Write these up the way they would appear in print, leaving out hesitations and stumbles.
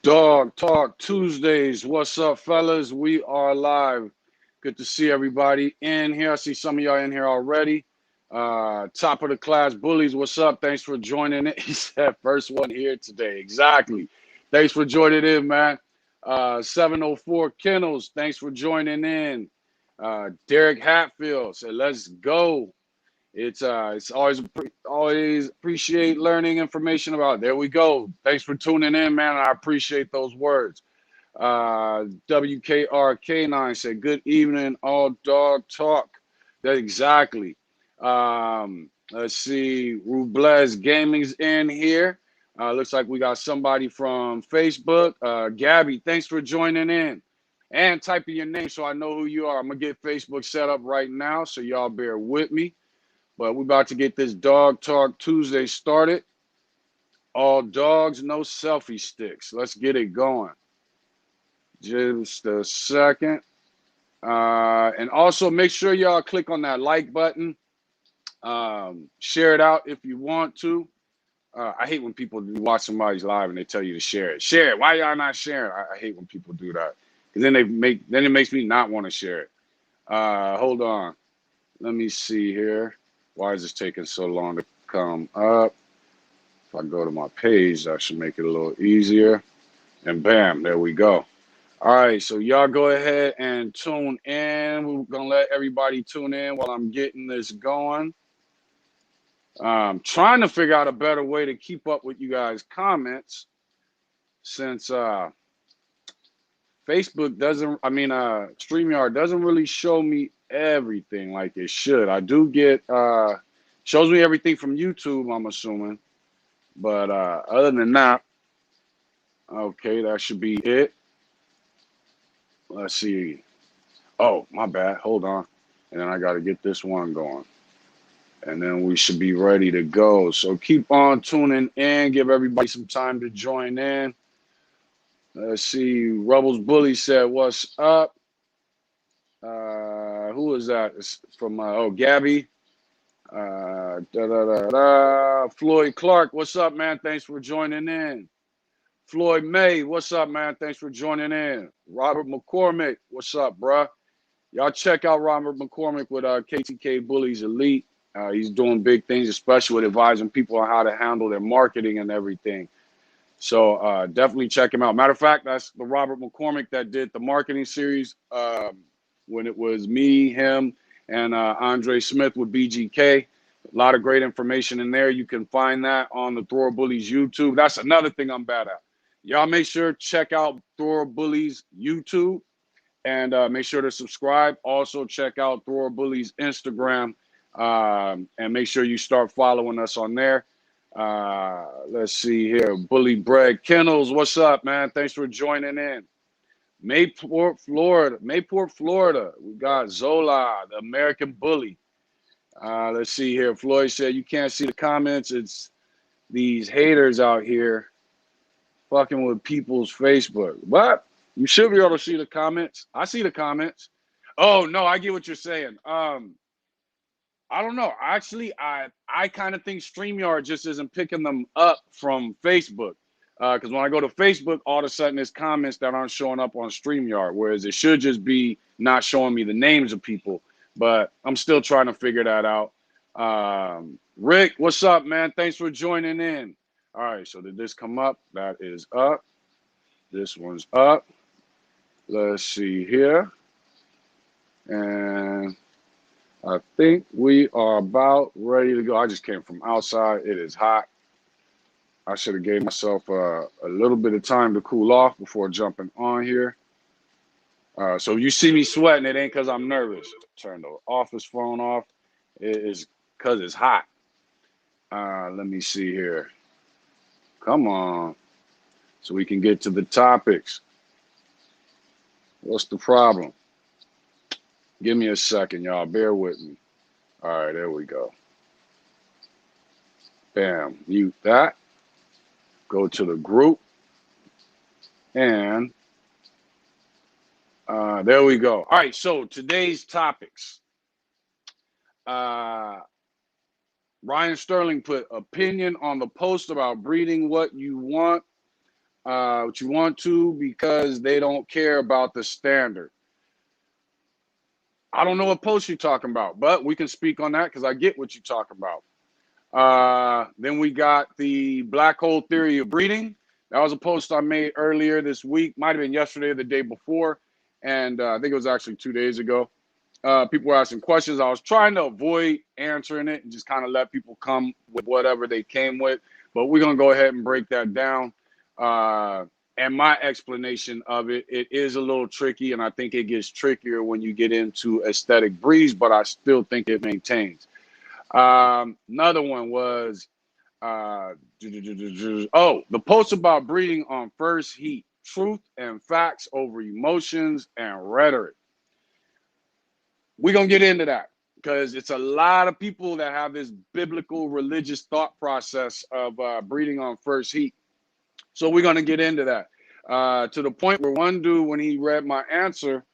Dog Talk Tuesdays. What's up, fellas? We are live. Good to see everybody in here. I see some of y'all in here already. Top of the class, Bullies. What's up? Thanks for joining it. He said first one here today. Exactly. Thanks for joining in, man. 704 Kennels. Thanks for joining in. Derek Hatfield said, "Let's go." It's always appreciate learning information about it. There we go. Thanks for tuning in, man. I appreciate those words. WKRK9 said, "Good evening, all dog talk." That exactly. Let's see. Rubles Gaming's in here. Looks like we got somebody from Facebook. Gabby, thanks for joining in. And typing your name so I know who you are. I'm going to get Facebook set up right now, so y'all bear with me. But we're about to get this Dog Talk Tuesday started. All dogs, no selfie sticks. Let's get it going. Just a second. And also make sure y'all click on that like button. Share it out if you want to. I hate when people watch somebody's live and they tell you to share it. Share it. Why y'all not sharing? I hate when people do that. Because then it makes me not want to share it. Hold on. Let me see here. Why is this taking so long to come up? If I go to my page, that should make it a little easier. And bam, there we go. All right, so y'all go ahead and tune in. We're going to let everybody tune in while I'm getting this going. Trying to figure out a better way to keep up with you guys' comments since Facebook StreamYard doesn't really show me everything like it should. I do get, shows me everything from YouTube, I'm assuming. But other than that, okay, that should be it. Let's see. Oh, my bad. Hold on. And then I got to get this one going. And then we should be ready to go. So keep on tuning in. Give everybody some time to join in. Let's see. Rebels Bully said, "What's up?" Who is that? It's from, Gabby. Floyd Clark, what's up, man? Thanks for joining in. Floyd May, what's up, man? Thanks for joining in. Robert McCormick, what's up, bruh? Y'all check out Robert McCormick with KTK Bullies Elite. He's doing big things, especially with advising people on how to handle their marketing and everything. So definitely check him out. Matter of fact, that's the Robert McCormick that did the marketing series when it was me, him, and Andre Smith with BGK. A lot of great information in there. You can find that on the Thrower Bullies YouTube. That's another thing I'm bad at. Y'all make sure check out Thrower Bullies YouTube and make sure to subscribe. Also check out Thrower Bullies Instagram and make sure you start following us on there. Let's see here. Bully Bread Kennels, what's up, man? Thanks for joining in. Mayport, Florida. We got Zola, the American Bully. Let's see here. Floyd said, "You can't see the comments. It's these haters out here fucking with people's Facebook." What? You should be able to see the comments. I see the comments. Oh, no, I get what you're saying. I don't know. Actually, I kind of think StreamYard just isn't picking them up from Facebook. Because when I go to Facebook, all of a sudden there's comments that aren't showing up on StreamYard, whereas it should just be not showing me the names of people. But I'm still trying to figure that out. Rick, what's up, man? Thanks for joining in. All right, so did this come up? That is up. This one's up. Let's see here. And I think we are about ready to go. I just came from outside. It is hot. I should have gave myself a little bit of time to cool off before jumping on here. So if you see me sweating, it ain't because I'm nervous. Turn the office phone off. It is because it's hot. Let me see here. Come on. So we can get to the topics. What's the problem? Give me a second, y'all. Bear with me. All right, there we go. Bam. Mute that. Go to the group. And there we go. All right, so today's topics. Ryan Sterling put opinion on the post about breeding what you want. what you want to, because they don't care about the standard. I don't know what post you're talking about, but we can speak on that because I get what you're talking about. Then we got the black hole theory of breeding. That was a post I made earlier this week. Might have been yesterday or the day before. And I think it was actually 2 days ago. People were asking questions. I was trying to avoid answering it and just kind of let people come with whatever they came with. But we're going to go ahead and break that down. And my explanation of it, it is a little tricky. And I think it gets trickier when you get into aesthetic breeds, but I still think it maintains. Another one was, the post about breeding on first heat, truth and facts over emotions and rhetoric. We're going to get into that because it's a lot of people that have this biblical religious thought process of breeding on first heat. So we're going to get into that to the point where one dude, when he read my answer,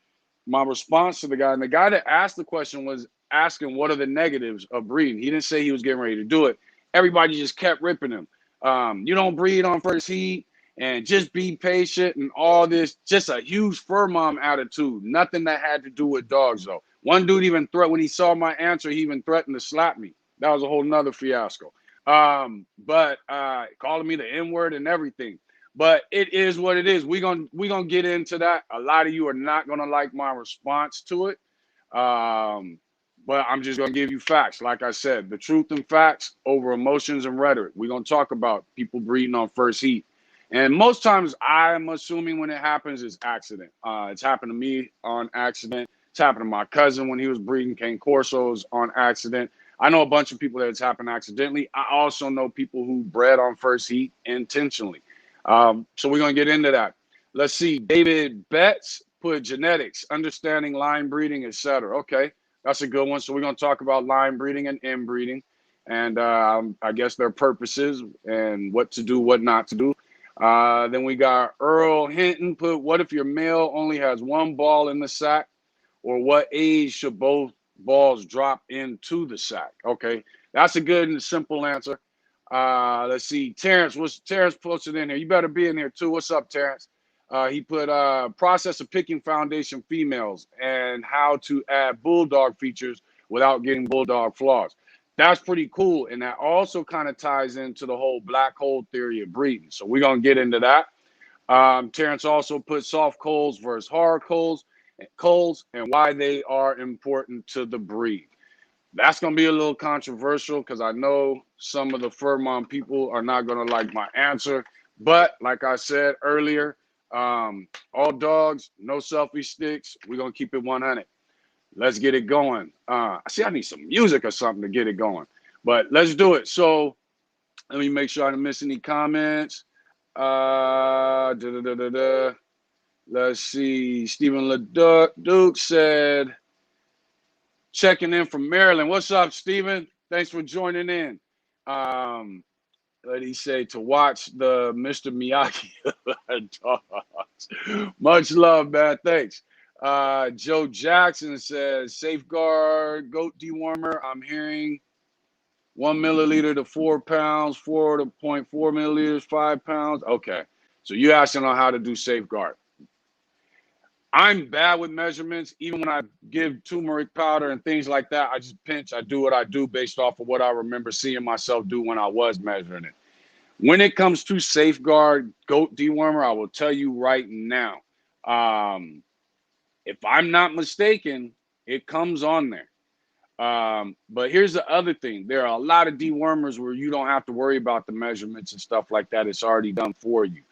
my response to the guy, and the guy that asked the question was asking what are the negatives of breeding. He didn't say he was getting ready to do it. Everybody just kept ripping him. You don't breed on first heat and just be patient and all this. Just a huge fur mom attitude. Nothing that had to do with dogs, though. One dude even threatened, when he saw my answer, he even threatened to slap me. That was a whole nother fiasco. But calling me the N-word and everything. But it is what it is. We're gonna get into that. A lot of you are not gonna like my response to it. But I'm just gonna give you facts. Like I said, the truth and facts over emotions and rhetoric. We're gonna talk about people breeding on first heat. And most times I'm assuming when it happens it's accident. It's happened to me on accident. It's happened to my cousin when he was breeding cane corsos on accident. I know a bunch of people that it's happened accidentally. I also know people who bred on first heat intentionally. So we're going to get into that. Let's see. David Betts put genetics, understanding line breeding, etc. Okay, that's a good one. So we're going to talk about line breeding and inbreeding and I guess their purposes and what to do, what not to do. Then we got Earl Hinton put, what if your male only has one ball in the sack? Or what age should both balls drop into the sack? Okay, that's a good and simple answer. Let's see, Terrence. What's Terrence posted in here? You better be in here too. What's up, Terrence? He put process of picking foundation females and how to add bulldog features without getting bulldog flaws. That's pretty cool, and that also kind of ties into the whole black hole theory of breeding. So we're gonna get into that. Terrence also put soft coals versus hard coals and why they are important to the breed. That's going to be a little controversial because I know some of the fur mom people are not going to like my answer. But like I said earlier, all dogs, no selfie sticks. We're going to keep it 100. Let's get it going. I need some music or something to get it going. But let's do it. So let me make sure I didn't miss any comments. Let's see. Stephen LeDuc said, checking in from Maryland. What's up, Stephen? Thanks for joining in. What did he say? To watch the Mr. Miyagi dogs. Much love, man. Thanks. Joe Jackson says, safeguard goat dewormer. I'm hearing 1 milliliter to 4 pounds, 4 to 0.4 milliliters, 5 pounds. Okay. So you asking on how to do safeguard. I'm bad with measurements. Even when I give turmeric powder and things like that, I just pinch. I do what I do based off of what I remember seeing myself do when I was measuring it. When it comes to safeguard goat dewormer, I will tell you right now, if I'm not mistaken, it comes on there. But here's the other thing. There are a lot of dewormers where you don't have to worry about the measurements and stuff like that. It's already done for you.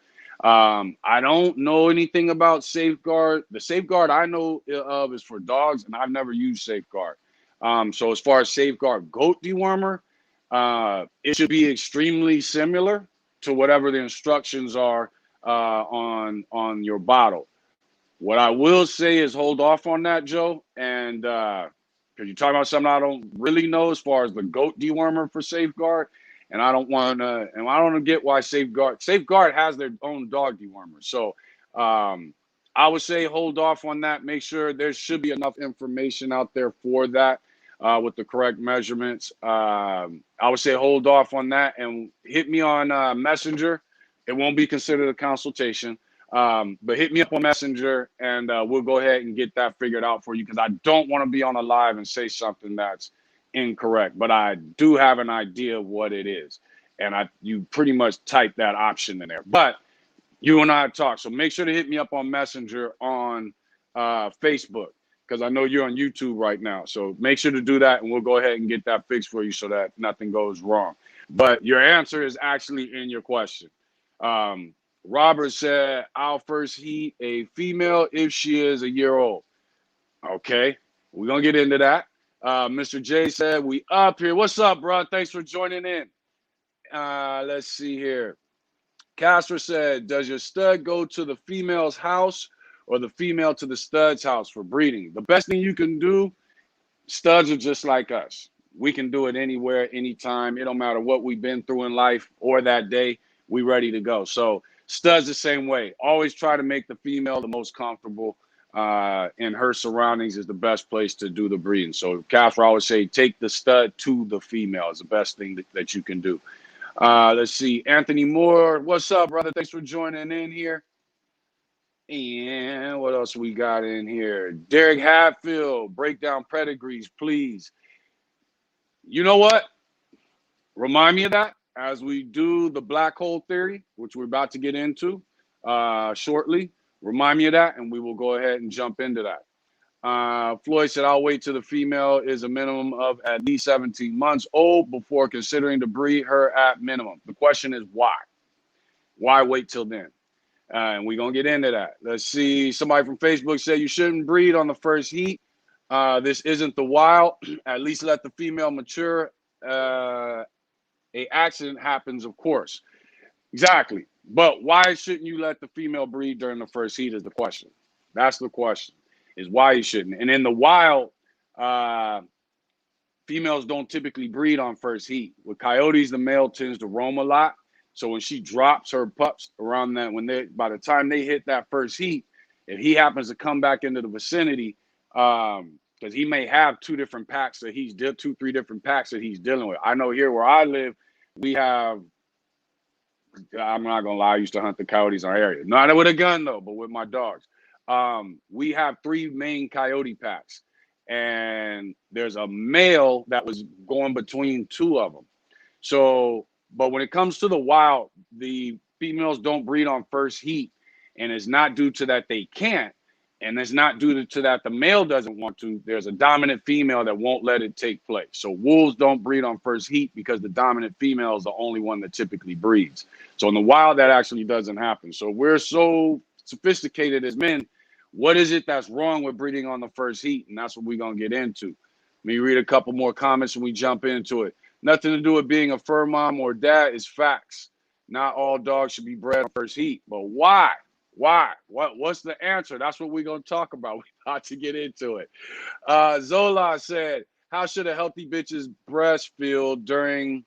I don't know anything about safeguard. The safeguard I know of is for dogs, and I've never used safeguard. So as far as safeguard goat dewormer, it should be extremely similar to whatever the instructions are on your bottle. What I will say is hold off on that, Joe, and because you're talking about something I don't really know as far as the goat dewormer for safeguard. And I don't want to, and I don't get why Safeguard has their own dog dewormer. So I would say hold off on that. Make sure there should be enough information out there for that with the correct measurements. I would say hold off on that and hit me on Messenger It won't be considered a consultation. But hit me up on Messenger, and we'll go ahead and get that figured out for you, because I don't want to be on a live and say something that's incorrect. But I do have an idea of what it is, and you pretty much type that option in there. But you and I talk, so make sure to hit me up on Messenger on Facebook, because I know you're on YouTube right now. So make sure to do that, and we'll go ahead and get that fixed for you so that nothing goes wrong. But your answer is actually in your question. Robert said, I'll first heat a female if she is a year old. Okay, we're going to get into that. Mr. J said, we up here. What's up, bro? Thanks for joining in. Let's see here. Casper said, does your stud go to the female's house or the female to the stud's house for breeding? The best thing you can do, studs are just like us. We can do it anywhere, anytime. It don't matter what we've been through in life or that day. We ready to go. So studs the same way. Always try to make the female the most comfortable in her surroundings is the best place to do the breeding. So Casper always say, take the stud to the female is the best thing that you can do. Let's see. Anthony Moore, what's up, brother? Thanks for joining in here. And what else we got in here? Derek Hatfield, break down pedigrees, please. You know what? Remind me of that as we do the black hole theory, which we're about to get into shortly. Remind me of that, and we will go ahead and jump into that. Floyd said, I'll wait till the female is a minimum of at least 17 months old before considering to breed her at minimum. The question is why? Why wait till then? And we're going to get into that. Let's see. Somebody from Facebook said you shouldn't breed on the first heat. This isn't the wild. At least let the female mature. A accident happens, of course. Exactly. But why shouldn't you let the female breed during the first heat is the question. That's the question. Is why you shouldn't. And in the wild, females don't typically breed on first heat. With coyotes, the male tends to roam a lot. So when she drops her pups around that, by the time they hit that first heat, if he happens to come back into the vicinity, because he may have two, 3 different packs that he's dealing with. I know here where I live, we have, I'm not gonna lie, I used to hunt the coyotes in our area. Not with a gun though, but with my dogs. We have 3 main coyote packs, and there's a male that was going between 2 of them. So, but when it comes to the wild, the females don't breed on first heat, and it's not due to that they can't, and it's not due to that the male doesn't want to. There's a dominant female that won't let it take place. So wolves don't breed on first heat because the dominant female is the only one that typically breeds. So in the wild, that actually doesn't happen. So we're so sophisticated as men. What is it that's wrong with breeding on the first heat? And that's what we're going to get into. Let me read a couple more comments and we jump into it. Nothing to do with being a fur mom or dad. Is facts. Not all dogs should be bred on first heat. But why? Why? What's the answer? That's what we're going to talk about. We're about to get into it. Zola said, how should a healthy bitch's breast feel during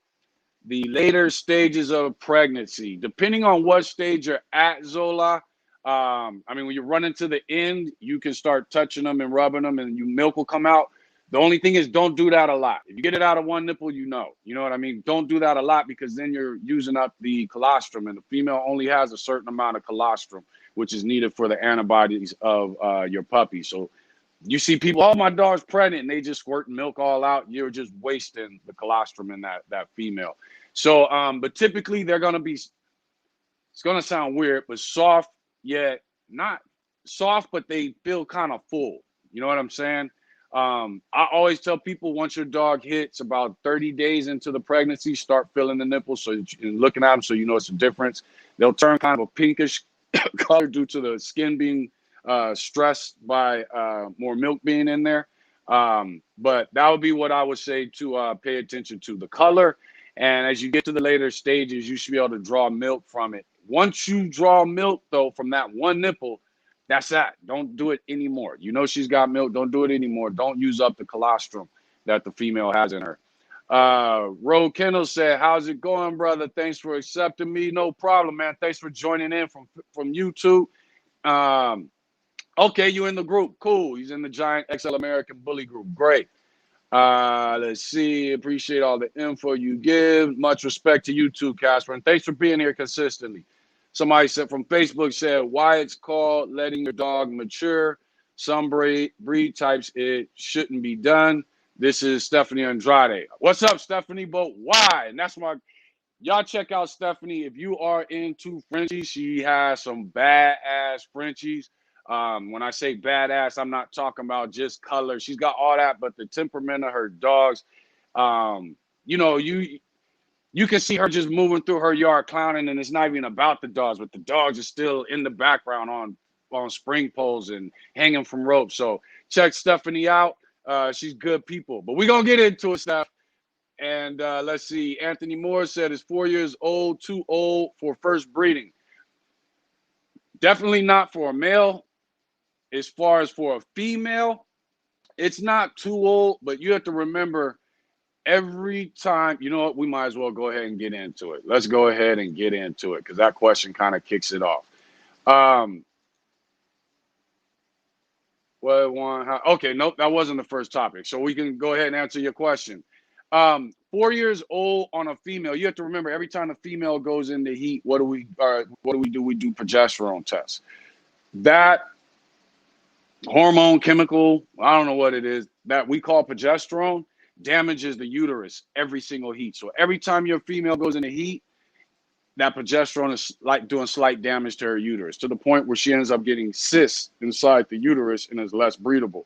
the later stages of pregnancy? Depending on what stage you're at, Zola, I mean, when you run into the end, you can start touching them and rubbing them and milk will come out. The only thing is don't do that a lot. If you get it out of one nipple, you know what I mean? Don't do that a lot because then you're using up the colostrum, and the female only has a certain amount of colostrum, which is needed for the antibodies of your puppy. So you see people, oh, my dog's pregnant, and they just squirting milk all out. You're just wasting the colostrum in that female. So, but typically they're going to be, it's going to sound weird, but soft, yet not soft, but they feel kind of full. You know what I'm saying? I always tell people once your dog hits about 30 days into the pregnancy, start feeling the nipples and looking at them so you know it's a difference. They'll turn kind of a pinkish color due to the skin being stressed by more milk being in there. But that would be what I would say to pay attention to, the color. And as you get to the later stages, you should be able to draw milk from it. Once you draw milk, though, from that one nipple, that's that. Don't do it anymore. You know she's got milk. Don't do it anymore. Don't use up the colostrum that the female has in her. Ro Kendall said, how's it going, brother? Thanks for accepting me. No problem, man. Thanks for joining in from YouTube. Okay, you in the group. Cool. He's in the Giant XL American Bully group. Great. Let's see. Appreciate all the info you give. Much respect to you too, Casper. And thanks for being here consistently. Somebody said from Facebook said why it's called letting your dog mature. Some breed types it shouldn't be done. This is Stephanie Andrade. What's up, Stephanie? But why? And that's my y'all check out Stephanie if you are into Frenchies. She has some badass Frenchies. When I say badass, I'm not talking about just color. She's got all that, but the temperament of her dogs. You know, you can see her just moving through her yard clowning, and it's not even about the dogs, but the dogs are still in the background on spring poles and hanging from ropes. So check Stephanie out. She's good people. But we're going to get into it, Steph. And let's see. Anthony Moore said it's 4 years old, too old for first breeding. Definitely not for a male. As far as for a female, it's not too old, but you have to remember every time, you know what, we might as well go ahead and get into it. Let's go ahead and get into it because that question kind of kicks it off. Okay, nope, that wasn't the first topic. So we can go ahead and answer your question. 4 years old on a female, you have to remember every time a female goes into heat, what do we do? We do progesterone tests. That hormone chemical, I don't know what it is, that we call progesterone, damages the uterus every single heat. So every time your female goes into heat, that progesterone is like doing slight damage to her uterus to the point where she ends up getting cysts inside the uterus and is less breedable.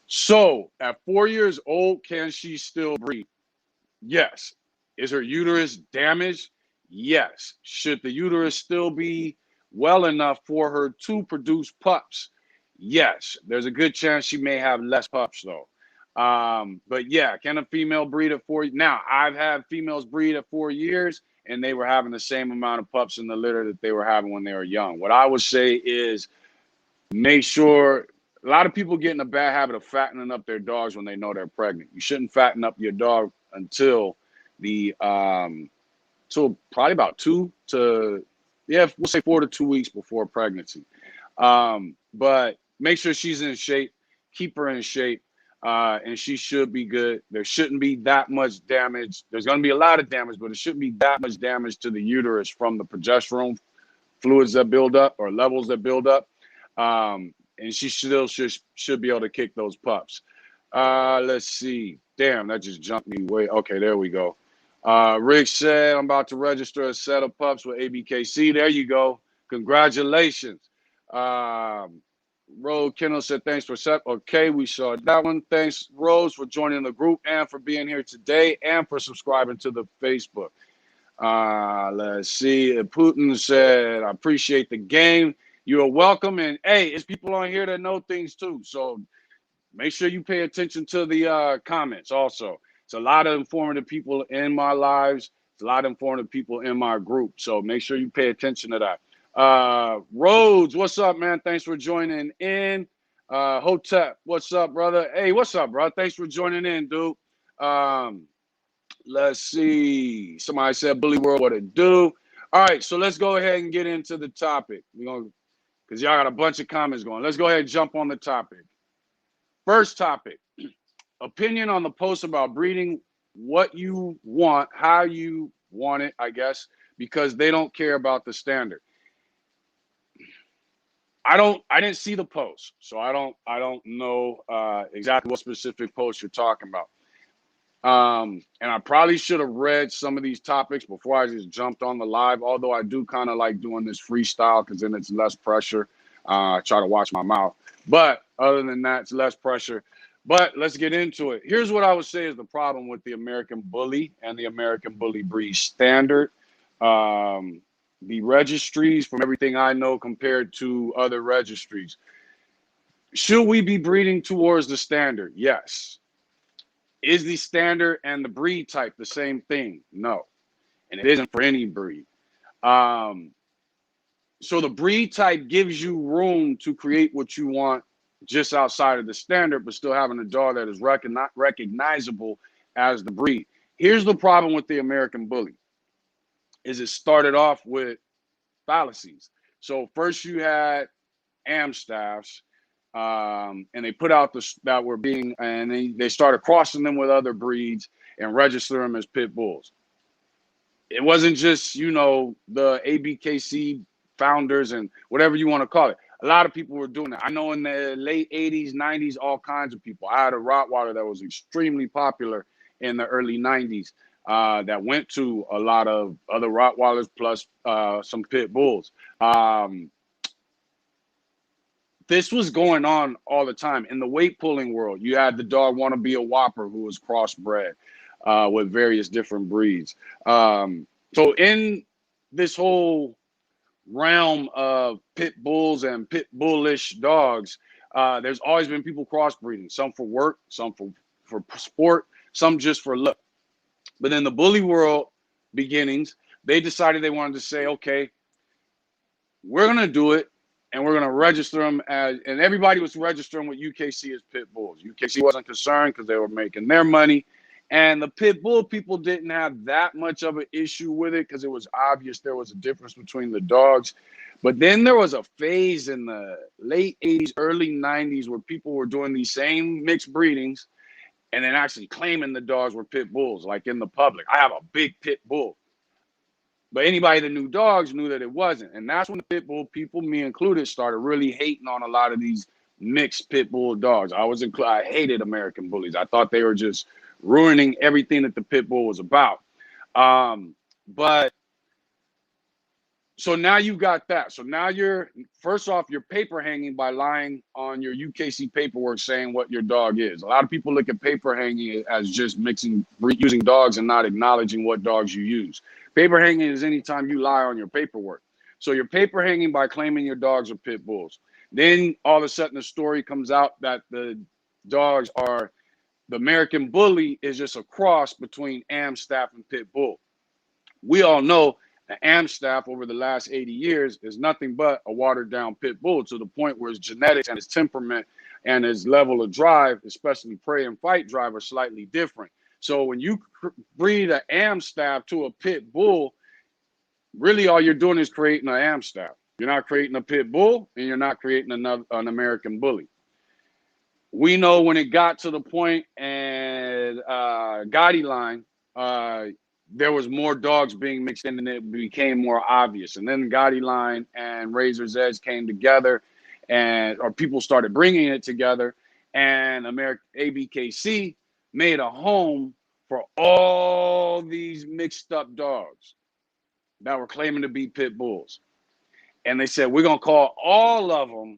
So at 4 years old, can she still breed? Yes. Is her uterus damaged? Yes. Should the uterus still be well enough for her to produce pups? Yes. There's a good chance she may have less pups though. But yeah, can a female breed at 4? Now, I've had females breed at 4 years and they were having the same amount of pups in the litter that they were having when they were young. What I would say is make sure, a lot of people get in a bad habit of fattening up their dogs when they know they're pregnant. You shouldn't fatten up your dog until till probably about we'll say 4 to 2 weeks before pregnancy. But make sure she's in shape, keep her in shape, and she should be good. There shouldn't be that much damage. There's going to be a lot of damage, but it shouldn't be that much damage to the uterus from the progesterone fluids that build up or levels that build up. And she still should be able to kick those pups. Let's see. Damn, that just jumped me way. Okay, there we go. Rick said, I'm about to register a set of pups with ABKC. There you go. Congratulations. Rose Kendall said, thanks for set. Okay, we saw that one. Thanks, Rose, for joining the group and for being here today and for subscribing to the Facebook. Let's see. Putin said, I appreciate the game. You're welcome. And hey, it's people on here that know things too. So make sure you pay attention to the comments also. It's a lot of informative people in my lives. It's a lot of informative people in my group. So make sure you pay attention to that. Rhodes, what's up, man? Thanks for joining in. Hotep, what's up, brother? Hey, what's up, bro? Thanks for joining in, dude. Let's see. Somebody said Bully World, what it do? All right, so let's go ahead and get into the topic. We're gonna, because y'all got a bunch of comments going. Let's go ahead and jump on the topic. First topic, opinion on the post about breeding, what you want, how you want it, I guess, because they don't care about the standard. I didn't see the post, so I don't know exactly what specific post you're talking about. And I probably should have read some of these topics before I just jumped on the live, although I do kind of like doing this freestyle because then it's less pressure. I try to watch my mouth. But other than that, it's less pressure. But let's get into it. Here's what I would say is the problem with the American Bully and the American Bully breed standard. The registries, from everything I know, compared to other registries. Should we be breeding towards the standard? Yes. Is the standard and the breed type the same thing? No. And it isn't for any breed. So the breed type gives you room to create what you want just outside of the standard, but still having a dog that is recognizable as the breed. Here's the problem with the American Bully. Is it started off with fallacies. So first you had Amstaffs, and they put out that were being, and they started crossing them with other breeds and register them as pit bulls. It wasn't just, the ABKC founders and whatever you want to call it. A lot of people were doing that. I know in the late 80s, 90s, all kinds of people. I had a Rottweiler that was extremely popular in the early 90s that went to a lot of other Rottweilers plus some pit bulls. This was going on all the time. In the weight pulling world, you had the dog Want to Be a Whopper who was crossbred with various different breeds. So in this whole realm of pit bulls and pit bullish dogs, there's always been people crossbreeding, some for work, some for sport, some just for look. But in the bully world beginnings, they decided they wanted to say, okay, we're going to do it, and we're going to register them as, and everybody was registering with UKC as pit bulls. UKC wasn't concerned because they were making their money. And the pit bull people didn't have that much of an issue with it because it was obvious there was a difference between the dogs. But then there was a phase in the late 80s, early 90s where people were doing these same mixed breedings and then actually claiming the dogs were pit bulls, like in the public. I have a big pit bull. But anybody that knew dogs knew that it wasn't. And that's when the pit bull people, me included, started really hating on a lot of these mixed pit bull dogs. I hated American bullies. I thought they were just ruining everything that the pit bull was about. But so now you got that. So now you're, first off, you're paper hanging by lying on your UKC paperwork saying what your dog is. A lot of people look at paper hanging as just using dogs and not acknowledging what dogs you use. Paper hanging is anytime you lie on your paperwork. So you're paper hanging by claiming your dogs are pit bulls. Then all of a sudden the story comes out that the dogs are, the American Bully is just a cross between Amstaff and pit bull. We all know the Amstaff over the last 80 years is nothing but a watered down pit bull, to the point where his genetics and his temperament and his level of drive, especially prey and fight drive, are slightly different. So when you breed an Amstaff to a pit bull, really all you're doing is creating an Amstaff. You're not creating a pit bull, and you're not creating an American Bully. We know when it got to the point and Gotti line, there was more dogs being mixed in, and it became more obvious. And then Gotti line and Razor's Edge came together, or people started bringing it together, and ABKC made a home for all these mixed up dogs that were claiming to be pit bulls. And they said, we're going to call all of them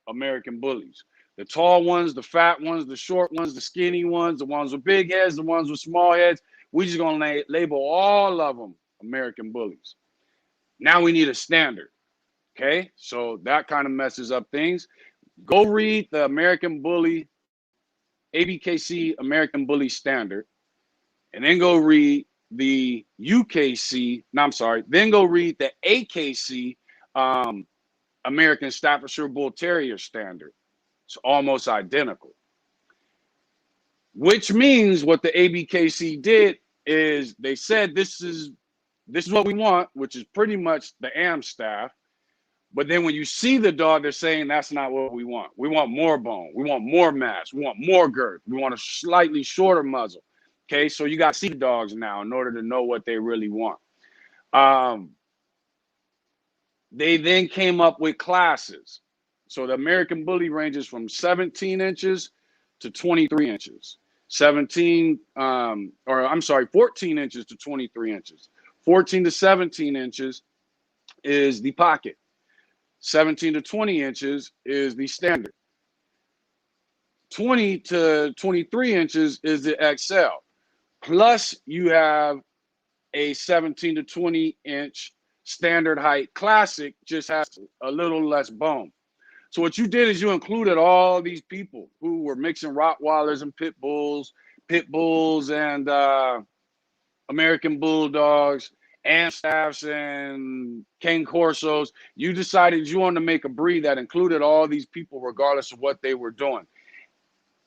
American Bullies. The tall ones, the fat ones, the short ones, the skinny ones, the ones with big heads, the ones with small heads. We're just going to label all of them American Bullies. Now we need a standard. Okay, so that kind of messes up things. Go read the American Bully, ABKC American Bully Standard, and then go read the then go read the AKC American Staffordshire Bull Terrier Standard. It's almost identical. Which means what the ABKC did is they said this is what we want, which is pretty much the Amstaff. But then when you see the dog, they're saying that's not what we want. We want more bone. We want more mass. We want more girth. We want a slightly shorter muzzle. Okay, so you got to see the dogs now in order to know what they really want. They then came up with classes. So the American Bully ranges from 17 inches to 23 inches. 14 inches to 23 inches. 14 to 17 inches is the pocket. 17 to 20 inches is the standard. 20 to 23 inches is the XL. Plus you have a 17 to 20 inch standard height classic, just has a little less bone. So what you did is you included all these people who were mixing Rottweilers and pit bulls and American Bulldogs, Amstaffs and Cane Corsos. You decided you wanted to make a breed that included all these people regardless of what they were doing.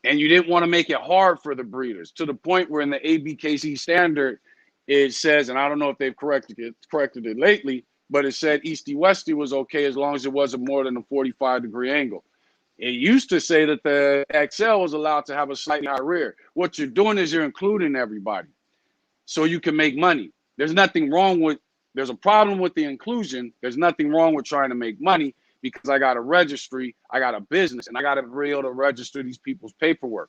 And you didn't want to make it hard for the breeders, to the point where in the ABKC standard, it says, and I don't know if they've corrected it lately, but it said easty-westy was okay as long as it wasn't more than a 45-degree angle. It used to say that the XL was allowed to have a slightly higher rear. What you're doing is you're including everybody so you can make money. There's nothing wrong with there's a problem with the inclusion. There's nothing wrong with trying to make money because I got a registry, I got a business, and I got to be able to register these people's paperwork.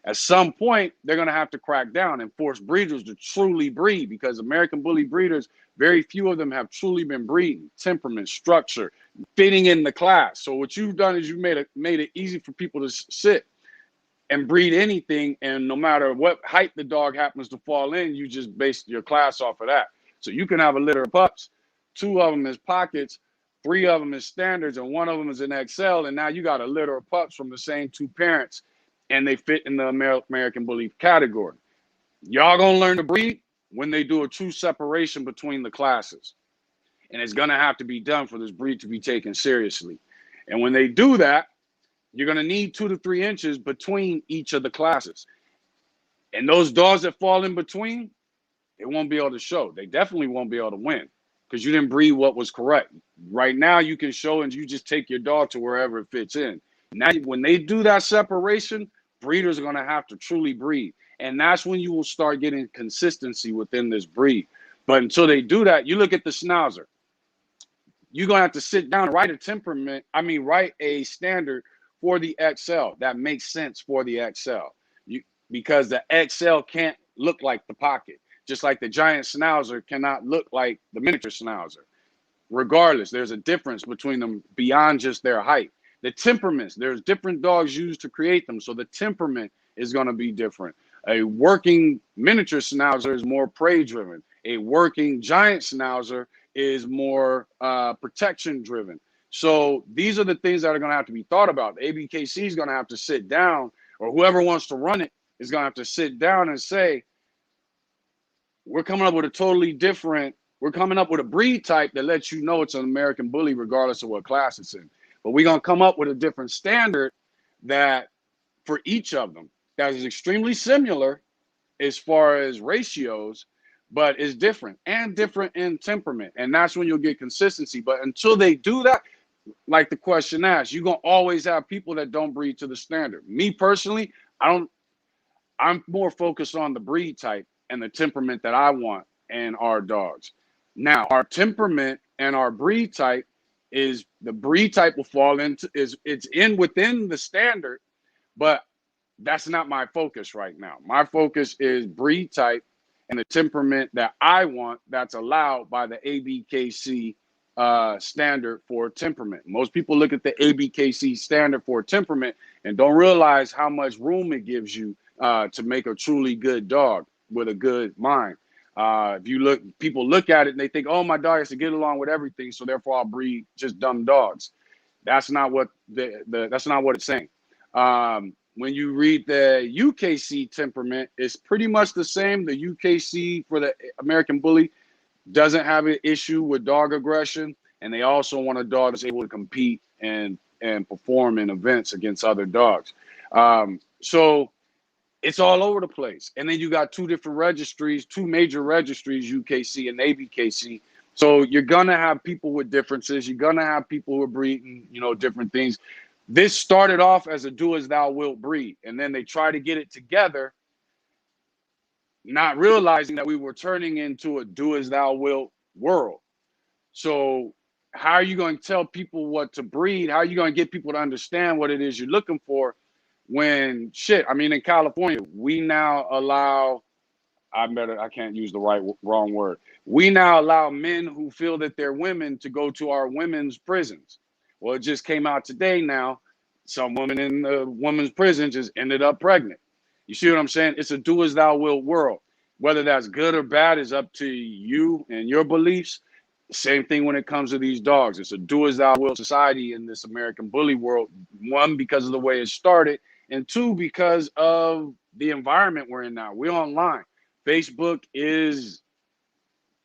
At some point, they're going to have to crack down and force breeders to truly breed, because American bully breeders, very few of them have truly been breeding. Temperament, structure, fitting in the class. So what you've done is you've made it easy for people to sit and breed anything, and no matter what height the dog happens to fall in, you just base your class off of that. So you can have a litter of pups, 2 of them is pockets, 3 of them is standards, and 1 of them is an XL, and now you got a litter of pups from the same 2 parents, and they fit in the American bully category. Y'all gonna learn to breed when they do a true separation between the classes. And it's gonna have to be done for this breed to be taken seriously. And when they do that, you're gonna need 2 to 3 inches between each of the classes. And those dogs that fall in between, they won't be able to show. They definitely won't be able to win because you didn't breed what was correct. Right now you can show and you just take your dog to wherever it fits in. Now, when they do that separation, breeders are going to have to truly breed. And that's when you will start getting consistency within this breed. But until they do that, you look at the Schnauzer. You're going to have to sit down and write a standard for the XL that makes sense for the XL. Because the XL can't look like the pocket. Just like the giant Schnauzer cannot look like the miniature Schnauzer. Regardless, there's a difference between them beyond just their height. The temperaments, there's different dogs used to create them, so the temperament is going to be different. A working miniature Schnauzer is more prey-driven. A working giant Schnauzer is more protection-driven. So these are the things that are going to have to be thought about. The ABKC is going to have to sit down, or whoever wants to run it is going to have to sit down and say, we're coming up with a breed type that lets you know it's an American bully regardless of what class it's in. But we're going to come up with a different standard that for each of them that is extremely similar as far as ratios, but is different in temperament. And that's when you'll get consistency. But until they do that, like the question asked, you're going to always have people that don't breed to the standard. Me personally, I'm more focused on the breed type and the temperament that I want in our dogs. Now, our temperament and our breed type is the breed type will fall into within the standard, but that's not my focus right now. My focus is breed type and the temperament that I want that's allowed by the ABKC standard for temperament. Most people look at the ABKC standard for temperament and don't realize how much room it gives you to make a truly good dog with a good mind. People look at it and they think, oh, my dog has to get along with everything, so therefore I'll breed just dumb dogs. That's not what that's not what it's saying. When you read the UKC temperament, it's pretty much the same. The UKC for the American bully doesn't have an issue with dog aggression, and they also want a dog that's able to compete and perform in events against other dogs. So it's all over the place. And then you got 2 different registries, 2 major registries, UKC and ABKC. So you're going to have people with differences. You're going to have people who are breeding, different things. This started off as a do as thou wilt breed. And then they try to get it together, not realizing that we were turning into a do as thou wilt world. So how are you going to tell people what to breed? How are you going to get people to understand what it is you're looking for? When in California, we now allow, I can't use the wrong word. We now allow men who feel that they're women to go to our women's prisons. Well, it just came out today now. Some woman in the women's prison just ended up pregnant. You see what I'm saying? It's a do as thou wilt world. Whether that's good or bad is up to you and your beliefs. Same thing when it comes to these dogs. It's a do as thou wilt society in this American bully world. 1, because of the way it started. And 2, because of the environment we're in now. We're online. Facebook is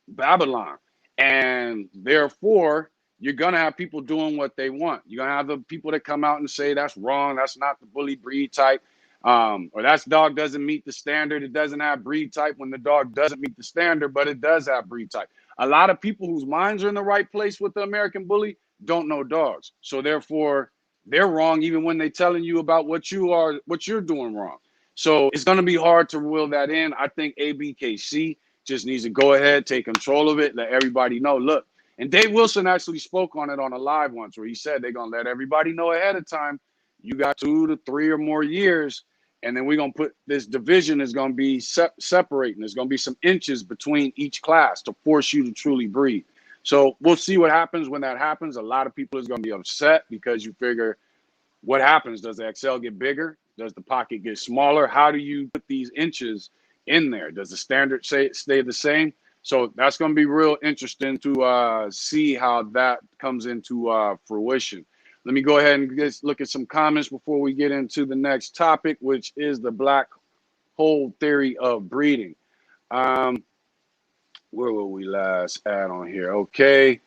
Babylon. And therefore, you're going to have people doing what they want. You're going to have the people that come out and say, that's wrong. That's not the bully breed type. Or that dog doesn't meet the standard. It doesn't have breed type when the dog doesn't meet the standard, but it does have breed type. A lot of people whose minds are in the right place with the American bully don't know dogs. So therefore, they're wrong even when they're telling you about what you're doing wrong. So it's going to be hard to reel that in. I think ABKC just needs to go ahead, take control of it, let everybody know. Look, and Dave Wilson actually spoke on it on a live once where he said they're going to let everybody know ahead of time. You got 2 to 3 or more years, and then we're going to put this division is going to be separating. There's going to be some inches between each class to force you to truly breed. So we'll see what happens when that happens. A lot of people is going to be upset because you figure what happens? Does the XL get bigger? Does the pocket get smaller? How do you put these inches in there? Does the standard stay the same? So that's going to be real interesting to see how that comes into fruition. Let me go ahead and just look at some comments before we get into the next topic, which is the black hole theory of breeding. Where were we last at on here? Okay.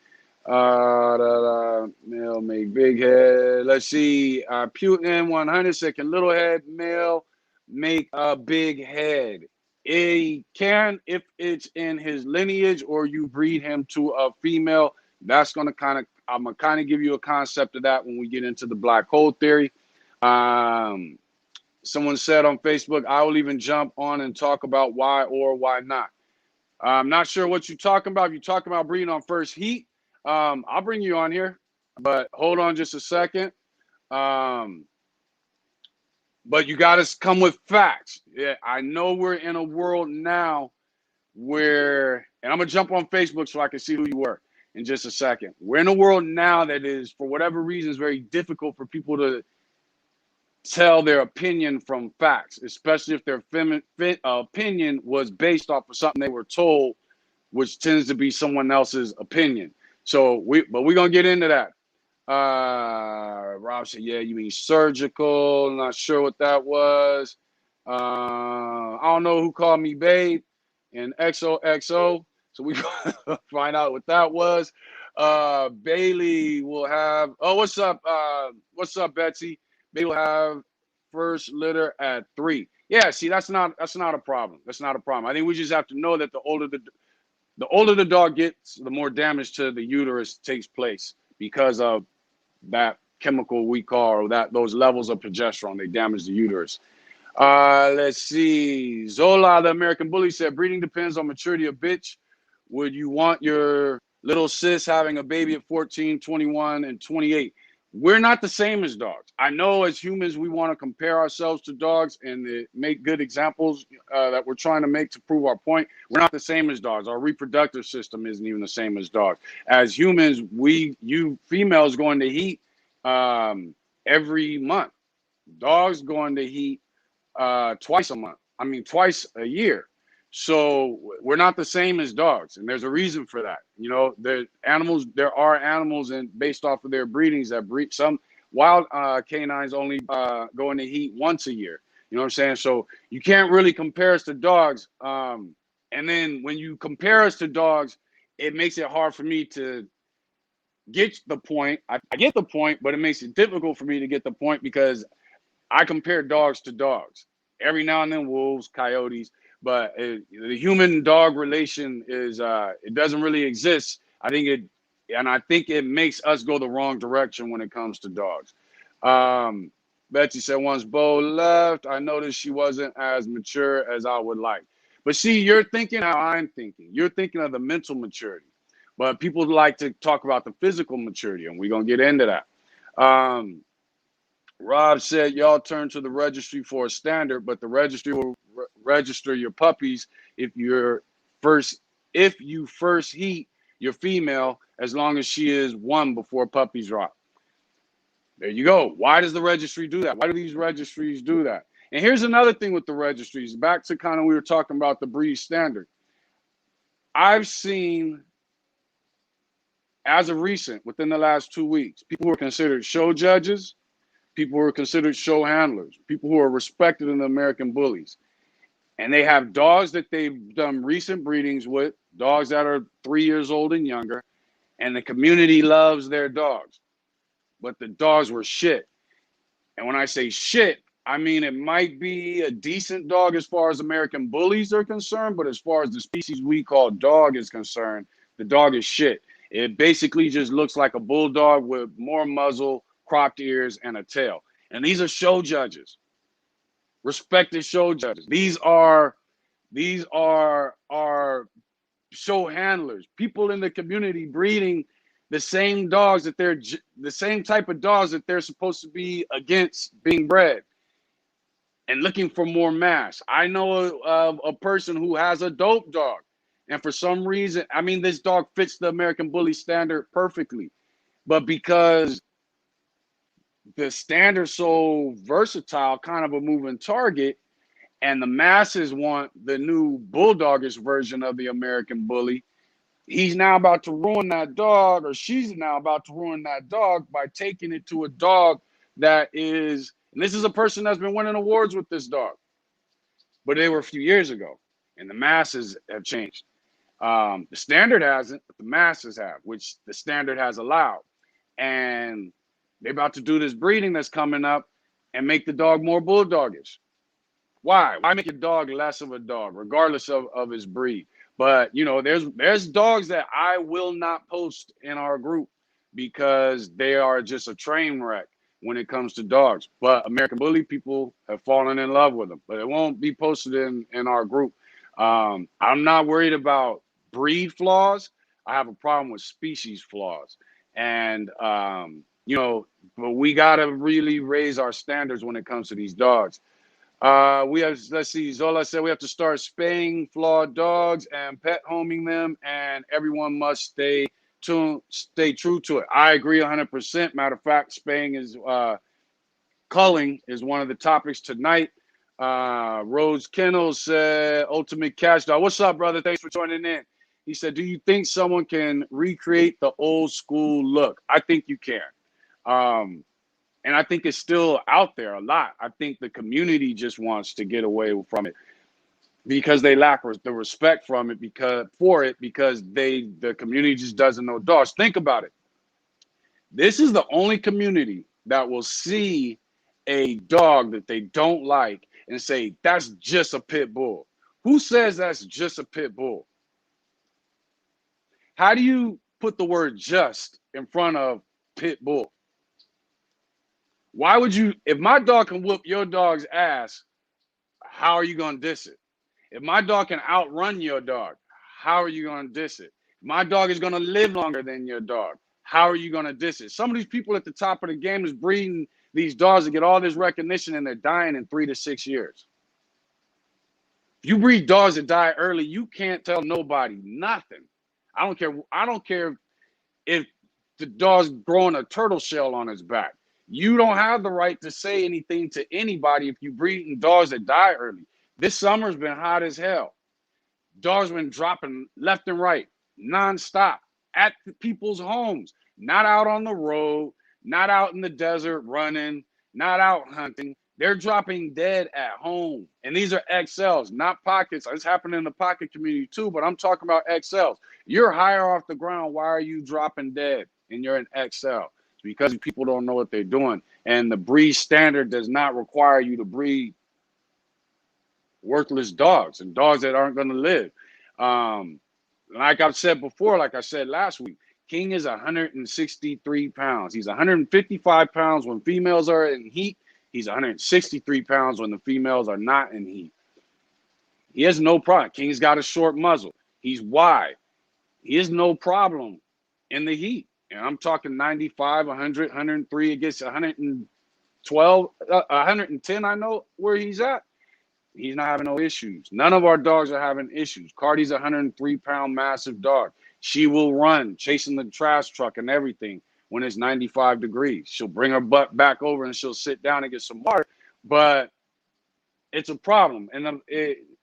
Male make big head. Let's see. Putin 100 said, can little head male make a big head? He can if it's in his lineage or you breed him to a female. That's going to I'm going to give you a concept of that when we get into the black hole theory. Someone said on Facebook, I will even jump on and talk about why or why not. I'm not sure what you're talking about. If you're talking about breeding on first heat, I'll bring you on here, but hold on just a second. But you got to come with facts. Yeah, I know we're in a world now where, and I'm going to jump on Facebook so I can see who you were in just a second. We're in a world now that is, for whatever reason, is very difficult for people to tell their opinion from facts, especially if their opinion was based off of something they were told, which tends to be someone else's opinion. So we're going to get into that. Rob said, yeah, you mean surgical. Not sure what that was. I don't know who called me babe and XOXO. So we find out what that was. Bailey will have, oh, what's up? What's up, Betsy? Bailey will have first litter at 3. Yeah, see, that's not a problem. That's not a problem. I think we just have to know that the older the dog gets, the more damage to the uterus takes place because of that chemical we call, or those levels of progesterone. They damage the uterus. Let's see. Zola, the American Bully, said, breeding depends on maturity of bitch. Would you want your little sis having a baby at 14, 21, and 28? We're not the same as dogs. I know as humans, we want to compare ourselves to dogs and make good examples that we're trying to make to prove our point. We're not the same as dogs. Our reproductive system isn't even the same as dogs. As humans, you females go into heat every month. Dogs go into heat twice a year. So we're not the same as dogs, and there's a reason for that. You know, there are animals, and based off of their breedings that breed. Some wild canines only go into heat once a year. You know what I'm saying? So you can't really compare us to dogs. And then when you compare us to dogs, it makes it hard for me to get the point. I get the point, but it makes it difficult for me to get the point because I compare dogs to dogs. Every now and then, wolves, coyotes. But the human-dog relation is it doesn't really exist. I think it makes us go the wrong direction when it comes to dogs. Betsy said once Bo left, I noticed she wasn't as mature as I would like. But see, you're thinking how I'm thinking. You're thinking of the mental maturity. But people like to talk about the physical maturity, and we're going to get into that. Rob said, y'all turn to the registry for a standard, but the registry will register your puppies if you first heat your female, as long as she is 1 before puppies drop. There you go. Why does the registry do that? Why do these registries do that? And here's another thing with the registries. Back to kind of, we were talking about the breed standard. I've seen, as of recent, within the last 2 weeks, people who are considered show judges, people who are considered show handlers, people who are respected in the American Bullies. And they have dogs that they've done recent breedings with, dogs that are 3 years old and younger, and the community loves their dogs. But the dogs were shit. And when I say shit, I mean it might be a decent dog as far as American Bullies are concerned, but as far as the species we call dog is concerned, the dog is shit. It basically just looks like a bulldog with more muzzle, cropped ears, and a tail. And these are show judges. Respected show judges. These are These are show handlers, people in the community breeding the same dogs that they're the same type of dogs that they're supposed to be against being bred, and looking for more mass. I know of a person who has a dope dog, and for some reason, I mean, this dog fits the American Bully standard perfectly, but because the standard's so versatile, kind of a moving target, and the masses want the new bulldogish version of the American Bully, he's now about to ruin that dog, or she's now about to ruin that dog by taking it to a dog that is, and this is a person that's been winning awards with this dog, but they were a few years ago, and the masses have changed. The standard hasn't, but the masses have, which the standard has allowed. And they're about to do this breeding that's coming up and make the dog more bulldogish. Why? Why make a dog less of a dog, regardless of his breed? But you know, there's dogs that I will not post in our group because they are just a train wreck when it comes to dogs. But American Bully people have fallen in love with them, but it won't be posted in our group. I'm not worried about breed flaws. I have a problem with species flaws, and you know, but we gotta really raise our standards when it comes to these dogs. We have, let's see, Zola said we have to start spaying flawed dogs and pet homing them, and everyone must stay true to it. I agree 100%. Matter of fact, spaying is culling is one of the topics tonight. Rose Kennel said, Ultimate Cash Dog. What's up, brother? Thanks for joining in. He said, do you think someone can recreate the old school look? I think you can. And I think it's still out there a lot. I think the community just wants to get away from it because they lack the respect from it because the community just doesn't know dogs. Think about it. This is the only community that will see a dog that they don't like and say, that's just a pit bull. Who says that's just a pit bull? How do you put the word just in front of pit bull? Why would you, if my dog can whoop your dog's ass, how are you going to diss it? If my dog can outrun your dog, how are you going to diss it? If my dog is going to live longer than your dog, how are you going to diss it? Some of these people at the top of the game is breeding these dogs to get all this recognition, and they're dying in 3 to 6 years. If you breed dogs that die early, you can't tell nobody nothing. I don't care if the dog's growing a turtle shell on its back. You don't have the right to say anything to anybody if you breeding dogs that die early. This summer's been hot as hell. Dogs been dropping left and right, nonstop, at people's homes, not out on the road, not out in the desert running, not out hunting. They're dropping dead at home. And these are XLs, not pockets. It's happening in the pocket community too, but I'm talking about XLs. You're higher off the ground. Why are you dropping dead and you're an XL? It's because people don't know what they're doing. And the breed standard does not require you to breed worthless dogs and dogs that aren't going to live. Like I've said before, like I said last week, King is 163 pounds. He's 155 pounds when females are in heat. He's 163 pounds when the females are not in heat. He has no problem. King's got a short muzzle. He's wide. He has no problem in the heat. And I'm talking 95, 100, 103 against 112, 110. I know where he's at. He's not having no issues. None of our dogs are having issues. Cardi's a 103-pound massive dog. She will run chasing the trash truck and everything when it's 95 degrees. She'll bring her butt back over and she'll sit down and get some water. But it's a problem. And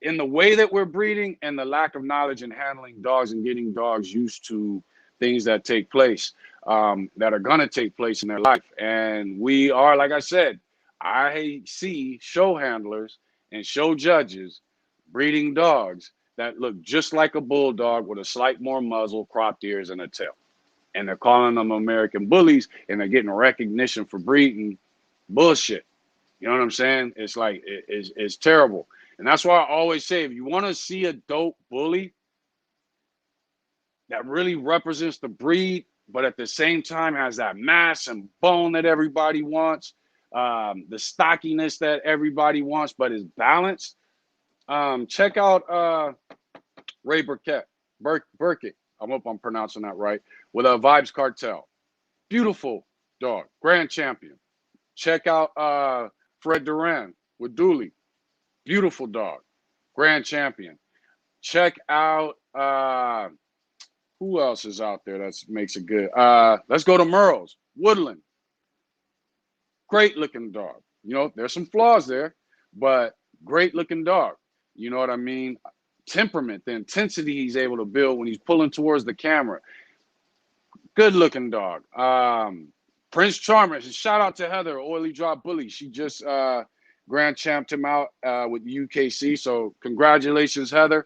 in the way that we're breeding and the lack of knowledge in handling dogs and getting dogs used to things that take place, that are going to take place in their life. And we are, like I said, I see show handlers and show judges breeding dogs that look just like a bulldog with a slight more muzzle, cropped ears, and a tail. And they're calling them American Bullies, and they're getting recognition for breeding bullshit. You know what I'm saying? It's like, it's terrible. And that's why I always say, if you want to see a dope bully that really represents the breed, but at the same time has that mass and bone that everybody wants, the stockiness that everybody wants, but is balanced, Check out Ray Burkett. I hope I'm pronouncing that right. With a Vibes Cartel. Beautiful dog. Grand champion. Check out Fred Duran with Dooley. Beautiful dog. Grand champion. Check out who else is out there that makes it good? Let's go to Merle's. Woodland. Great looking dog. You know, there's some flaws there, but great looking dog. You know what I mean? Temperament, the intensity he's able to build when he's pulling towards the camera. Good looking dog. Prince Charmer. Shout out to Heather, Oily Drop Bully. She just grand champed him out with UKC. So congratulations, Heather.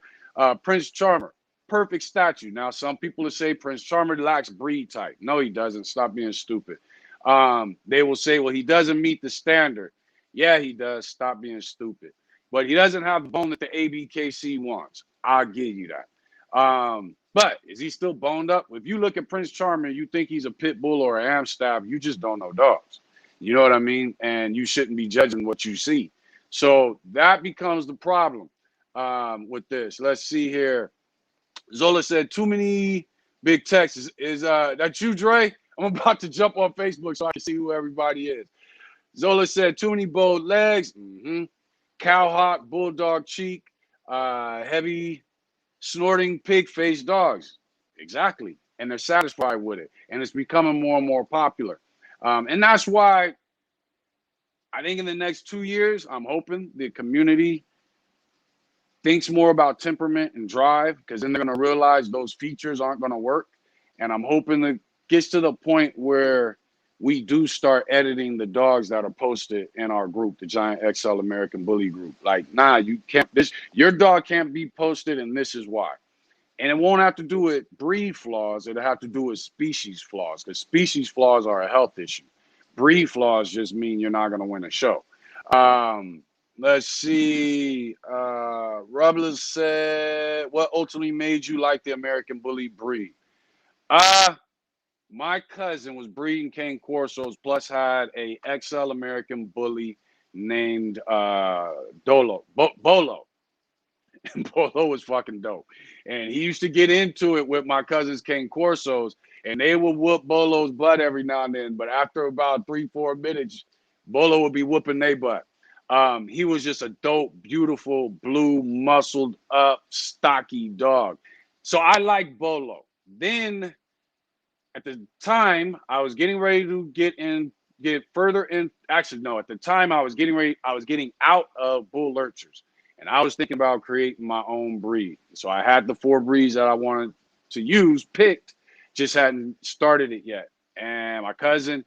Prince Charmer, perfect statue. Now, some people will say Prince Charmer lacks breed type. No, he doesn't. Stop being stupid. They will say, well, he doesn't meet the standard. Yeah, he does. Stop being stupid. But he doesn't have the bone that the ABKC wants. I'll give you that. But is he still boned up? If you look at Prince Charmer and you think he's a pit bull or an Amstaff, you just don't know dogs. You know what I mean? And you shouldn't be judging what you see. So that becomes the problem with this. Let's see here. Zola said, too many big texts. Is that you, Dre? I'm about to jump on Facebook so I can see who everybody is. Zola said, too many bold legs. Cowhawk, bulldog cheek, heavy snorting pig-faced dogs. Exactly. And they're satisfied with it. And it's becoming more and more popular. And that's why I think in the next 2 years, I'm hoping the community thinks more about temperament and drive, because then they're going to realize those features aren't going to work. And I'm hoping it gets to the point where we do start editing the dogs that are posted in our group, the Giant XL American Bully group. Like, nah, you can't, your dog can't be posted, and this is why. And it won't have to do with breed flaws. It'll have to do with species flaws, because species flaws are a health issue. Breed flaws just mean you're not going to win a show. Let's see. Rublers said, what ultimately made you like the American Bully breed? My cousin was breeding cane corsos, plus had a XL American Bully named Bolo. And Bolo was fucking dope. And he used to get into it with my cousin's cane corsos, and they would whoop Bolo's butt every now and then. But after about 3-4 minutes, Bolo would be whooping their butt. He was just a dope, beautiful, blue, muscled up, stocky dog. So I liked Bolo. Then at the time, I was getting ready to get further in. Actually, no, at the time I was getting out of bull lurchers. And I was thinking about creating my own breed. So I had the 4 breeds that I wanted to use picked, just hadn't started it yet. And my cousin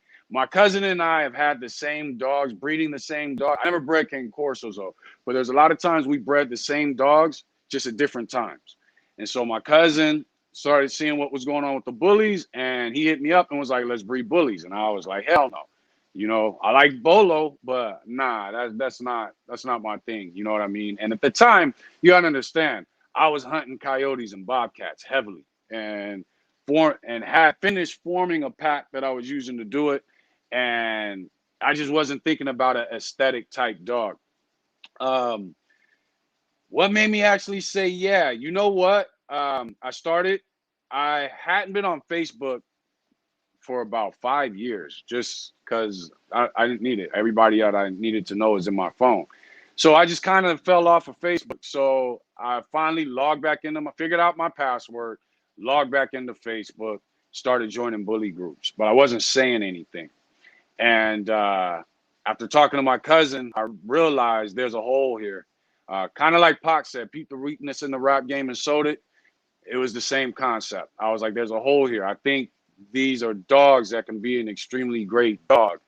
and I have had the same dogs, breeding the same dog. I never bred cane corsos though, but there's a lot of times we bred the same dogs, just at different times. And so my cousin started seeing what was going on with the bullies, and he hit me up and was like, let's breed bullies. And I was like, hell no. You know, I like Bolo, but nah, that's not my thing. You know what I mean? And at the time, you gotta understand, I was hunting coyotes and bobcats heavily, and had finished forming a pack that I was using to do it, and I just wasn't thinking about an aesthetic type dog. What made me actually say, yeah, you know what? I hadn't been on Facebook for about 5 years, just because I didn't need it. Everybody that I needed to know is in my phone. So I just kind of fell off of Facebook. So I finally logged back into figured out my password, logged back into Facebook, started joining bully groups, but I wasn't saying anything. And after talking to my cousin, I realized there's a hole here. Kind of like Pac said, peep the weakness in the rap game and sold it. It was the same concept. I was like, there's a hole here. I think these are dogs that can be an extremely great dog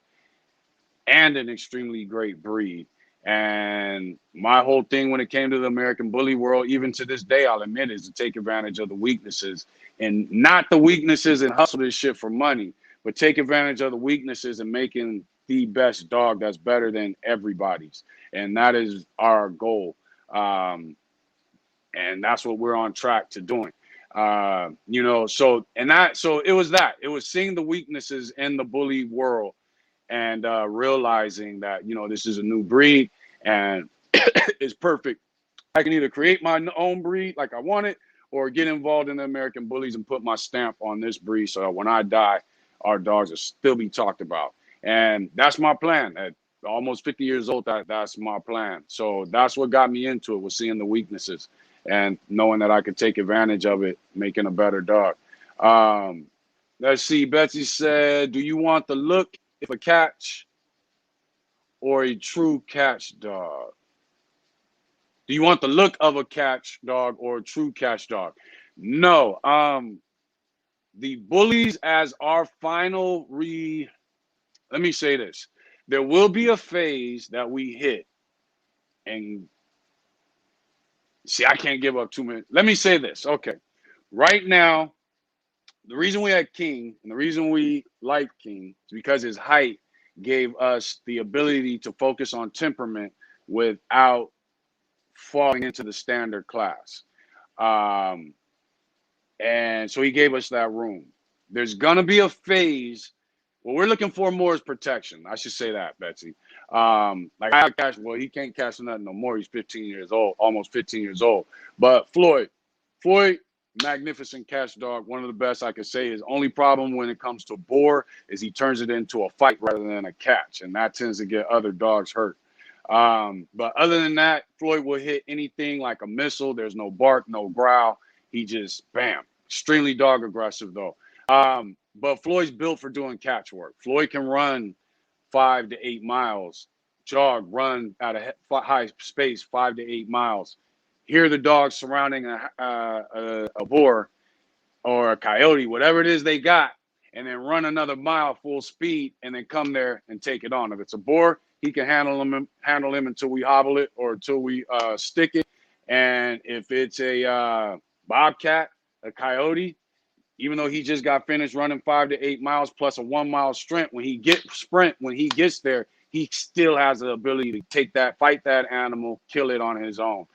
and an extremely great breed. And my whole thing when it came to the American Bully world, even to this day, I'll admit, is to take advantage of the weaknesses, and not the weaknesses and hustle this shit for money, but take advantage of the weaknesses and making the best dog that's better than everybody's. And that is our goal. And that's what we're on track to doing. You know, so it was seeing the weaknesses in the bully world and realizing that, you know, this is a new breed and it's perfect I can either create my own breed like I want it, or get involved in the American Bullies and put my stamp on this breed so that when I die, our dogs will still be talked about. And that's my plan. At almost 50 years old, that's my plan. So that's what got me into it, was seeing the weaknesses and knowing that I could take advantage of it, making a better dog. Let's see. Betsy said, do you want the look of a catch or a true catch dog? Do you want the look of a catch dog or a true catch dog? No. The Bullies as our final let me say this. There will be a phase that we hit, and see, I can't give up 2 minutes. Let me say this. Okay. Right now, the reason we had King and the reason we like King is because his height gave us the ability to focus on temperament without falling into the standard class. And so he gave us that room. There's going to be a phase. What we're looking for more is protection. I should say that, Betsy. Like I catch, well, he can't catch nothing no more. He's 15 years old, almost 15 years old. But Floyd, magnificent catch dog. One of the best I could say. His only problem when it comes to boar is he turns it into a fight rather than a catch. And that tends to get other dogs hurt. But other than that, Floyd will hit anything like a missile. There's no bark, no growl. He just, bam, extremely dog aggressive though. But Floyd's built for doing catch work. Floyd can run 5 to 8 miles, jog, run at a high space, 5 to 8 miles. Hear the dogs surrounding a boar or a coyote, whatever it is they got, and then run another mile full speed and then come there and take it on. If it's a boar, he can handle him until we hobble it or until we stick it. And if it's a bobcat, a coyote, even though he just got finished running 5 to 8 miles plus a 1 mile sprint, when he gets there, he still has the ability to fight that animal, kill it on his own.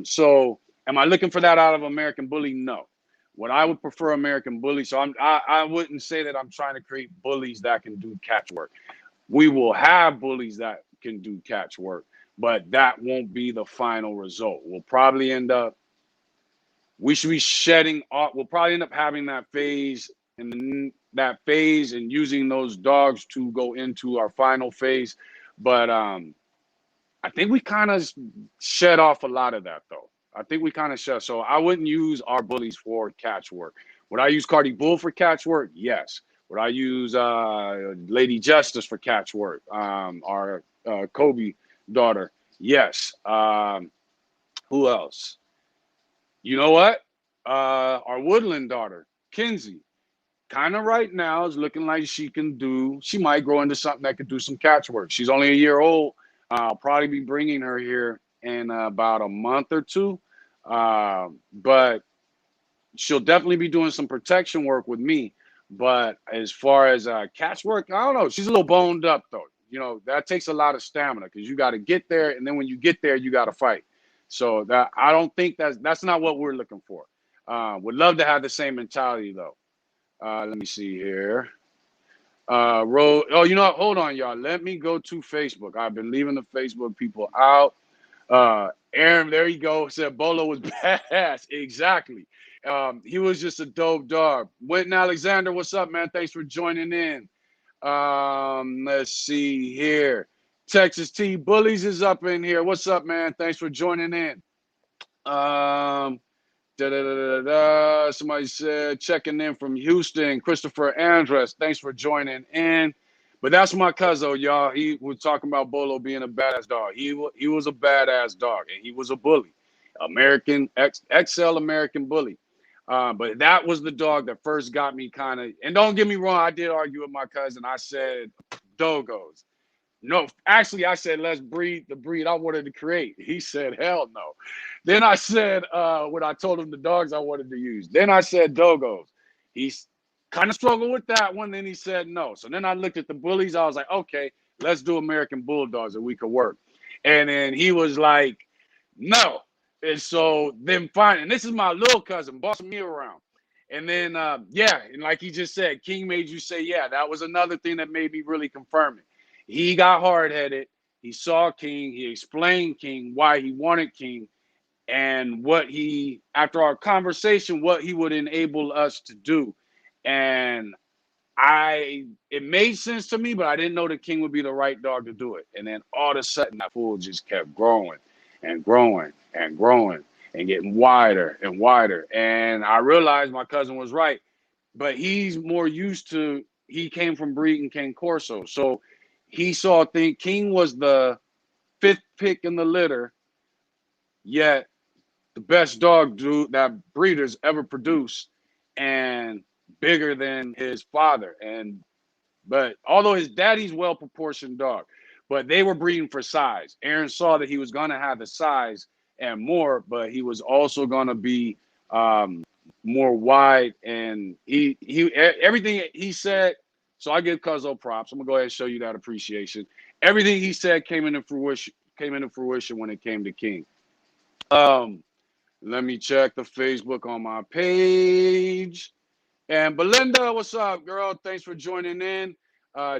So am I looking for that out of American Bully? No. What I would prefer American Bully. So I wouldn't say that I'm trying to create bullies that can do catch work. We will have bullies that can do catch work, but that won't be the final result. We'll probably end up, we should be shedding off. We'll probably end up having that phase and using those dogs to go into our final phase. But I think we kind of shed off a lot of that though. I think we kind of shed. So I wouldn't use our bullies for catch work. Would I use Cardi Bull for catch work? Yes. Would I use Lady Justice for catch work? Our Kobe daughter? Yes. Who else? You know what? Our Woodland daughter, Kinsey, kind of right now is looking like she might grow into something that could do some catch work. She's only a year old. I'll probably be bringing her here in about a month or two. But she'll definitely be doing some protection work with me. But as far as catch work, I don't know. She's a little boned up though. You know, that takes a lot of stamina because you got to get there. And then when you get there, you got to fight. So that I don't think that's not what we're looking for. Would love to have the same mentality though. Let me see here. Oh, you know what? Hold on, y'all. Let me go to Facebook. I've been leaving the Facebook people out. Aaron, there you go. Said Bolo was badass. Exactly. He was just a dope dog. Wynton Alexander, what's up, man? Thanks for joining in. Let's see here. Texas T Bullies is up in here. What's up, man? Thanks for joining in. Somebody said checking in from Houston. Christopher Andres, thanks for joining in. But that's my cousin, y'all. He was talking about Bolo being a badass dog. He was a badass dog, and he was a bully, XL American Bully. But that was the dog that first got me kind of. And don't get me wrong, I did argue with my cousin. I said dogos. No, actually, I said, let's breed the breed I wanted to create. He said, hell no. Then I said, when I told him the dogs I wanted to use, then I said dogos. He's kind of struggled with that one. Then he said no. So then I looked at the bullies. I was like, okay, let's do American Bulldogs and we could work. And then he was like, no. And so then fine. And this is my little cousin, bossing me around. And then, yeah, and like he just said, King made you say, yeah, that was another thing that made me really confirm it. He got hard-headed. He saw King. He explained King, why he wanted King. and after our conversation, what he would enable us to do. And it made sense to me, but I didn't know the King would be the right dog to do it. And then all of a sudden, that fool just kept growing and growing and growing and getting wider and wider. And I realized my cousin was right, but he's more used to, he came from breeding Cane Corso. So he saw King was the 5th pick in the litter, yet the best dog that breeders ever produced, and bigger than his father. But although his daddy's well-proportioned dog, but they were breeding for size. Aaron saw that he was going to have the size and more, but he was also going to be more wide. And everything he said. So I give Cuzzo props. I'm gonna go ahead and show you that appreciation. Everything he said came into fruition. When it came to King. Let me check the Facebook on my page. And Belinda, what's up, girl? Thanks for joining in.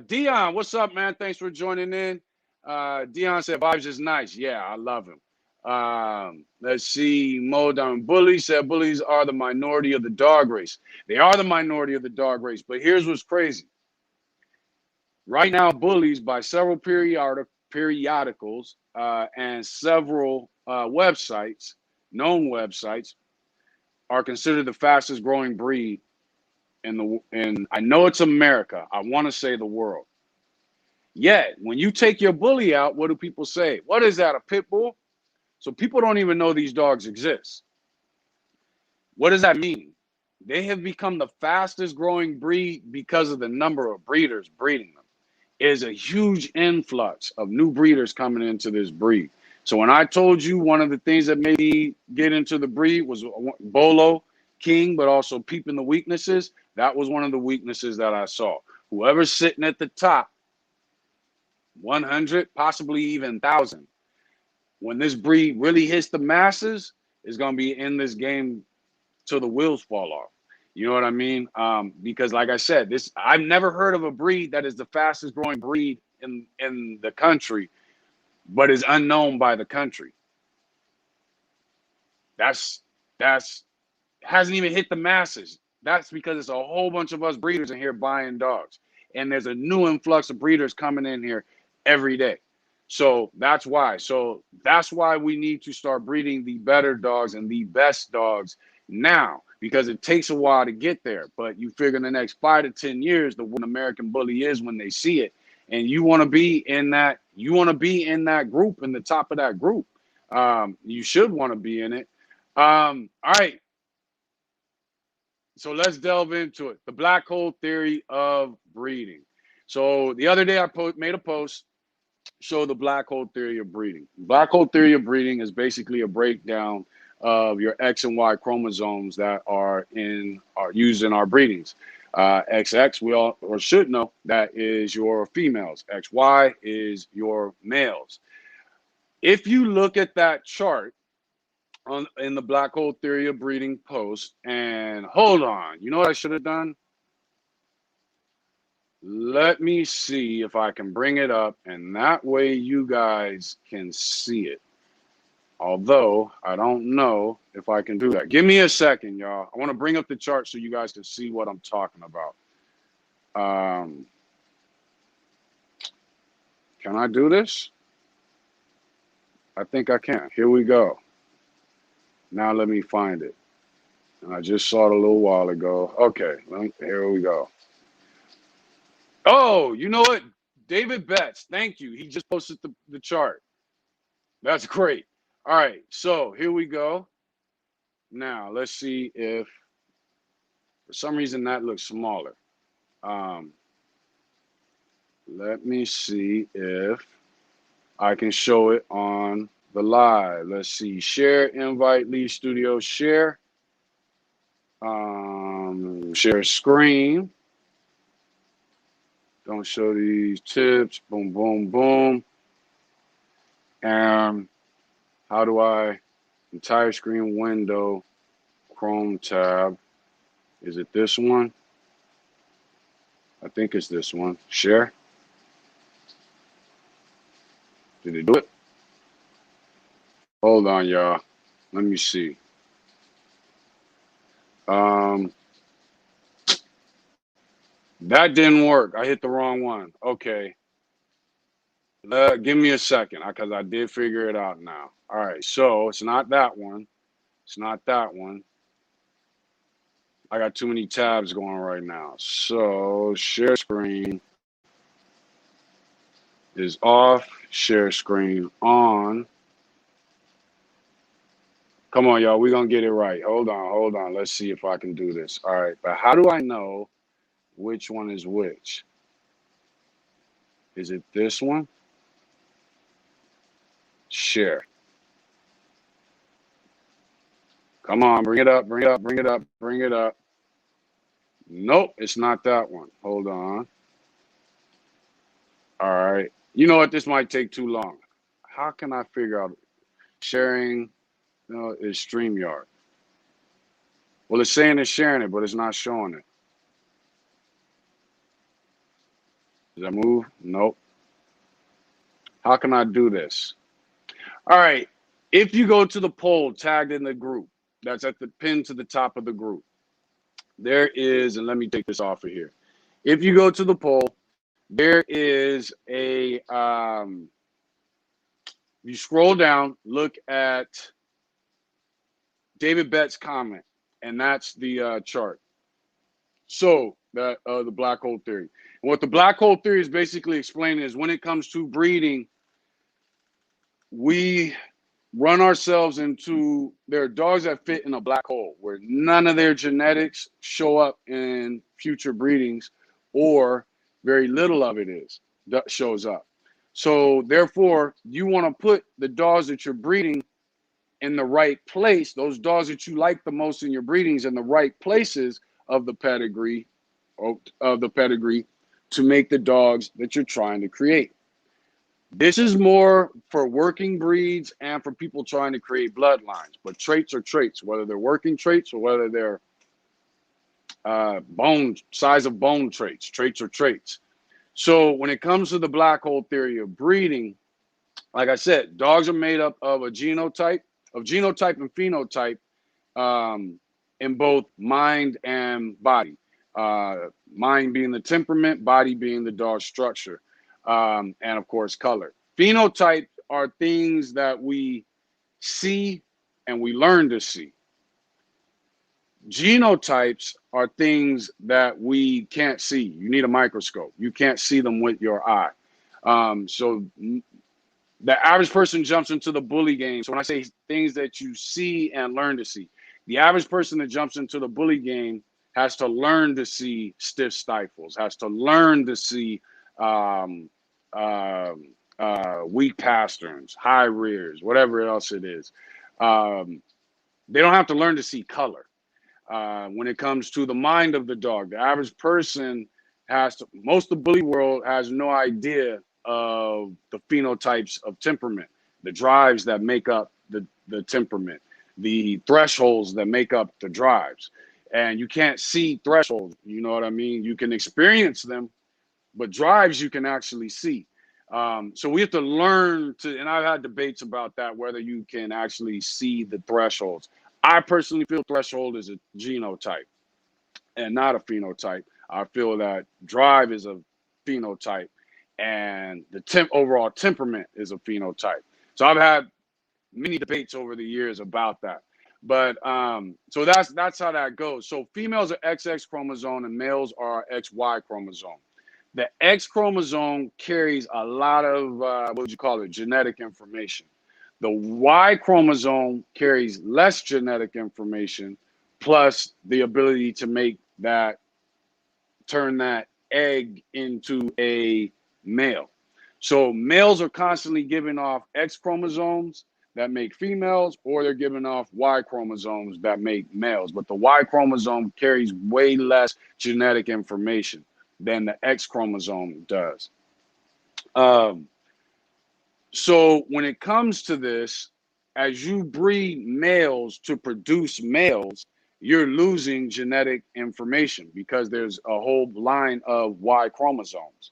Dion, what's up, man? Thanks for joining in. Dion said vibes is nice. Yeah, I love him. Let's see. Modern Bullies said bullies are the minority of the dog race. They are the minority of the dog race. But here's what's crazy. Right now, bullies, by several periodicals and several websites, known websites, are considered the fastest growing breed in I know it's America. I want to say the world. Yet, when you take your bully out, what do people say? What is that, a pit bull? So people don't even know these dogs exist. What does that mean? They have become the fastest growing breed because of the number of breeders breeding them. It is a huge influx of new breeders coming into this breed. So when I told you one of the things that made me get into the breed was Bolo, King, but also peeping the weaknesses, that was one of the weaknesses that I saw. Whoever's sitting at the top, 100, possibly even 1,000, when this breed really hits the masses, is going to be in this game till the wheels fall off. You know what I mean? Because like I said, I've never heard of a breed that is the fastest growing breed in the country, but is unknown by the country. That's hasn't even hit the masses. That's because it's a whole bunch of us breeders in here buying dogs. And there's a new influx of breeders coming in here every day. So that's why. We need to start breeding the better dogs and the best dogs now, because it takes a while to get there. But you figure in the next 5 to 10 years, the one American bully is when they see it. And you want to be in that, group, in the top of that group. You should want to be in it. All right. So let's delve into it. The black hole theory of breeding. So the other day I made a post, show the black hole theory of breeding. Black hole theory of breeding is basically a breakdown of your X and Y chromosomes that are used in our breedings. XX, we all or should know, that is your females. XY is your males. If you look at that chart in the black hole theory of breeding post, and hold on, you know what I should have done? Let me see if I can bring it up, and that way you guys can see it. Although I don't know if I can do that. Give me a second, y'all. I want to bring up the chart so you guys can see what I'm talking about. Can I do this? I think I can. Here we go. Now let me find it. And I just saw it a little while ago. Okay, here we go. Oh, you know what? David Betts, thank you. He just posted the chart. That's great. All right, so here we go. Now, let's see if, for some reason, that looks smaller. Let me see if I can show it on the live. Let's see. Share, invite, leave studio, share. Share screen. Don't show these tips. Boom, boom, boom. And how do I, entire screen window, Chrome tab. Is it this one? I think it's this one. Share. Did it do it? Hold on, y'all. Let me see. That didn't work. I hit the wrong one. Okay. Give me a second, because I did figure it out now. All right, so it's not that one. It's not that one. I got too many tabs going right now. So share screen is off. Share screen on. Come on, y'all. We're going to get it right. Hold on. Let's see if I can do this. All right, but how do I know which one is which? Is it this one? Share. Come on, bring it up. Nope, it's not that one. Hold on. All right. You know what? This might take too long. How can I figure out sharing? No, is StreamYard. Well, it's saying it's sharing it, but it's not showing it. Does that move? Nope. How can I do this? All right. If you go to the poll tagged in the group, that's at the pin to the top of the group, there is, and let me take this off of here. If you go to the poll, there is a, you scroll down, look at David Bett's comment, and that's the chart. So that the black hole theory. And what the black hole theory is basically explaining is when it comes to breeding, we run ourselves into, there are dogs that fit in a black hole where none of their genetics show up in future breedings, or very little of it that shows up. So therefore, you want to put the dogs that you're breeding in the right place, those dogs that you like the most in your breedings, in the right places of the pedigree, to make the dogs that you're trying to create. This is more for working breeds and for people trying to create bloodlines. But traits are traits, whether they're working traits or whether they're size of bone traits. Traits are traits. So when it comes to the black hole theory of breeding, like I said, dogs are made up of a genotype and phenotype in both mind and body. Mind being the temperament, body being the dog structure, and of course color. Phenotypes are things that we see and we learn to see. Genotypes are things that we can't see. You need a microscope. You can't see them with your eye. So the average person jumps into the bully game. So when I say things that you see and learn to see, the average person that jumps into the bully game has to learn to see stiff stifles, has to learn to see weak pasterns, high rears, whatever else it is. They don't have to learn to see color. When it comes to the mind of the dog, the average person most of the bully world has no idea of the phenotypes of temperament, the drives that make up the temperament, the thresholds that make up the drives. And you can't see thresholds, you know what I mean? You can experience them, but drives you can actually see. So we have to learn to, and I've had debates about that, whether you can actually see the thresholds. I personally feel threshold is a genotype and not a phenotype. I feel that drive is a phenotype and the overall temperament is a phenotype. So I've had many debates over the years about that. But so that's how that goes. So females are XX chromosome and males are XY chromosome. The X chromosome carries a lot of, what would you call it, genetic information. The Y chromosome carries less genetic information, plus the ability to turn that egg into a male. So males are constantly giving off X chromosomes that make females, or they're giving off Y chromosomes that make males. But the Y chromosome carries way less genetic information than the X chromosome does. So when it comes to this, as you breed males to produce males, you're losing genetic information because there's a whole line of Y chromosomes.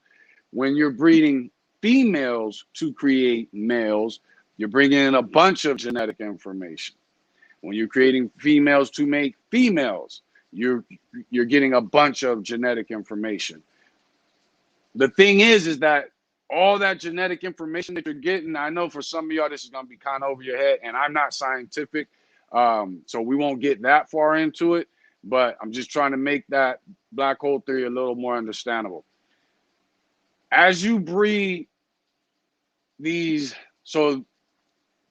When you're breeding females to create males, you're bringing in a bunch of genetic information. When you're creating females to make females, you're getting a bunch of genetic information. The thing is that all that genetic information that you're getting, I know for some of y'all this is going to be kind of over your head, and I'm not scientific, so we won't get that far into it, but I'm just trying to make that black hole theory a little more understandable. As you breed these, so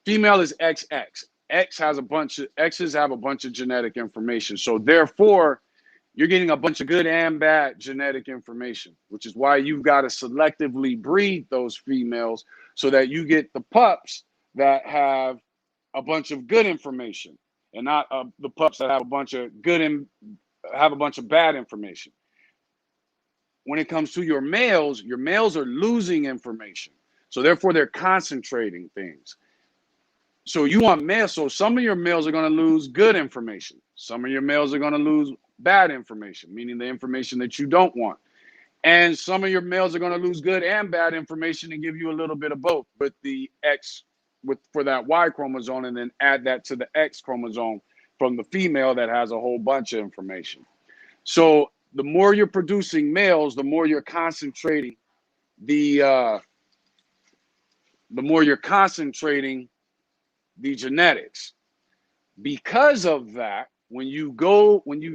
female is XX. X's have a bunch of genetic information. So therefore, you're getting a bunch of good and bad genetic information, which is why you've got to selectively breed those females so that you get the pups that have a bunch of good information and not the pups that have a bunch of good and have a bunch of bad information. When it comes to your males are losing information. So therefore, they're concentrating things. So you want males. So some of your males are going to lose good information. Some of your males are going to lose bad information, meaning the information that you don't want. And some of your males are going to lose good and bad information and give you a little bit of both with the X for that Y chromosome, and then add that to the X chromosome from the female that has a whole bunch of information. So the more you're producing males, the more you're concentrating the genetics. Because of that, when you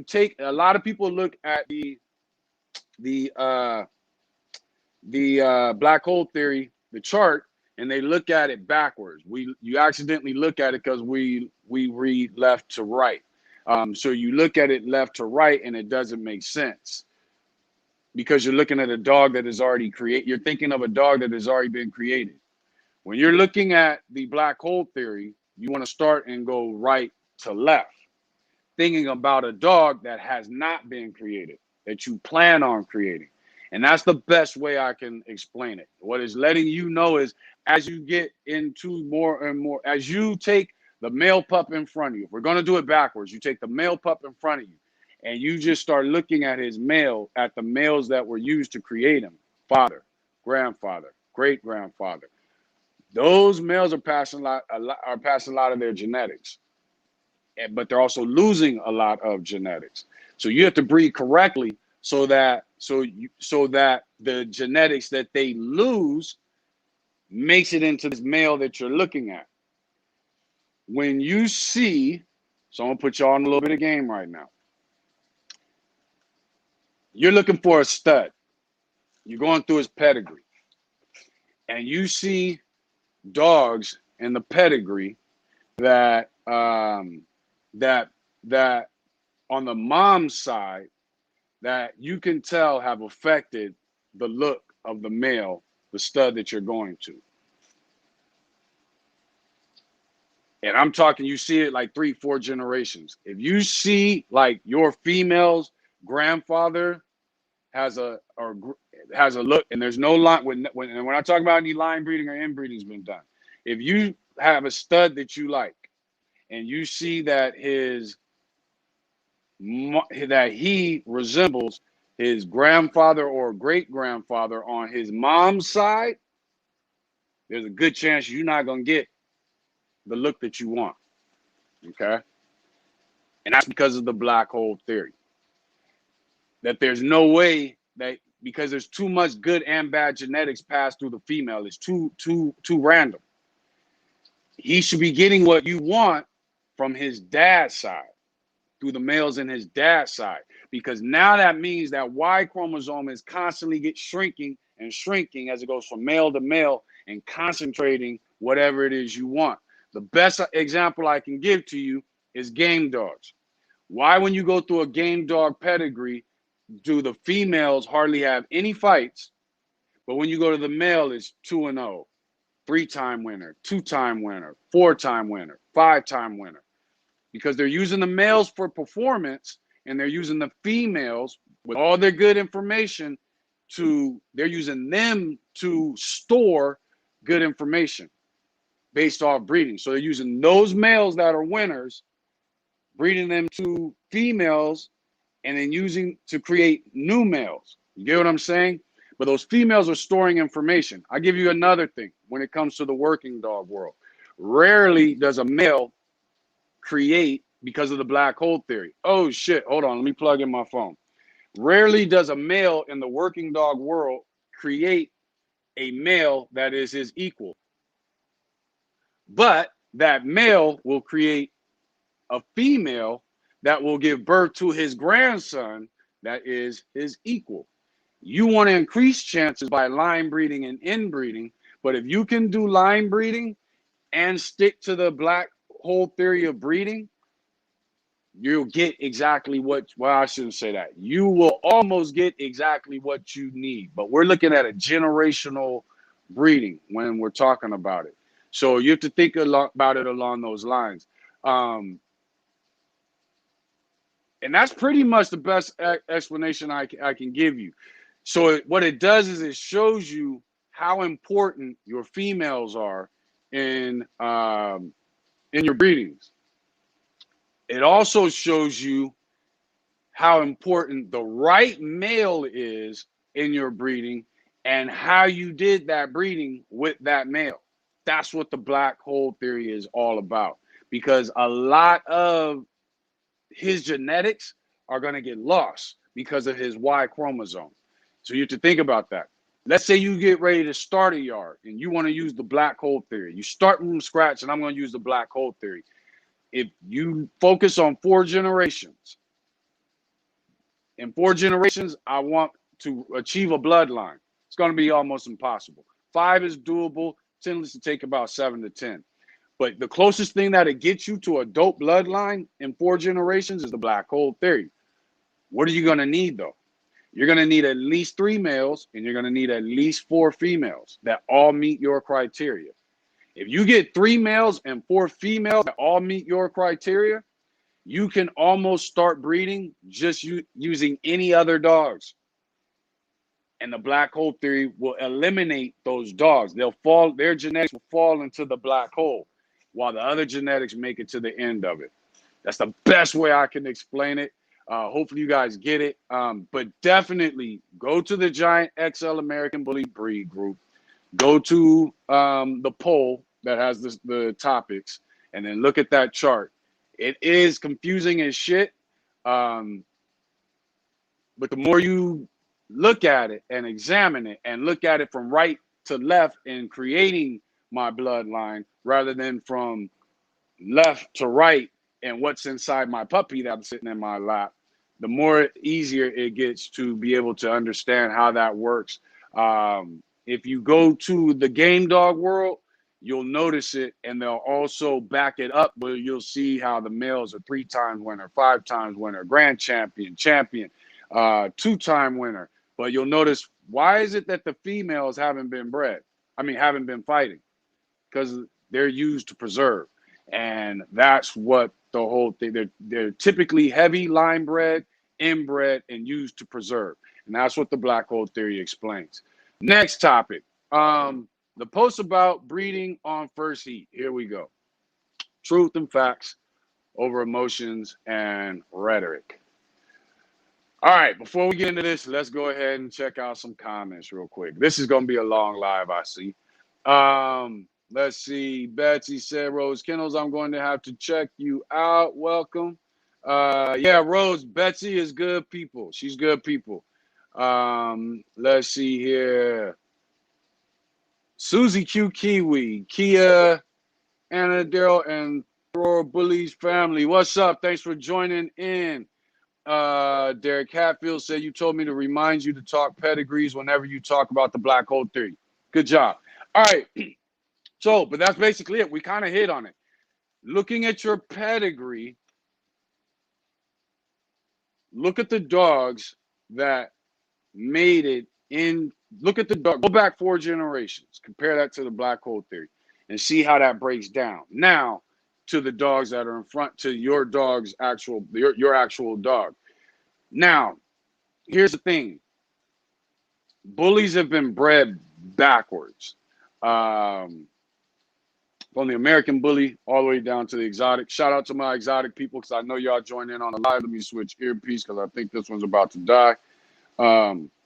take, a lot of people look at the black hole theory, the chart, and they look at it backwards. You accidentally look at it because we read left to right. So you look at it left to right, and it doesn't make sense because you're looking at a dog that is already created. You're thinking of a dog that has already been created. When you're looking at the black hole theory, you want to start and go right to left, thinking about a dog that has not been created, that you plan on creating. And that's the best way I can explain it. What is letting you know is, as you get into more and more, as you take the male pup in front of you, if we're going to do it backwards, you take the male pup in front of you and you just start looking at at the males that were used to create him, father, grandfather, great grandfather. Those males are passing a lot of their genetics, but they're also losing a lot of genetics. So you have to breed correctly so that the genetics that they lose makes it into this male that you're looking at. When you see, so I'm gonna put y'all in a little bit of game right now. You're looking for a stud. You're going through his pedigree, and you see dogs in the pedigree that that on the mom's side that you can tell have affected the look of the male, the stud that you're going to. And I'm talking, you see it like 3-4 generations. If you see like your female's grandfather has a look, and there's no line when I talk about any line breeding or inbreeding has been done. If you have a stud that you like, and you see that he resembles his grandfather or great grandfather on his mom's side, there's a good chance you're not gonna get the look that you want. Okay, and that's because of the black hole theory. That there's no way that, because there's too much good and bad genetics passed through the female. It's too random. He should be getting what you want from his dad's side, through the males in his dad's side, because now that means that Y chromosome is constantly shrinking and shrinking as it goes from male to male and concentrating whatever it is you want. The best example I can give to you is game dogs. Why, when you go through a game dog pedigree, do the females hardly have any fights, but when you go to the male, it's 2-0, 3-time winner, 2-time winner, 4-time winner, 5-time winner? Because they're using the males for performance, and they're using the females with all their good information they're using them to store good information based off breeding. So they're using those males that are winners, breeding them to females, and then using to create new males. You get what I'm saying? But those females are storing information. I'll give you another thing when it comes to the working dog world. Rarely does a male create because of the black hole theory. Oh shit, hold on, let me plug in my phone. Rarely does a male in the working dog world create a male that is his equal, but that male will create a female that will give birth to his grandson that is his equal. You want to increase chances by line breeding and inbreeding, but if you can do line breeding and stick to the black hole theory of breeding, you'll get exactly what, well, I shouldn't say that. You will almost get exactly what you need, but we're looking at a generational breeding when we're talking about it. So you have to think about it along those lines. And that's pretty much the best explanation I can give you. So what it does is it shows you how important your females are in your breedings. It also shows you how important the right male is in your breeding and how you did that breeding with that male. That's what the black hole theory is all about, because a lot of his genetics are going to get lost because of his Y chromosome. So you have to think about that. Let's say you get ready to start a yard and you want to use the black hole theory. You start from scratch, and I'm going to use the black hole theory. If you focus on 4 generations, in 4 generations, I want to achieve a bloodline. It's going to be almost impossible. 5 is doable. 10 is to take about 7 to 10. But the closest thing that it gets you to a dope bloodline in 4 generations is the black hole theory. What are you going to need, though? You're going to need at least 3 males, and you're going to need at least 4 females that all meet your criteria. If you get 3 males and 4 females that all meet your criteria, you can almost start breeding just using any other dogs. And the black hole theory will eliminate those dogs. Their genetics will fall into the black hole, while the other genetics make it to the end of it. That's the best way I can explain it. Hopefully you guys get it. But definitely go to the Giant XL American Bully Breed group. Go to the poll that has the topics, and then look at that chart. It is confusing as shit. But the more you look at it and examine it and look at it from right to left in creating my bloodline, rather than from left to right and what's inside my puppy that's sitting in my lap, the more easier it gets to be able to understand how that works. If you go to the game dog world, you'll notice it, and they'll also back it up where you'll see how the males are 3-time winner, 5-time winner, grand champion, 2-time winner. But you'll notice, why is it that the females haven't been haven't been fighting? Because they're used to preserve. And that's what the whole thing, they're typically heavy line bred, inbred, and used to preserve. And that's what the black hole theory explains. Next topic. The post about breeding on first heat. Here we go. Truth and facts over emotions and rhetoric. All right, before we get into this, let's go ahead and check out some comments real quick. This is going to be a long live, I see. Let's see. Betsy said, Rose Kennels, I'm going to have to check you out. Welcome. Yeah, Rose, Betsy is good people. She's good people. Let's see here. Susie Q Kiwi, Kia, Anna, Daryl, and Thor Bullies family. What's up? Thanks for joining in. Derek Hatfield said, you told me to remind you to talk pedigrees whenever you talk about the black hole theory. Good job. All right. So, but that's basically it. We kind of hit on it. Looking at your pedigree, look at the dogs that made it in. Look at the dog. Go back 4 generations. Compare that to the black hole theory and see how that breaks down. Now, to the dogs that are in front, to your dog's your actual dog. Now, here's the thing. Bullies have been bred backwards. From the American bully all the way down to the exotic. Shout out to my exotic people, because I know y'all join in on the live. Let me switch earpiece because I think this one's about to die.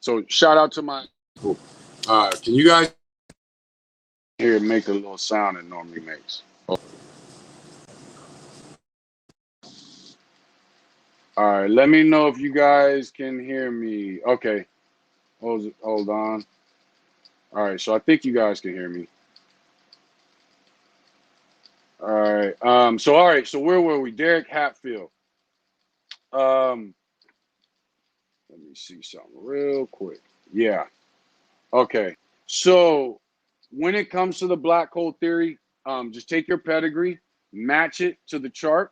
So shout out to my people. Can you guys hear it make a little sound it normally makes? All right, let me know if you guys can hear me. Okay, hold on. All right, so I think you guys can hear me. All right. All right. So where were we? Derek Hatfield. Um, let me see something real quick. Yeah. Okay. So when it comes to the black hole theory, just take your pedigree, match it to the chart,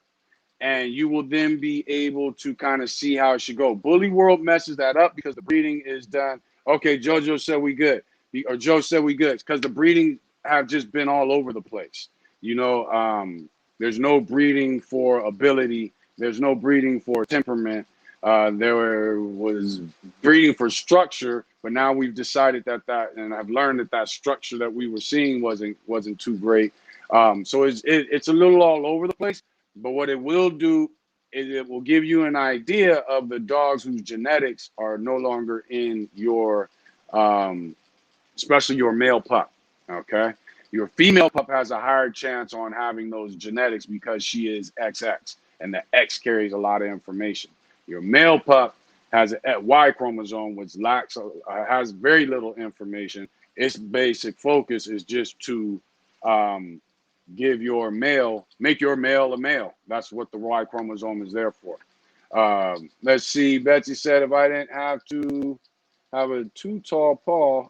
and you will then be able to kind of see how it should go. Bully World messes that up because the breeding is done. Okay, JoJo said we good, or Joe said we good, because the breeding have just been all over the place. You know, there's no breeding for ability. There's no breeding for temperament. There was breeding for structure, but now we've decided and I've learned that structure that we were seeing wasn't too great. So it's a little all over the place. But what it will do is it will give you an idea of the dogs whose genetics are no longer in your, especially your male pup. Okay. Your female pup has a higher chance on having those genetics because she is XX, and the X carries a lot of information. Your male pup has a Y chromosome, which has very little information. Its basic focus is just to um, make your male a male. That's what the Y chromosome is there for. Let's see. Betsy said if I didn't have to have a too tall paw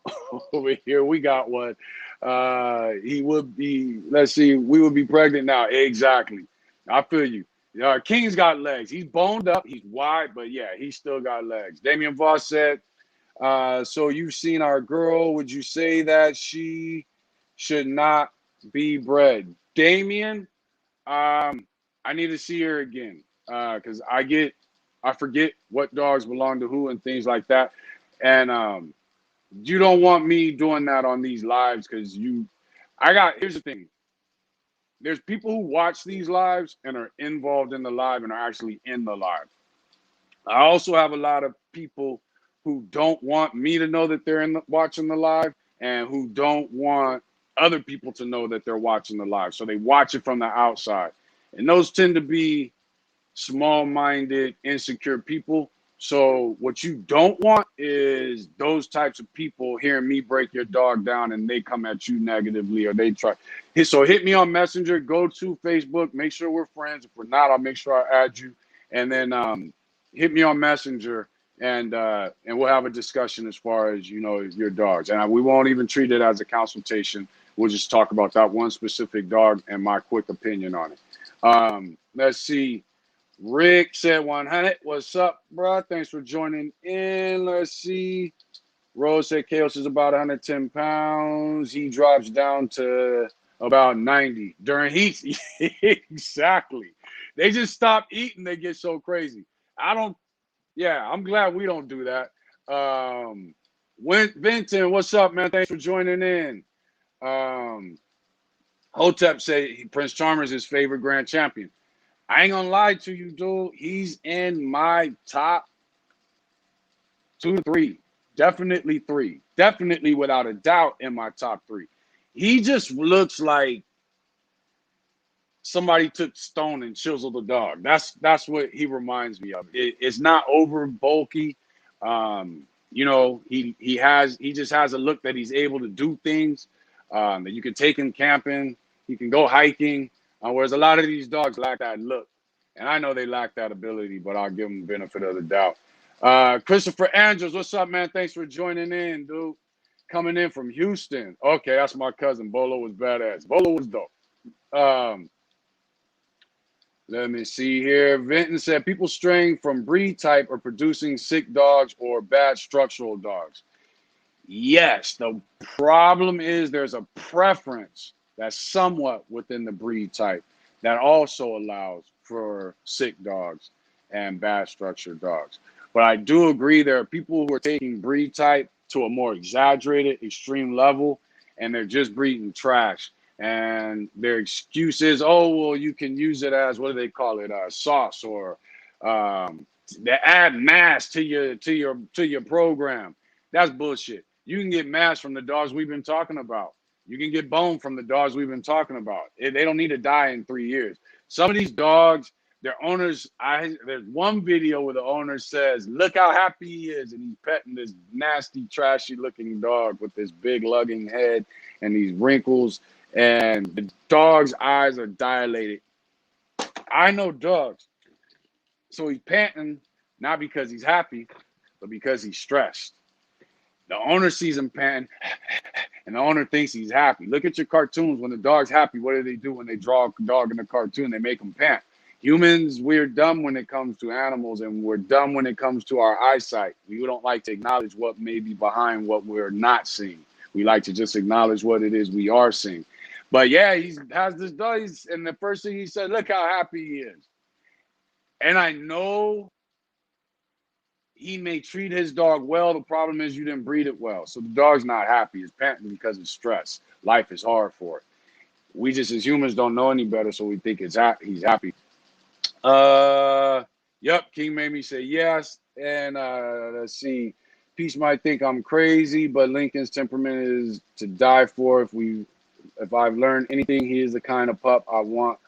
over here, we got one. He would be. Let's see. We would be pregnant now. Exactly. I feel you. King's got legs. He's boned up. He's wide, but yeah, he's still got legs. Damian Voss said, so you've seen our girl. Would you say that she should not be bred? Damien, I need to see her again because I forget what dogs belong to who and things like that. And you don't want me doing that on these lives because here's the thing. There's people who watch these lives and are involved in the live and are actually in the live. I also have a lot of people who don't want me to know that they're watching the live and who don't want other people to know that they're watching the live. So they watch it from the outside. And those tend to be small-minded, insecure people. So what you don't want is those types of people hearing me break your dog down and they come at you negatively or they try. So hit me on Messenger, go to Facebook, make sure we're friends. If we're not, I'll make sure I add you. And then hit me on Messenger and we'll have a discussion as far as, your dogs. And we won't even treat it as a consultation. We'll just talk about that one specific dog and my quick opinion on it. Let's see. Rick said 100. What's up, bro? Thanks for joining in. Let's see. Rose said Chaos is about 110 pounds. He drops down to about 90 during heat. Exactly. They just stop eating. They get so crazy. I'm glad we don't do that. Vinton, what's up, man? Thanks for joining in. Hotep said Prince Charmer is his favorite grand champion. I ain't gonna lie to you, dude. He's in my top 2 to 3. Definitely 3. Definitely without a doubt in my top 3. He just looks like somebody took stone and chiseled a dog. That's what he reminds me of. It's not over bulky. He just has a look that he's able to do things. That you can take him camping. He can go hiking. Whereas a lot of these dogs lack that look. And I know they lack that ability, but I'll give them the benefit of the doubt. Christopher Andrews, what's up, man? Thanks for joining in, dude. Coming in from Houston. Okay, that's my cousin. Bolo was badass. Bolo was dope. Let me see here. Vinton said people straying from breed type are producing sick dogs or bad structural dogs. Yes, the problem is there's a preference that's somewhat within the breed type that also allows for sick dogs and bad structured dogs. But I do agree there are people who are taking breed type to a more exaggerated, extreme level, and they're just breeding trash. And their excuse is, oh, well, you can use it as, what do they call it, sauce, or they add mass to your program. That's bullshit. You can get mass from the dogs we've been talking about. You can get bone from the dogs we've been talking about. They don't need to die in 3 years. Some of these dogs their owners, there's one video where the owner says, look how happy he is, and he's petting this nasty, trashy looking dog with this big lugging head and these wrinkles, and the dog's eyes are dilated. I know dogs. So he's panting, not because he's happy, but because he's stressed. The owner sees him panting, and the owner thinks he's happy. Look at your cartoons. When the dog's happy, what do they do when they draw a dog in a cartoon? They make him pant. Humans, we're dumb when it comes to animals, and we're dumb when it comes to our eyesight. We don't like to acknowledge what may be behind what we're not seeing. We like to just acknowledge what it is we are seeing. But yeah, he has this dog, and the first thing he said, look how happy he is. And I know he may treat his dog well. The problem is you didn't breed it well. So the dog's not happy. It's panting because it's stress. Life is hard for it. We just, as humans, don't know any better, so we think he's happy. Yep, King made me say yes. And let's see. Peace might think I'm crazy, but Lincoln's temperament is to die for. If I've learned anything, he is the kind of pup I want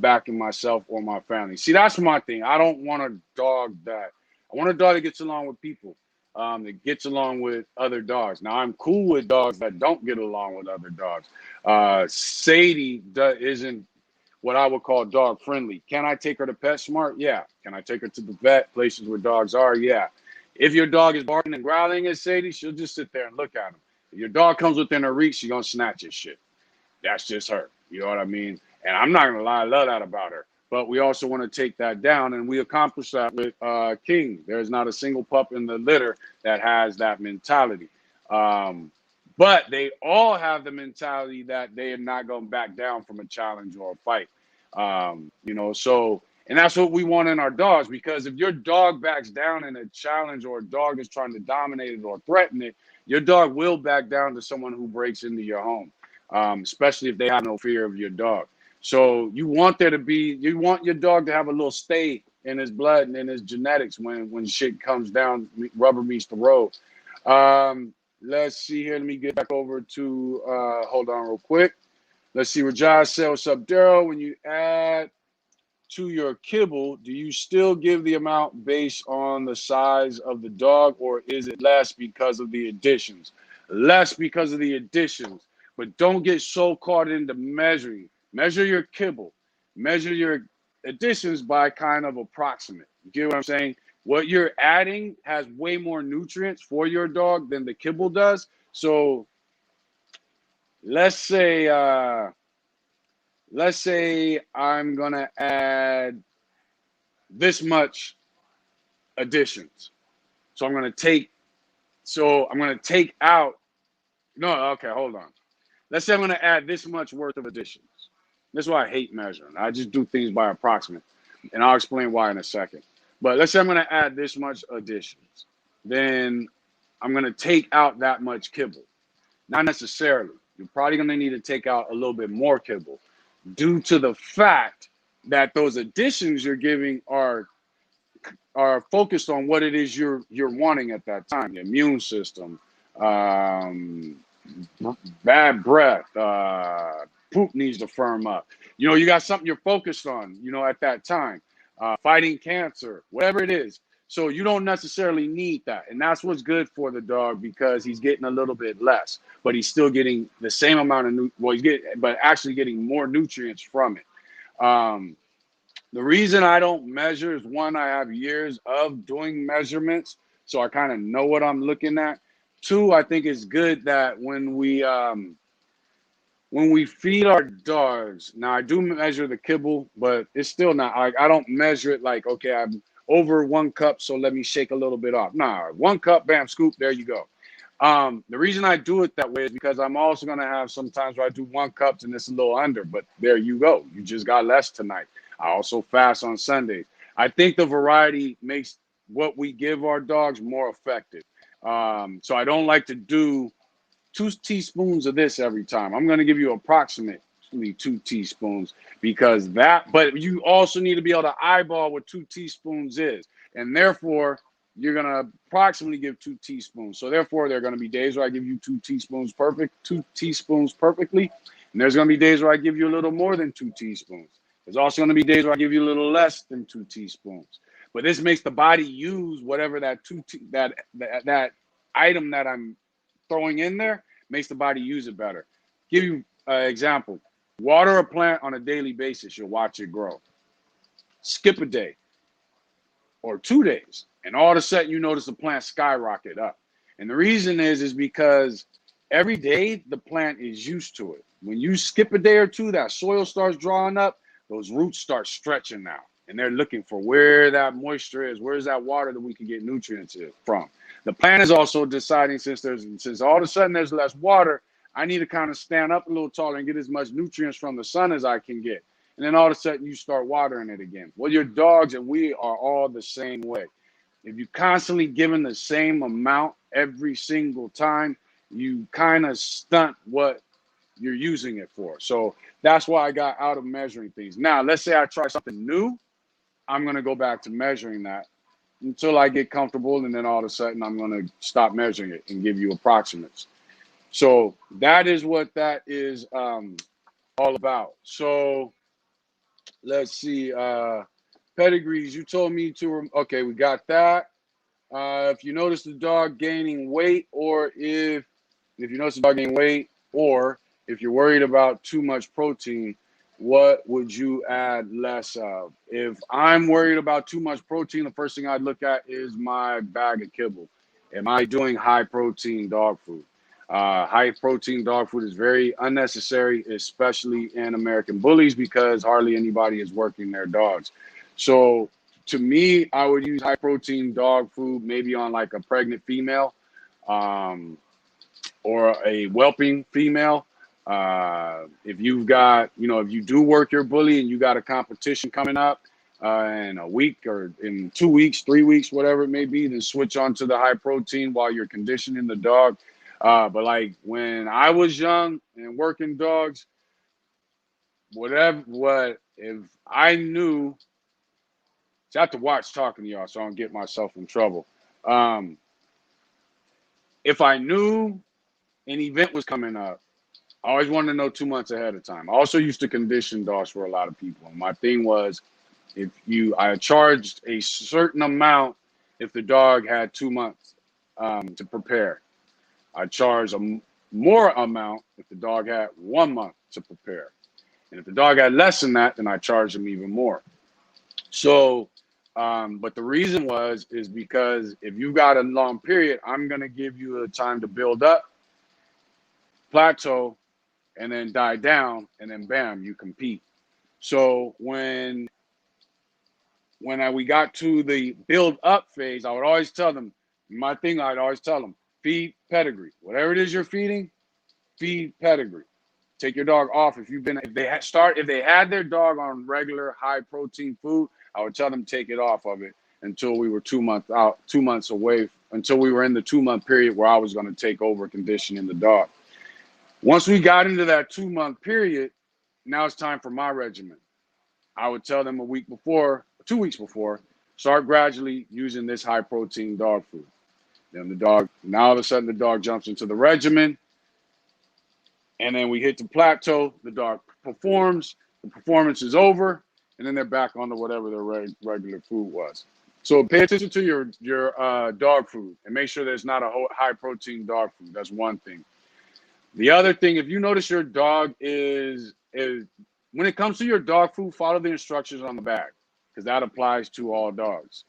back in myself or my family. See, that's my thing. I don't want a dog that, I want a dog that gets along with people, that gets along with other dogs. Now, I'm cool with dogs that don't get along with other dogs. Sadie isn't what I would call dog friendly. Can I take her to PetSmart? Yeah. Can I take her to the vet, places where dogs are? Yeah. If your dog is barking and growling at Sadie, she'll just sit there and look at him. If your dog comes within her reach, she's going to snatch his shit. That's just her. You know what I mean? And I'm not going to lie, I love that about her. But we also want to take that down, and we accomplish that with King. There's not a single pup in the litter that has that mentality. But they all have the mentality that they are not going to back down from a challenge or a fight. So, and that's what we want in our dogs, because if your dog backs down in a challenge, or a dog is trying to dominate it or threaten it, your dog will back down to someone who breaks into your home, especially if they have no fear of your dog. So you want you want your dog to have a little stay in his blood and in his genetics when shit comes down, rubber meets the road. Let's see here. Let me get back over to, hold on real quick. Let's see what Josh said. What's up, Daryl? When you add to your kibble, do you still give the amount based on the size of the dog, or is it less because of the additions? Less because of the additions, but don't get so caught into measuring. Measure your kibble. Measure your additions by kind of approximate. You get what I'm saying? What you're adding has way more nutrients for your dog than the kibble does. So let's say I'm gonna add this much additions. So I'm gonna take out, no, okay, hold on. Let's say I'm gonna add this much worth of additions. This is why I hate measuring. I just do things by approximate, and I'll explain why in a second. But let's say I'm gonna add this much additions. Then I'm gonna take out that much kibble. Not necessarily. You're probably gonna need to take out a little bit more kibble, due to the fact that those additions you're giving are focused on what it is you're wanting at that time. The immune system, bad breath, poop needs to firm up. You got something you're focused on, at that time, fighting cancer, whatever it is. So you don't necessarily need that. And that's what's good for the dog, because he's getting a little bit less, but he's still getting the same amount of but actually getting more nutrients from it. The reason I don't measure is, one, I have years of doing measurements, so I kind of know what I'm looking at. Two, I think it's good that when we feed our dogs, now I do measure the kibble, but it's still not, I don't measure it like, okay, I'm over 1 cup, so let me shake a little bit off. Nah, 1 cup, bam, scoop, there you go. The reason I do it that way is because I'm also going to have sometimes where I do 1 cup and it's a little under, but there you go. You just got less tonight. I also fast on Sundays. I think the variety makes what we give our dogs more effective. So I don't like to do 2 teaspoons of this every time. I'm going to give you approximately 2 teaspoons, but you also need to be able to eyeball what 2 teaspoons is. And therefore, you're going to approximately give 2 teaspoons. So therefore, there are going to be days where I give you 2 teaspoons perfectly. And there's going to be days where I give you a little more than 2 teaspoons. There's also going to be days where I give you a little less than 2 teaspoons. But this makes the body use whatever that that item that I'm throwing in there makes the body use it better. Give you an example. Water a plant on a daily basis. You'll watch it grow. Skip a day or 2 days, and all of a sudden you notice the plant skyrocket up. And the reason is because every day the plant is used to it. When you skip a day or two, that soil starts drawing up, those roots start stretching now. And they're looking for where that moisture is, where's that water that we can get nutrients from. The plant is also deciding, since all of a sudden there's less water, I need to kind of stand up a little taller and get as much nutrients from the sun as I can get. And then all of a sudden you start watering it again. Well, your dogs and we are all the same way. If you constantly giving the same amount every single time, you kind of stunt what you're using it for. So that's why I got out of measuring things. Now, let's say I try something new. I'm going to go back to measuring that until I get comfortable. And then all of a sudden I'm going to stop measuring it and give you approximates. So that is what that is all about. So let's see. Pedigrees, you told me to, okay, we got that. If you notice the dog gaining weight, or if you notice the dog gaining weight, or if you're worried about too much protein, what would you add less of? If I'm worried about too much protein, the first thing I'd look at is my bag of kibble. Am I doing high protein dog food? High protein dog food is very unnecessary, especially in American Bullies, because hardly anybody is working their dogs. So to me, I would use high protein dog food maybe on like a pregnant female or a whelping female. If you've got, if you do work your bully and you got a competition coming up in a week or in 2 weeks, 3 weeks, whatever it may be, then switch on to the high protein while you're conditioning the dog. But like when I was young and working dogs, if I knew, I have to watch talking to y'all so I don't get myself in trouble. If I knew an event was coming up, I always wanted to know 2 months ahead of time. I also used to condition dogs for a lot of people. And my thing was, I charged a certain amount if the dog had 2 months to prepare. I charged a more amount if the dog had 1 month to prepare. And if the dog had less than that, then I charged them even more. So, but the reason is because if you've got a long period, I'm going to give you a time to build up, plateau, and then die down, and then bam, you compete. So when we got to the build up phase, I would always tell them, I'd always tell them, feed pedigree. Whatever it is you're feeding, feed pedigree. Take your dog off. If they had their dog on regular high protein food, I would tell them take it off of it until we were 2 months away, until we were in the 2 month period where I was going to take over conditioning the dog. Once we got into that 2 month period, now it's time for my regimen. I would tell them 2 weeks before, start gradually using this high protein dog food. Then now all of a sudden the dog jumps into the regimen, and then we hit the plateau, the dog performs, the performance is over, and then they're back on to whatever their regular food was. So pay attention to your dog food and make sure there's not a high protein dog food. That's one thing. The other thing, if you notice your dog is when it comes to your dog food, follow the instructions on the bag, because that applies to all dogs.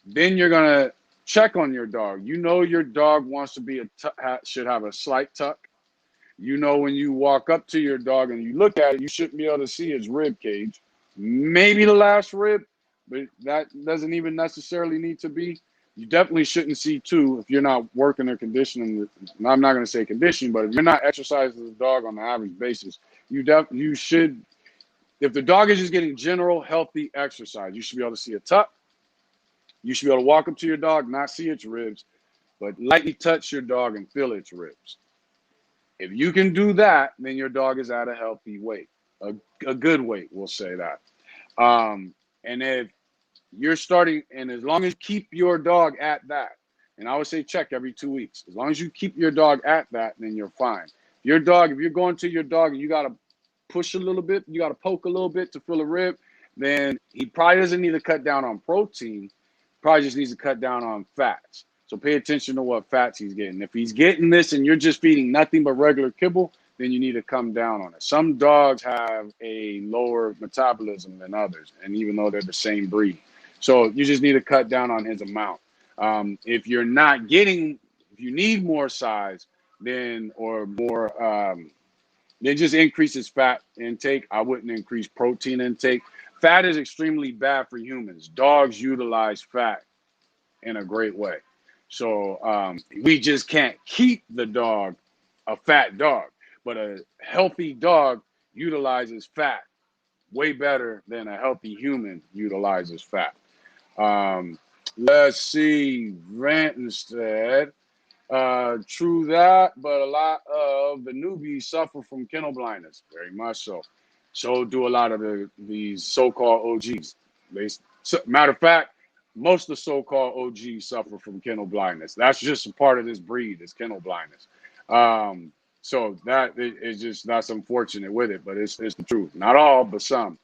Then you're going to check on your dog. Your dog wants to should have a slight tuck. When you walk up to your dog and you look at it, you shouldn't be able to see its rib cage. Maybe the last rib, but that doesn't even necessarily need to be. You definitely shouldn't see two if you're not working or conditioning. I'm not going to say conditioning, but if you're not exercising the dog on an average basis, you should. If the dog is just getting general healthy exercise, you should be able to see a tuck. You should be able to walk up to your dog, not see its ribs, but lightly touch your dog and feel its ribs. If you can do that, then your dog is at a healthy weight, a good weight, we'll say that. And if you're starting, and as long as you keep your dog at that, and I would say check every 2 weeks. As long as you keep your dog at that, then you're fine. If you're going to your dog and you got to push a little bit, you got to poke a little bit to fill a rib, then he probably doesn't need to cut down on protein. Probably just needs to cut down on fats. So pay attention to what fats he's getting. If he's getting this and you're just feeding nothing but regular kibble, then you need to come down on it. Some dogs have a lower metabolism than others, and even though they're the same breed. So you just need to cut down on his amount. If you're not getting, if you need more size, then or more, then just increase his fat intake. I wouldn't increase protein intake. Fat is extremely bad for humans. Dogs utilize fat in a great way. So we just can't keep the dog a fat dog, but a healthy dog utilizes fat way better than a healthy human utilizes fat. Let's see, Rant instead. True that, but a lot of the newbies suffer from kennel blindness, very much so. So do a lot of these so-called OGs. Matter of fact, most of the so-called OGs suffer from kennel blindness. That's just a part of this breed, is kennel blindness. So that is just, that's unfortunate with it, but it's the truth. Not all, but some.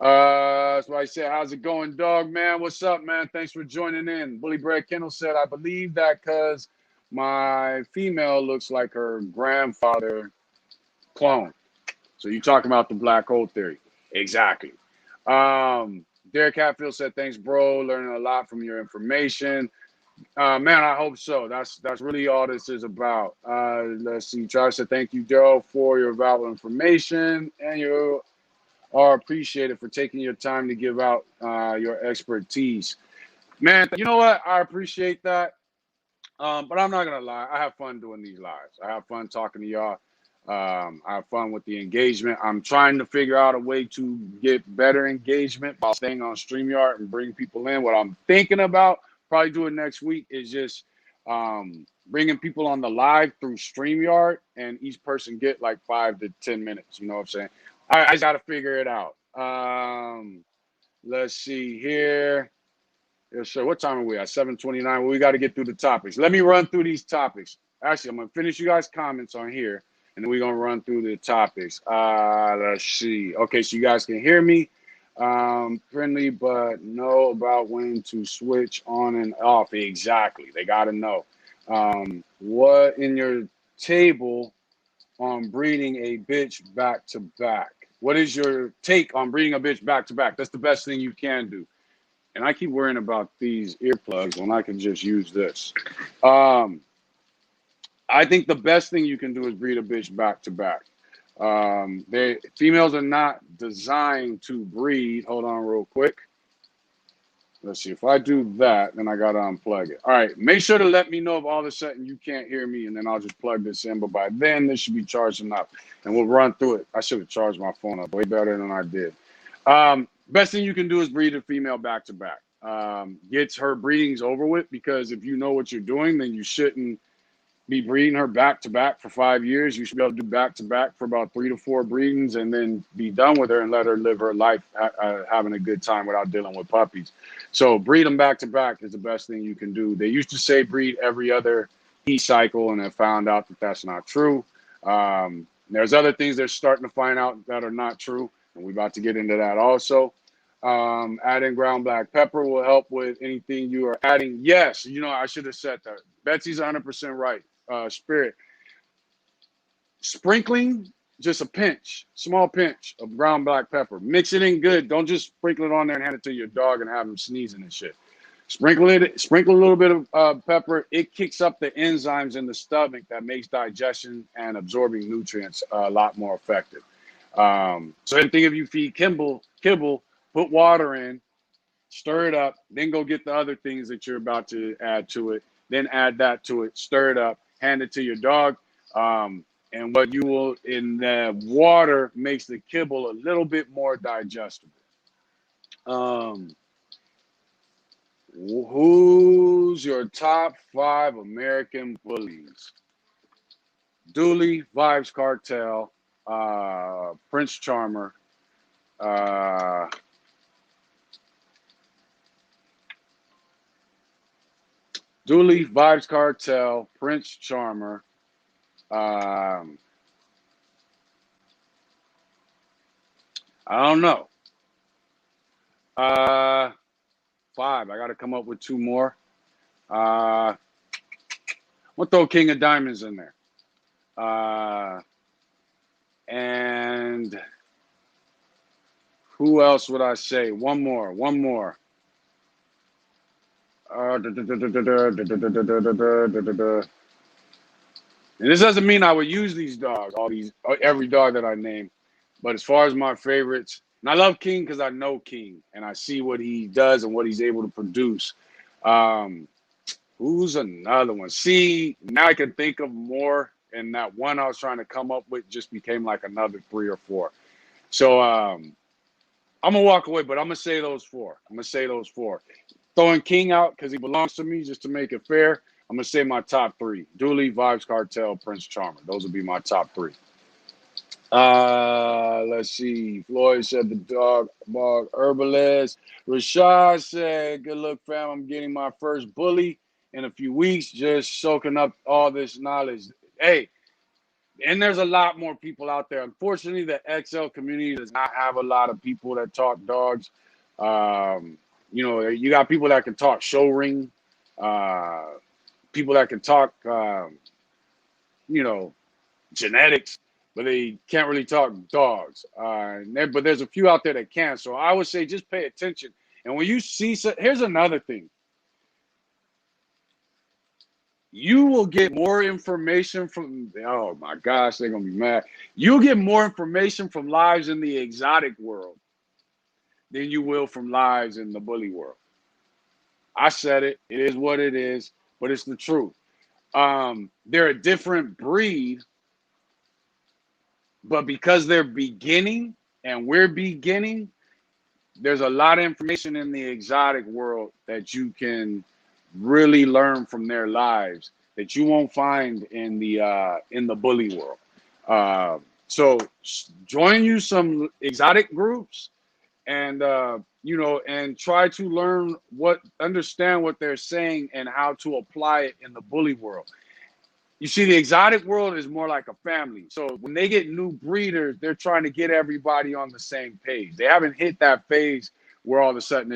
That's why I said, how's it going, dog, man? What's up, man? Thanks for joining in. Bully Bread Kendall said, I believe that because my female looks like her grandfather clone. So you talking about the black hole theory. Exactly. Derek Hatfield said, thanks, bro. Learning a lot from your information. Man, I hope so. That's really all this is about. Let's see. Travis said, thank you, Joe, for your valuable information, and you are appreciated for taking your time to give out your expertise. Man, you know what? I appreciate that. But I'm not gonna lie, I have fun doing these lives. I have fun talking to y'all. I have fun with the engagement. I'm trying to figure out a way to get better engagement while staying on StreamYard and bring people in. What I'm thinking about, probably do it next week, is just bringing people on the live through StreamYard, and each person get like 5 to 10 minutes. You know what I'm saying? I just got to figure it out. Let's see here. Yes, sir. What time are we at? 7:29. Well, we got to get through the topics. Let me run through these topics. Actually, I'm going to finish you guys' comments on here, and then we're going to run through the topics. Let's see. Okay, so you guys can hear me. Friendly, but know about when to switch on and off. Exactly. They got to know. What in your table on breeding a bitch back to back? What is your take on breeding a bitch back to back? That's the best thing you can do. And I keep worrying about these earplugs when I can just use this. I think the best thing you can do is breed a bitch back to back. Females are not designed to breed. Hold on real quick. Let's see. If I do that, then I got to unplug it. All right. Make sure to let me know if all of a sudden you can't hear me, and then I'll just plug this in. But by then, this should be charging up, and we'll run through it. I should have charged my phone up way better than I did. Best thing you can do is breed a female back to back. Gets her breedings over with, because if you know what you're doing, then you shouldn't be breeding her back to back for 5 years. You should be able to do back to back for about 3 to 4 breedings, and then be done with her and let her live her life having a good time without dealing with puppies. So breed them back to back is the best thing you can do. They used to say breed every other heat cycle, and I found out that that's not true. There's other things they're starting to find out that are not true, and we're about to get into that also. Adding ground black pepper will help with anything you are adding. Yes, you know, I should have said that. Betsy's 100% right. Spirit. Sprinkling, just a pinch, small pinch of ground black pepper. Mix it in good. Don't just sprinkle it on there and hand it to your dog and have him sneezing and shit. Sprinkle a little bit of pepper. It kicks up the enzymes in the stomach that makes digestion and absorbing nutrients a lot more effective. So anything, if you feed kibble, put water in, stir it up, then go get the other things that you're about to add to it, then add that to it, stir it up, hand it to your dog. And what you will, in the water, makes the kibble a little bit more digestible. Who's your top 5 American bullies? Dooley, Vibes Cartel, Prince Charmer, Dooley, Vibes Cartel, Prince Charmer, I don't know. 5. I got to come up with 2 more. We'll throw King of Diamonds in there. And who else would I say? One more. And this doesn't mean I would use these dogs, every dog that I name. But as far as my favorites, and I love King because I know King and I see what he does and what he's able to produce. Who's another one? See, now I can think of more, and that one I was trying to come up with just became like another 3 or 4. So I'm gonna walk away, but I'm gonna say those 4. Throwing King out because he belongs to me, just to make it fair. I'm gonna say my top 3: Dooley, Vibes Cartel, Prince Charmer. Those would be my top 3. Let's see. Floyd said the dog herbalist. Rashad said, "Good luck, fam. I'm getting my first bully in a few weeks, just soaking up all this knowledge." Hey, and there's a lot more people out there. Unfortunately, the XL community does not have a lot of people that talk dogs. You got people that can talk show ring, people that can talk, genetics, but they can't really talk dogs. But there's a few out there that can. So I would say just pay attention. And when you see, here's another thing. You will get more information from, oh my gosh, they're going to be mad. You'll get more information from lives in the exotic world than you will from lives in the bully world. I said it. It is what it is, but it's the truth. They're a different breed, but because they're beginning and we're beginning, there's a lot of information in the exotic world that you can really learn from their lives that you won't find in the bully world. So join you some exotic groups and and try to understand what they're saying and how to apply it in the bully world. You see, the exotic world is more like a family. So when they get new breeders, they're trying to get everybody on the same page. They haven't hit that phase where all of a sudden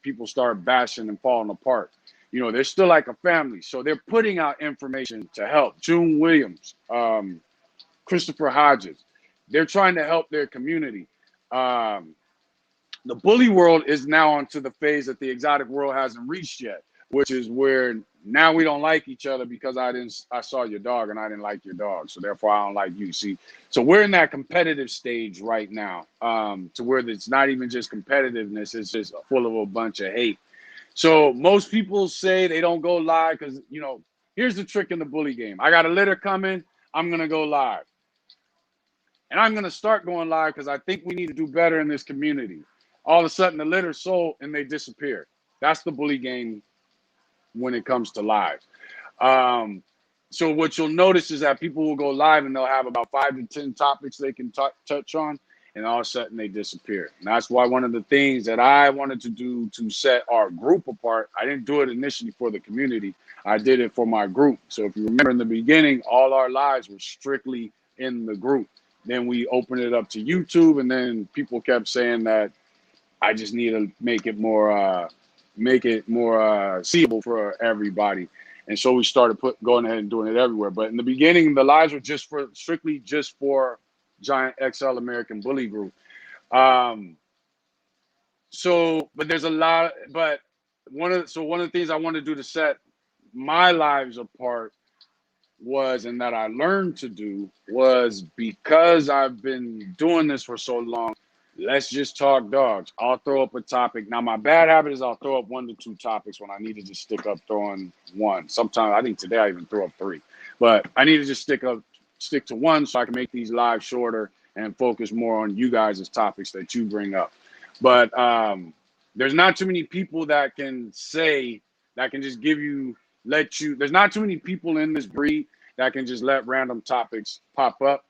people start bashing and falling apart. They're still like a family. So they're putting out information to help. June Williams, Christopher Hodges, they're trying to help their community. The bully world is now onto the phase that the exotic world hasn't reached yet, which is where now we don't like each other because I saw your dog and I didn't like your dog, so therefore I don't like you. See, so we're in that competitive stage right now, to where it's not even just competitiveness; it's just full of a bunch of hate. So most people say they don't go live because here's the trick in the bully game: I got a litter coming, I'm gonna go live, and I'm gonna start going live because I think we need to do better in this community. All of a sudden, the litter's sold and they disappear. That's the bully game when it comes to live. So what you'll notice is that people will go live and they'll have about 5 to 10 topics they can touch on, and all of a sudden they disappear. And that's why one of the things that I wanted to do to set our group apart, I didn't do it initially for the community. I did it for my group. So if you remember in the beginning, all our lives were strictly in the group. Then we opened it up to YouTube, and then people kept saying that I just need to make it more seeable for everybody. And so we started going ahead and doing it everywhere. But in the beginning, the lives were strictly for Giant XL American Bully Group. But there's a lot. But one of the things I wanted to do to set my lives apart and that I learned to do was, because I've been doing this for so long, let's just talk dogs. I'll throw up a topic. Now, my bad habit is I'll throw up 1 to 2 topics when I need to just stick up throwing 1. Sometimes, I think today I even threw up 3. But I need to just stick to 1 so I can make these lives shorter and focus more on you guys' topics that you bring up. But there's not too many people that can just there's not too many people in this breed that can just let random topics pop up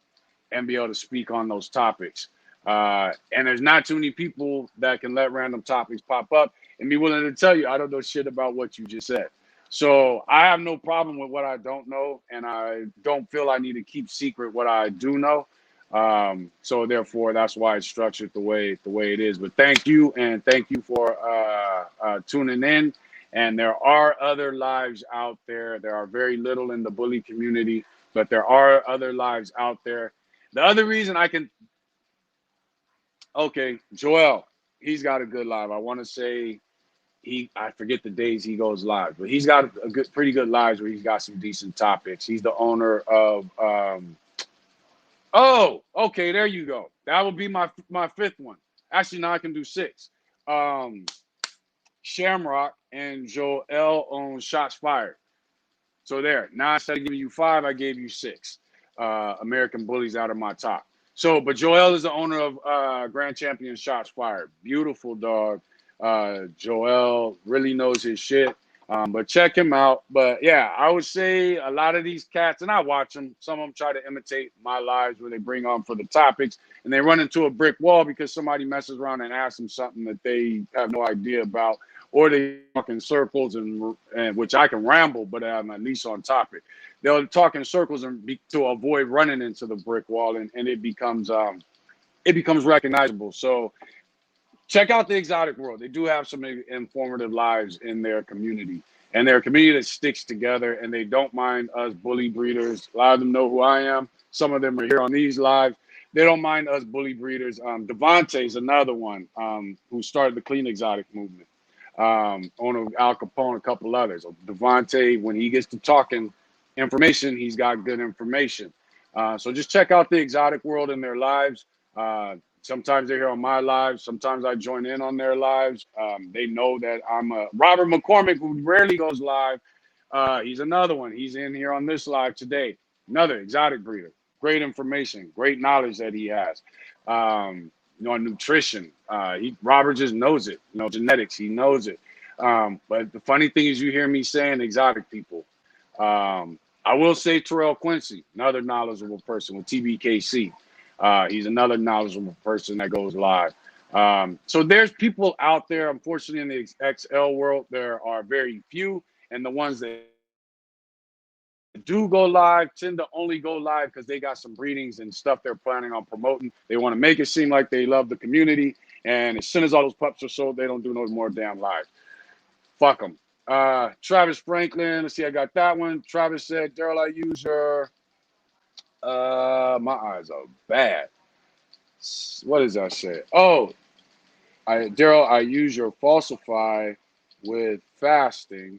and be able to speak on those topics. And there's not too many people that can let random topics pop up and be willing to tell you, I don't know shit about what you just said. So I have no problem with what I don't know, and I don't feel I need to keep secret what I do know. So therefore, that's why it's structured the way it is. But thank you, and thank you for tuning in. And there are other lives out there. There are very little in the bully community, but there are other lives out there. The other reason I can, okay, Joel, he's got a good live. I want to say I forget the days he goes live, but he's got a pretty good lives where he's got some decent topics. He's the owner of, oh, okay, there you go. That would be my fifth one. Actually, now I can do six. Shamrock and Joel own Shots Fired. So there. Now instead of giving you five, I gave you six. American Bullies out of my top. So, but Joel is the owner of Grand Champion Shots Fired. Beautiful dog. Joel really knows his shit. But check him out. But yeah, I would say a lot of these cats, and I watch them, some of them try to imitate my lives where they bring on for the topics and they run into a brick wall because somebody messes around and asks them something that they have no idea about, or they talk in circles, and which I can ramble, but I'm at least on topic. They'll talk in circles to avoid running into the brick wall, and it becomes recognizable. So check out the Exotic World. They do have some informative lives in their community, and they're a community that sticks together, and they don't mind us bully breeders. A lot of them know who I am. Some of them are here on these lives. They don't mind us bully breeders. Devontae is another one who started the Clean Exotic movement. Owner of Al Capone, a couple others. Devontae, when he gets to talking information, he's got good information. So just check out the Exotic World in their lives. Sometimes they're here on my lives. Sometimes I join in on their lives. They know that I'm a Robert McCormick, who rarely goes live. He's another one. He's in here on this live today. Another exotic breeder. Great information, great knowledge that he has. On nutrition. Robert just knows it. Genetics, he knows it. But the funny thing is, you hear me saying exotic people. I will say Terrell Quincy, another knowledgeable person with TBKC. He's another knowledgeable person that goes live. So there's people out there. Unfortunately, in the XL world, there are very few, and the ones that do go live tend to only go live because they got some breedings and stuff they're planning on promoting. They want to make it seem like they love the community, and as soon as all those pups are sold, they don't do no more damn lives. Fuck them. Travis Franklin, let's see, I got that one. Travis said, Daryl, I use your my eyes are bad. What does that say? Oh, Daryl, I use your falsify with fasting.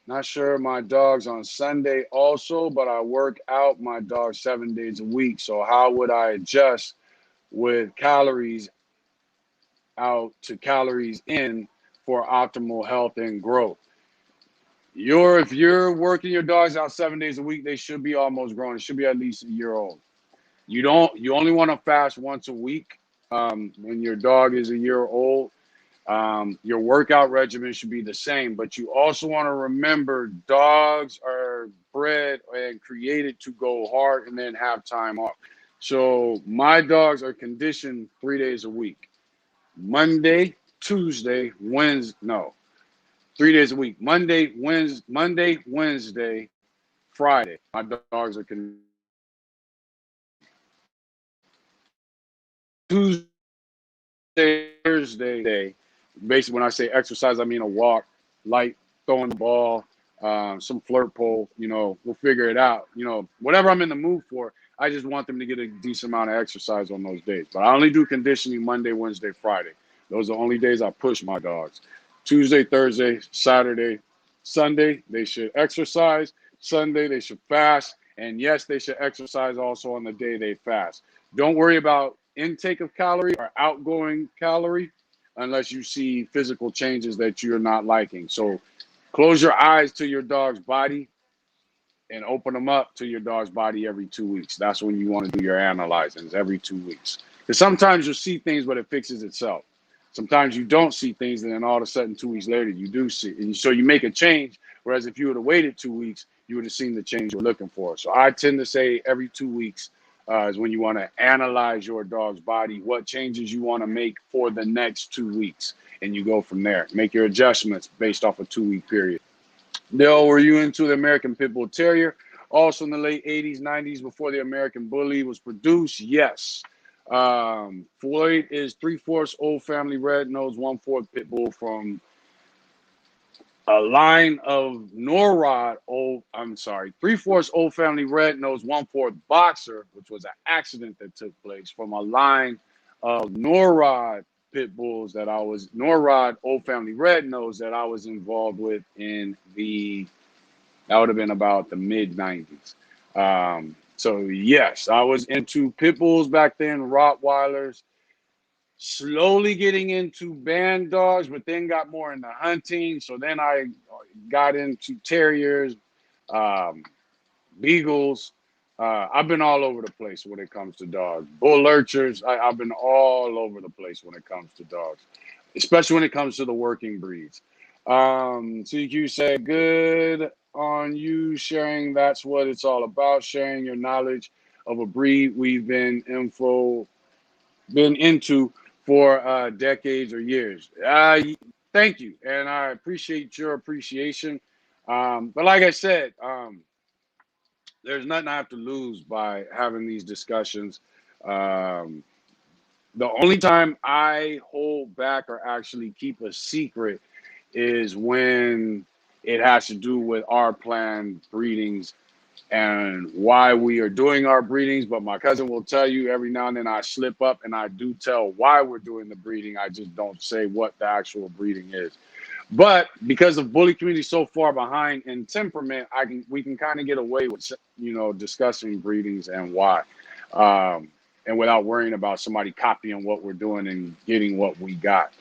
Not sure my dog's on Sunday also, but I work out my dog 7 days a week. So how would I adjust with calories out to calories in for optimal health and growth? If you're working your dogs out 7 days a week, they should be almost grown. It should be at least a year old. You only want to fast once a week when your dog is a year old. Your workout regimen should be the same, but you also want to remember dogs are bred and created to go hard and then have time off. So my dogs are conditioned 3 days a week. Monday, Tuesday, Wednesday, no, 3 days a week. Monday, Wednesday, Friday. My dogs are conditioned. Tuesday, Thursday. Basically, when I say exercise, I mean a walk, light, throwing the ball, some flirt pole. We'll figure it out. Whatever I'm in the mood for, I just want them to get a decent amount of exercise on those days. But I only do conditioning Monday, Wednesday, Friday. Those are the only days I push my dogs. Tuesday, Thursday, Saturday, Sunday, they should exercise. Sunday, they should fast. And yes, they should exercise also on the day they fast. Don't worry about intake of calorie or outgoing calorie unless you see physical changes that you're not liking. So close your eyes to your dog's body and open them up to your dog's body every 2 weeks. That's when you want to do your analyzing, every 2 weeks. Because sometimes you'll see things, but it fixes itself. Sometimes you don't see things, and then all of a sudden 2 weeks later, you do see it. And so you make a change, whereas if you would have waited 2 weeks, you would have seen the change you're looking for. So I tend to say every 2 weeks is when you want to analyze your dog's body, what changes you want to make for the next 2 weeks, and you go from there. Make your adjustments based off a 2 week period. Dale, were you into the American Pit Bull Terrier Also in the late 80s, 90s, before the American Bully was produced, yes. Floyd is 3/4 Old Family Red Nose, 1/4 Pit Bull from a line of Norrod, 3/4 Old Family Red Nose, 1/4 Boxer, which was an accident that took place from a line of Norrod Pit Bulls Norrod Old Family Red Nose that I was involved with that would have been about the mid 90s. So yes, I was into Pit Bulls back then, Rottweilers, slowly getting into band dogs, but then got more into hunting. So then I got into terriers, beagles. I've been all over the place when it comes to dogs. Bull lurchers. I've been all over the place when it comes to dogs, especially when it comes to the working breeds. CQ said, good on you sharing. That's what it's all about, sharing your knowledge of a breed we've been into for decades or years. Thank you, and I appreciate your appreciation. But like I said, there's nothing I have to lose by having these discussions. The only time I hold back or actually keep a secret is when it has to do with our planned breedings and why we are doing our breedings. But my cousin will tell you every now and then I slip up and I do tell why we're doing the breeding. I just don't say what the actual breeding is. But because the bully community is so far behind in temperament, we can kind of get away with, discussing breedings and why, and without worrying about somebody copying what we're doing and getting what we got.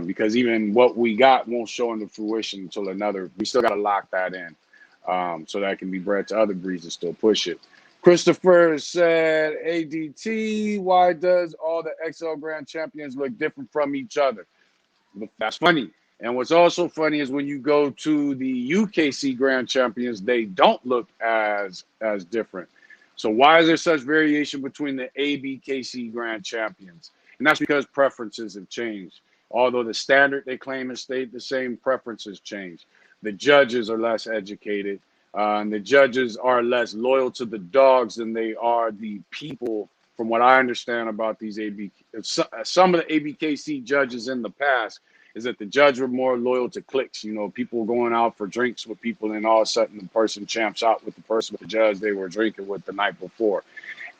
Because even what we got won't show into fruition until we still got to lock that in, so that can be bred to other breeds and still push it. Christopher said, ADT, why does all the XL Grand Champions look different from each other? That's funny. And what's also funny is when you go to the UKC Grand Champions, they don't look as different. So why is there such variation between the ABKC Grand Champions? And that's because preferences have changed. Although the standard they claim has stayed the same, preferences change. The judges are less educated, and the judges are less loyal to the dogs than they are the people. From what I understand about these some of the ABKC judges in the past, is that the judge were more loyal to cliques. People going out for drinks with people, and all of a sudden the person champs out with the person with the judge they were drinking with the night before.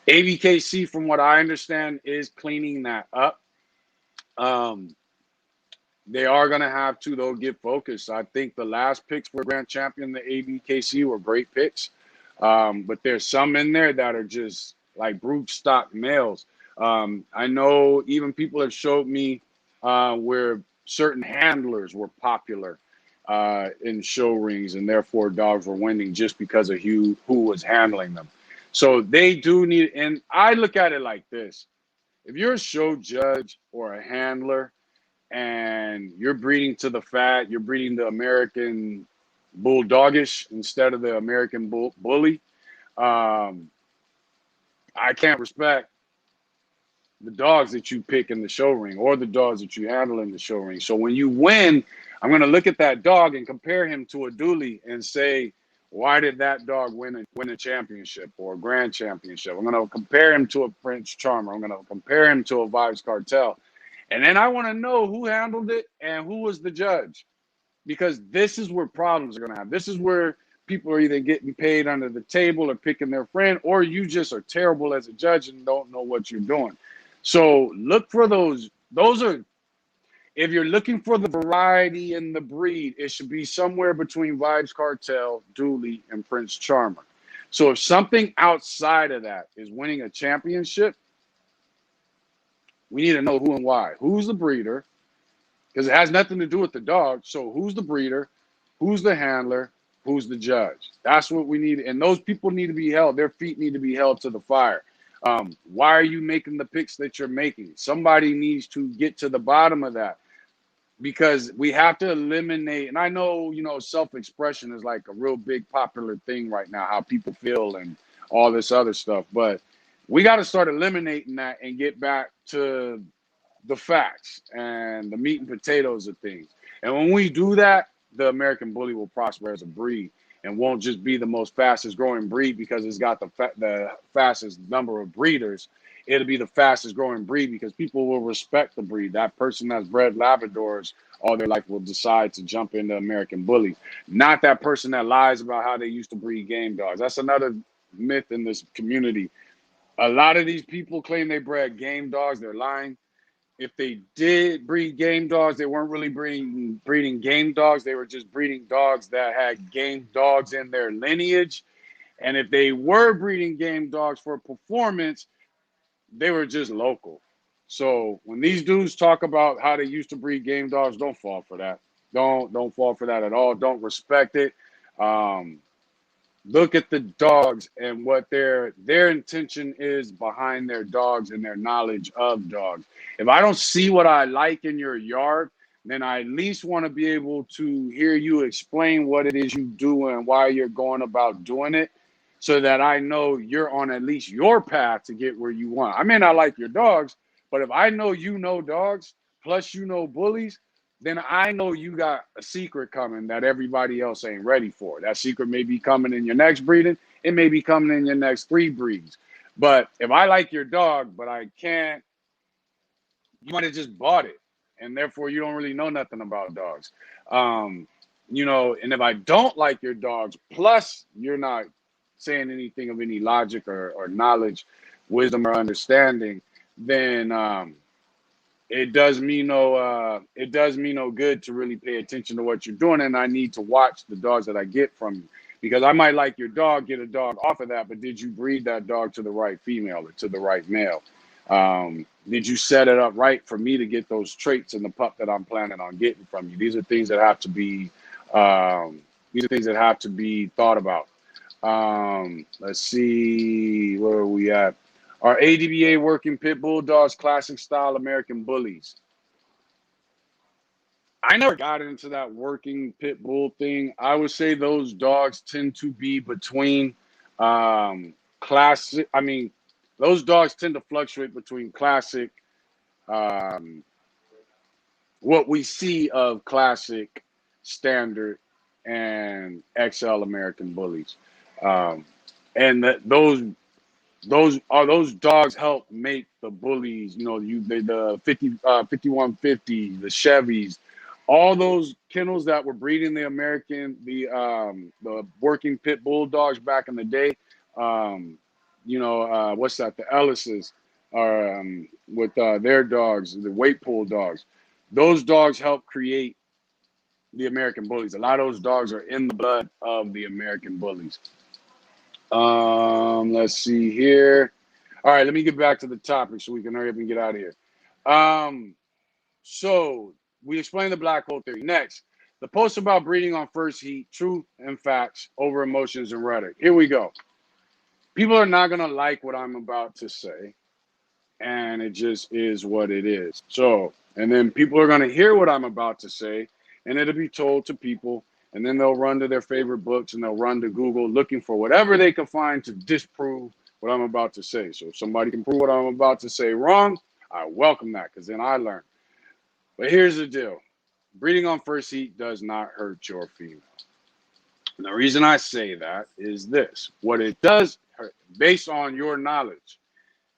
ABKC, from what I understand, is cleaning that up. They are going to have to, though, get focused. I think the last picks for Grand Champion, the ABKC, were great picks. But there's some in there that are just like brute stock males. I know even people have showed me where certain handlers were popular in show rings, and therefore dogs were winning just because of who was handling them. So they do need, and I look at it like this. If you're a show judge or a handler and you're breeding to the fat, you're breeding the American Bulldogish instead of the American Bully, I can't respect the dogs that you pick in the show ring or the dogs that you handle in the show ring. So when you win, I'm going to look at that dog and compare him to a dually and say, why did that dog win a championship or a grand championship? I'm going to compare him to a Prince Charmer. I'm going to compare him to a Vibes Cartel. And then I want to know who handled it and who was the judge, because this is where problems are going to happen. This is where people are either getting paid under the table or picking their friend, or you just are terrible as a judge and don't know what you're doing. So look for those. Those are, if you're looking for the variety in the breed, it should be somewhere between Vibes Cartel, Dooley, and Prince Charmer. So if something outside of that is winning a championship, we need to know who and why. Who's the breeder? Because it has nothing to do with the dog. So who's the breeder? Who's the handler? Who's the judge? That's what we need. And those people need to be held. Their feet need to be held to the fire. Why are you making the picks that you're making? Somebody needs to get to the bottom of that, because we have to eliminate. And I know, self-expression is like a real big popular thing right now, how people feel and all this other stuff. But we got to start eliminating that and get back to the facts and the meat and potatoes of things. And when we do that, the American Bully will prosper as a breed. and won't just be the most fastest growing breed because it's got the fastest number of breeders. It'll be the fastest growing breed because people will respect the breed. That person that's bred Labradors all their life will decide to jump into American Bullies. Not that person that lies about how they used to breed game dogs. That's another myth in this community. A lot of these people claim they bred game dogs. They're lying. If they did breed game dogs, they weren't really breeding game dogs. They were just breeding dogs that had game dogs in their lineage. And if they were breeding game dogs for performance, they were just local. So when these dudes talk about how they used to breed game dogs, don't fall for that. Don't fall for that at all. Don't respect it. Look at the dogs and what their intention is behind their dogs and their knowledge of dogs. If I don't see what I like in your yard, then I at least want to be able to hear you explain what it is you do and why you're going about doing it, so that I know you're on at least your path to get where you want. I may not like your dogs, but if I know you know dogs, plus you know bullies, then I know you got a secret coming that everybody else ain't ready for. That secret may be coming in your next breeding. It may be coming in your next 3 breeds. But if I like your dog, but I can't, you might have just bought it. And therefore you don't really know nothing about dogs. You know, and if I don't like your dogs, plus you're not saying anything of any logic or knowledge, wisdom or understanding, then it does me no good to really pay attention to what you're doing. And I need to watch the dogs that I get from you, because I might like your dog, get a dog off of that, but did you breed that dog to the right female or to the right male? Did you set it up right for me to get those traits in the pup that I'm planning on getting from you? These are things that have to be thought about. Let's see, where are we at? Are ADBA working pit bulldogs classic style American Bullies? I never got into that working pit bull thing. I would say those dogs tend to be between classic. I mean, those dogs tend to fluctuate between classic, what we see of classic, standard, and XL American Bullies. And those dogs help make the bullies, you know, the 5150, the Chevys, all those kennels that were breeding the working pit bulldogs back in the day. What's that? The Ellises are with their dogs, the weight pull dogs. Those dogs help create the American Bullies. A lot of those dogs are in the blood of the American Bullies. Let's see here. All right, let me get back to the topic so we can hurry up and get out of here. So we explained the black hole theory. Next, the post about breeding on first heat, truth and facts over emotions and rhetoric. Here we go. People are not going to like what I'm about to say, and it just is what it is. So, and then people are going to hear what I'm about to say, and it'll be told to people, and then they'll run to their favorite books and they'll run to Google looking for whatever they can find to disprove what I'm about to say. So if somebody can prove what I'm about to say wrong, I welcome that, because then I learn. But here's the deal. Breeding on first heat does not hurt your female. And the reason I say that is this. What it does hurt, based on your knowledge.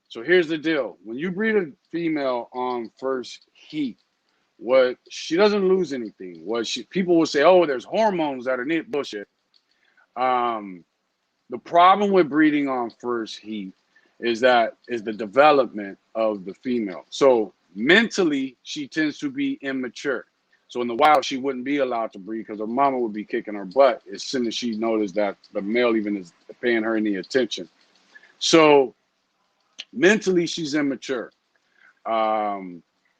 So here's the deal. When you breed a female on first heat, what she doesn't lose anything. People will say, oh, there's hormones that are needed. Bullshit. The problem with breeding on first heat is the development of the female. So mentally, she tends to be immature. So in the wild, she wouldn't be allowed to breed because her mama would be kicking her butt as soon as she noticed that the male even is paying her any attention. So mentally, she's immature.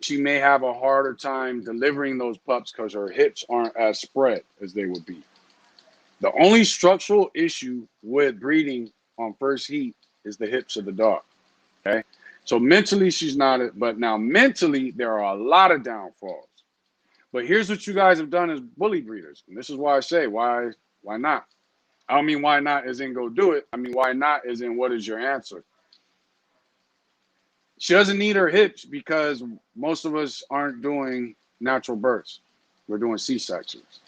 She may have a harder time delivering those pups because her hips aren't as spread as they would be. The only structural issue with breeding on first heat is the hips of the dog. Okay, so mentally she's not, but now mentally there are a lot of downfalls. But here's what you guys have done as bully breeders, and this is why I say why not. I don't mean why not as in go do it. I mean why not as in what is your answer. She doesn't need her hips because most of us aren't doing natural births. We're doing C-sections.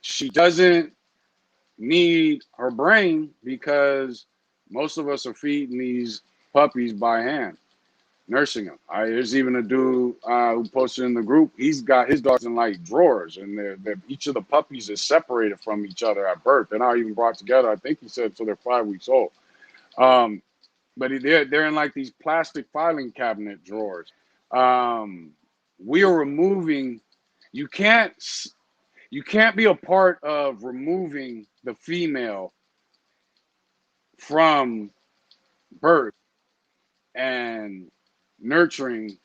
She doesn't need her brain because most of us are feeding these puppies by hand, nursing them. There's even a dude who posted in the group. He's got his dogs in like drawers, and each of the puppies is separated from each other at birth. They're not even brought together. I think he said until they're 5 weeks old. But they're in like these plastic filing cabinet drawers. We are removing. You can't be a part of removing the female from birth and nurturing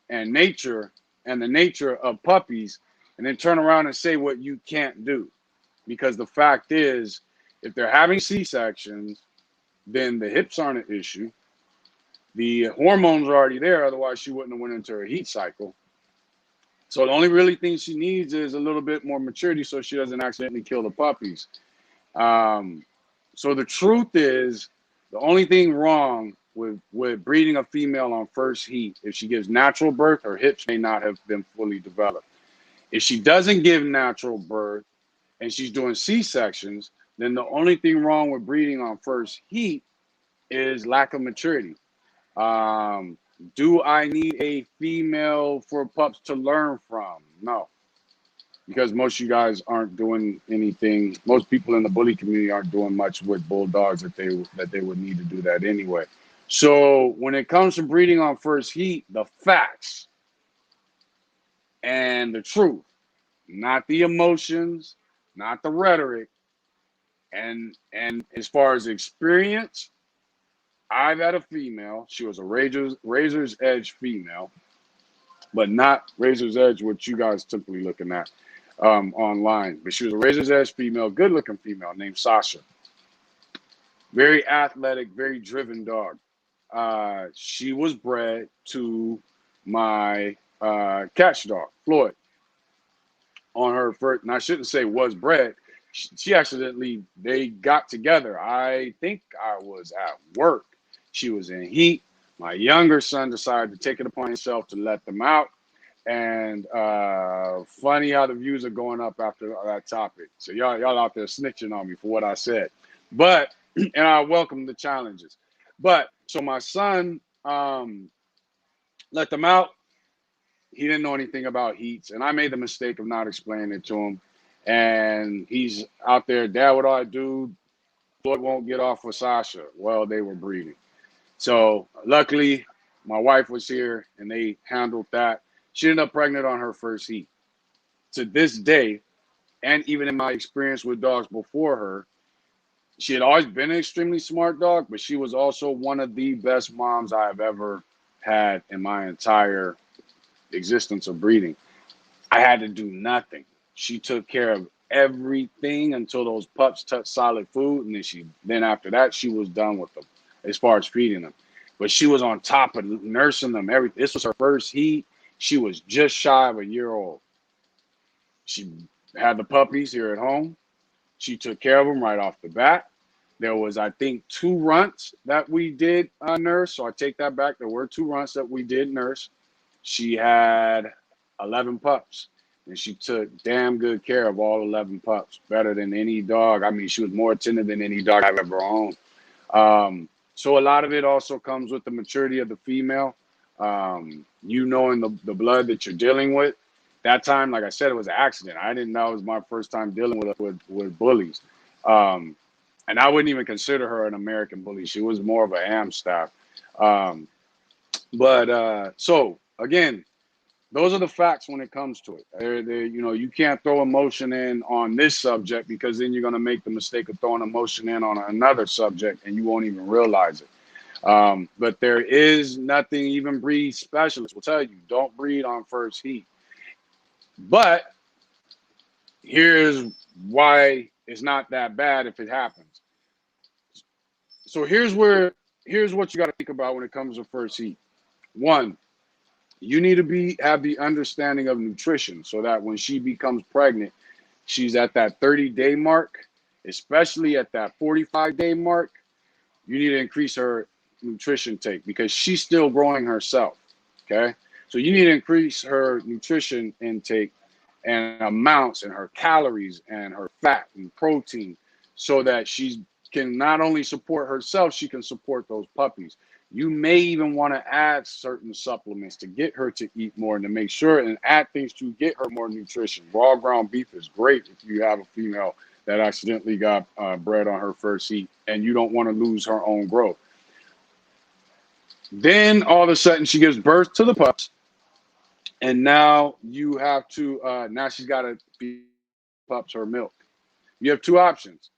and nature and the nature of puppies, and then turn around and say what you can't do. Because the fact is, if they're having C-sections, then the hips aren't an issue. The hormones are already there, otherwise she wouldn't have went into her heat cycle. So the only really thing she needs is a little bit more maturity so she doesn't accidentally kill the puppies. So the truth is, the only thing wrong with breeding a female on first heat, if she gives natural birth, her hips may not have been fully developed. If she doesn't give natural birth and she's doing C-sections, then the only thing wrong with breeding on first heat is lack of maturity. Do I need a female for pups to learn from? No, because most of you guys aren't doing anything. Most people in the bully community aren't doing much with bulldogs that they would need to do that anyway. So when it comes to breeding on first heat, the facts and the truth, not the emotions, not the rhetoric, and as far as experience, I've had a female. She was a razor's edge female, but not razor's edge what you guys typically looking at online. But she was a razor's edge female, good looking female named Sasha. Very athletic, very driven dog. She was bred to my catch dog, Floyd. On her first, and I shouldn't say was bred. She accidentally, they got together. I think I was at work. She was in heat. My younger son decided to take it upon himself to let them out. And funny how the views are going up after that topic. So y'all out there snitching on me for what I said. But, and I welcome the challenges. But, so my son let them out. He didn't know anything about heats. And I made the mistake of not explaining it to him. And he's out there, Dad, what do I do? Floyd won't get off with Sasha. Well, they were breeding. So luckily, my wife was here and they handled that. She ended up pregnant on her first heat. To this day, and even in my experience with dogs before her, she had always been an extremely smart dog, but she was also one of the best moms I've ever had in my entire existence of breeding. I had to do nothing. She took care of everything until those pups touched solid food, and then after that she was done with them as far as feeding them. But she was on top of nursing them. This was her first heat. She was just shy of a year old. She had the puppies here at home. She took care of them right off the bat. There was, I think, 2 runts that we did nurse. So I take that back. There were 2 runts that we did nurse. She had 11 pups. And she took damn good care of all 11 pups, better than any dog. I mean, she was more attentive than any dog I've ever owned. So a lot of it also comes with the maturity of the female. You knowing the blood that you're dealing with. That time, like I said, it was an accident. I didn't know it was my first time dealing with bullies. And I wouldn't even consider her an American bully. She was more of a Amstaff. So again, those are the facts when it comes to it. You can't throw emotion in on this subject because then you're going to make the mistake of throwing emotion in on another subject and you won't even realize it. But there is nothing, even breed specialists will tell you, don't breed on first heat. But here's why it's not that bad if it happens. So here's what you got to think about when it comes to first heat. 1, you need to have the understanding of nutrition so that when she becomes pregnant, she's at that 30-day mark, especially at that 45-day mark. You need to increase her nutrition take because she's still growing herself. Okay, so you need to increase her nutrition intake and amounts and her calories and her fat and protein so that she can not only support herself, she can support those puppies. You may even want to add certain supplements to get her to eat more and to make sure, and add things to get her more nutrition. Raw ground beef is great if you have a female that accidentally got bred on her first heat and you don't want to lose her own growth. Then all of a sudden she gives birth to the pups, and now you have to, now she's got to feed pups her milk. You have two options.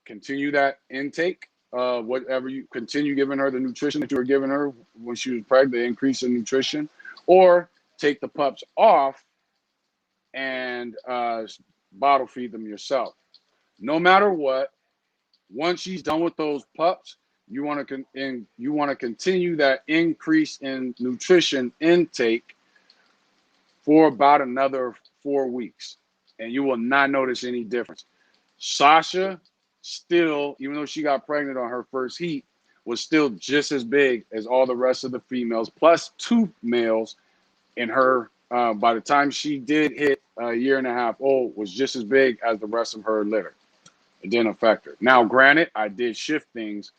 Continue that intake, whatever you continue giving her the nutrition that you were giving her when she was pregnant, the increase in nutrition, or take the pups off and bottle feed them yourself. No matter what, once she's done with those pups, you want to continue that increase in nutrition intake for about another 4 weeks, and you will not notice any difference. Sasha still, even though she got pregnant on her first heat, was still just as big as all the rest of the females, plus 2 males in her. By the time she did hit a year and a half old, was just as big as the rest of her litter. It didn't affect her. Now, granted, I did shift things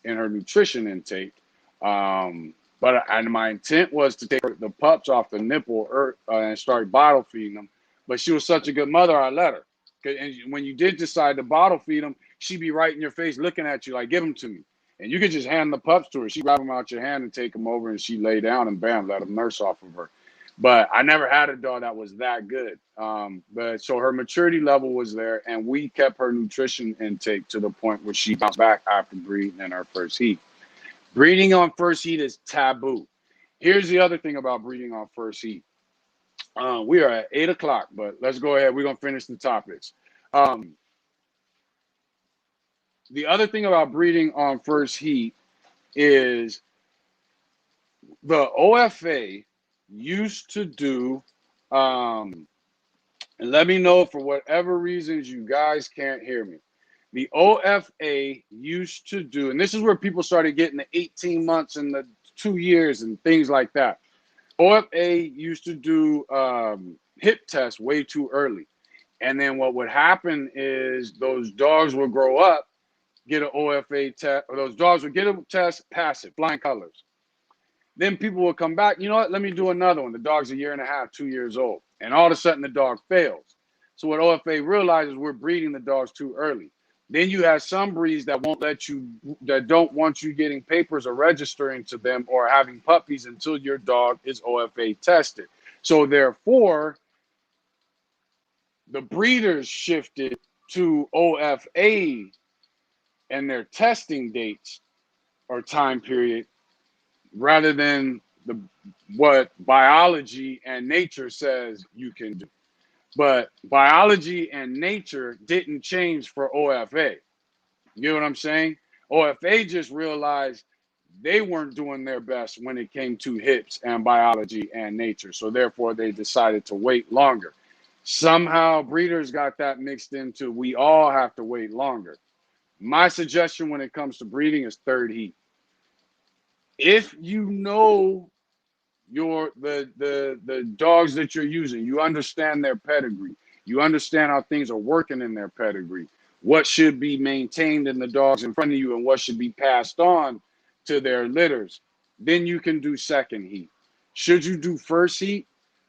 in her nutrition intake, but my intent was to take the pups off the nipple and start bottle feeding them. But she was such a good mother, I let her. And when you did decide to bottle feed them, she'd be right in your face looking at you like, give them to me. And you could just hand the pups to her. She'd grab them out your hand and take them over, and she'd lay down and bam, let them nurse off of her. But I never had a dog that was that good. But so her maturity level was there, and we kept her nutrition intake to the point where she bounced back after breeding in her first heat. Breeding on first heat is taboo. Here's the other thing about breeding on first heat. We are at 8 o'clock, but let's go ahead. We're going to finish the topics. The other thing about breeding on first heat is the OFA used to do, and let me know for whatever reasons you guys can't hear me. The OFA used to do, and this is where people started getting the 18 months and the 2 years and things like that. OFA used to do hip tests way too early. And then what would happen is those dogs would grow up, get an OFA test, or those dogs would get a test, pass it, flying colors. Then people would come back, you know what, let me do another one. The dog's a year and a half, 2 years old. And all of a sudden the dog fails. So what OFA realizes, we're breeding the dogs too early. Then you have some breeds that won't let you, that don't want you getting papers or registering to them or having puppies until your dog is OFA tested. So therefore, the breeders shifted to OFA and their testing dates or time period rather than what biology and nature says you can do. But biology and nature didn't change for OFA. You know what I'm saying? OFA just realized they weren't doing their best when it came to hips and biology and nature. So therefore, they decided to wait longer. Somehow breeders got that mixed into, we all have to wait longer. My suggestion when it comes to breeding is third heat. If you know the dogs that you're using, you understand their pedigree, you understand how things are working in their pedigree, what should be maintained in the dogs in front of you and what should be passed on to their litters, then you can do second heat. Should you do first heat,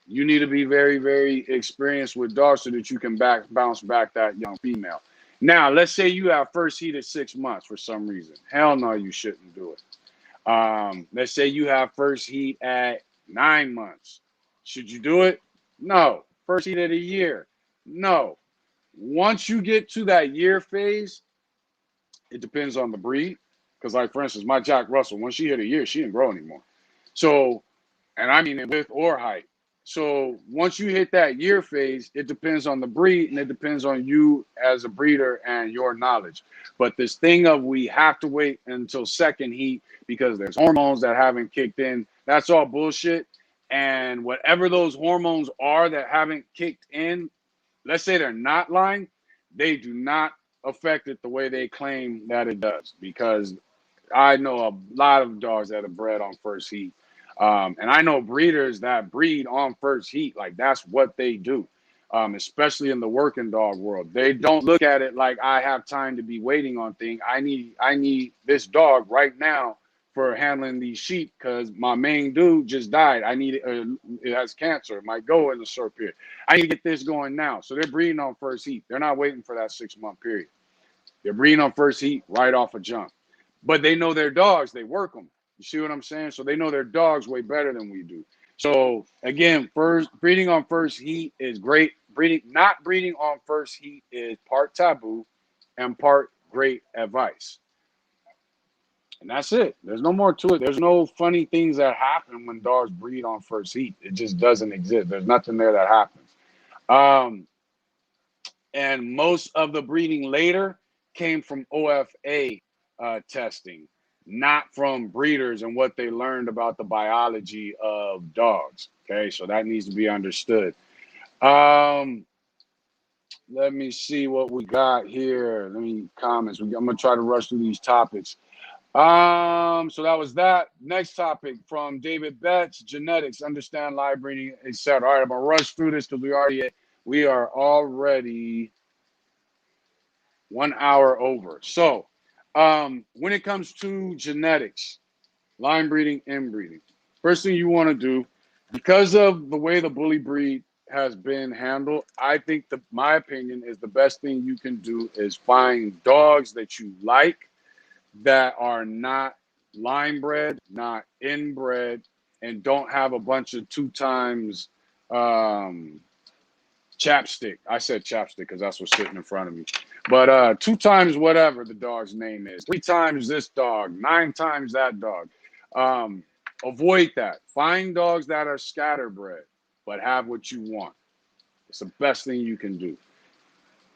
you need to be very, very experienced with dogs so that you can bounce back that young female. Now, let's say you have first heat at 6 months for some reason. Hell no, you shouldn't do it. Let's say you have first heat at 9 months. Should you do it? No. First heat at a year? No. Once you get to that year phase, it depends on the breed. Because, like, for instance, my Jack Russell, when she hit a year, she didn't grow anymore. So, and I mean width or height. So once you hit that year phase, it depends on the breed and it depends on you as a breeder and your knowledge. But this thing of we have to wait until second heat because there's hormones that haven't kicked in, that's all bullshit. And whatever those hormones are that haven't kicked in, let's say they're not lying, they do not affect it the way they claim that it does. Because I know a lot of dogs that are bred on first heat. And I know breeders that breed on first heat, like that's what they do. especially in the working dog world. They don't look at it like I have time to be waiting on things. I need this dog right now for handling these sheep because my main dude just died. I need it has cancer. It might go in a short period. I need to get this going now. So they're breeding on first heat. They're not waiting for that 6-month period. They're breeding on first heat right off a jump. But they know their dogs. They work them. You see what I'm saying? So they know their dogs way better than we do. So again, breeding on first heat is great. Not breeding on first heat is part taboo and part great advice. And that's it. There's no more to it. There's no funny things that happen when dogs breed on first heat. It just doesn't exist. There's nothing there that happens. And most of the breeding later came from OFA testing, not from breeders and what they learned about the biology of dogs. Okay, so that needs to be understood. Let me see what we got here. Let me comments. I'm gonna try to rush through these topics. So that was that. Next topic from David Betts, genetics, understand live breeding, etc. All right, I'm gonna rush through this because we are already 1 hour over. So when it comes to genetics, line breeding, inbreeding, first thing you want to do, because of the way the bully breed has been handled, I think my opinion is the best thing you can do is find dogs that you like that are not line bred, not inbred, and don't have a bunch of 2 times chapstick. I said chapstick because that's what's sitting in front of me. But 2 times whatever the dog's name is, 3 times this dog, 9 times that dog. Avoid that. Find dogs that are scatterbred, but have what you want. It's the best thing you can do.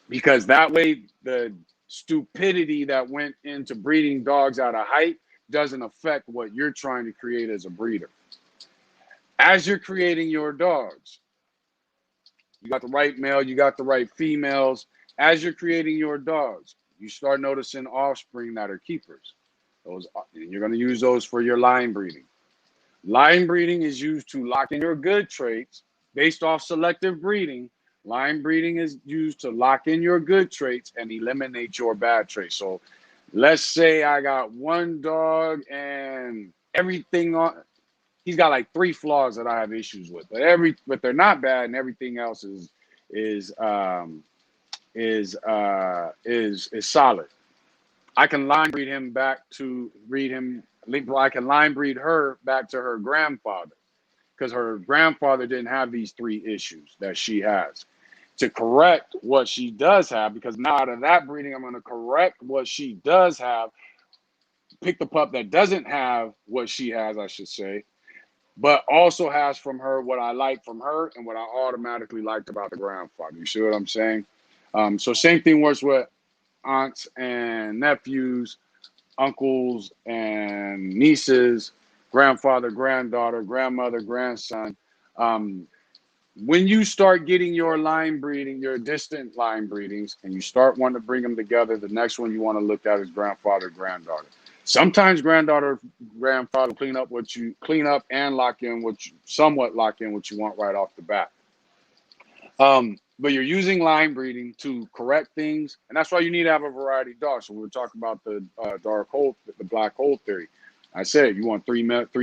Because that way the stupidity that went into breeding dogs out of height doesn't affect what you're trying to create as a breeder. As you're creating your dogs, you got the right male, you got the right females. As you're creating your dogs, you start noticing offspring that are keepers. You're going to use those for your line breeding. Line breeding is used to lock in your good traits based off selective breeding. Line breeding is used to lock in your good traits and eliminate your bad traits. So let's say I got one dog and everything on, he's got like 3 flaws that I have issues with, but they're not bad, and everything else is solid. I can line breed him back to breed him. I can line breed her back to her grandfather because her grandfather didn't have these 3 issues that she has. To correct what she does have, because now out of that breeding, I'm going to correct what she does have. Pick the pup that doesn't have what she has, I should say, but also has from her what I like from her and what I automatically liked about the grandfather. You see what I'm saying? So same thing works with aunts and nephews, uncles and nieces, grandfather, granddaughter, grandmother, grandson. When you start getting your line breeding, your distant line breedings, and you start wanting to bring them together, the next one you want to look at is grandfather, granddaughter. Sometimes granddaughter, grandfather clean up and lock in somewhat lock in what you want right off the bat. But you're using line breeding to correct things, and that's why you need to have a variety of dogs. So we were talking about the black hole theory. I said you want 3 males,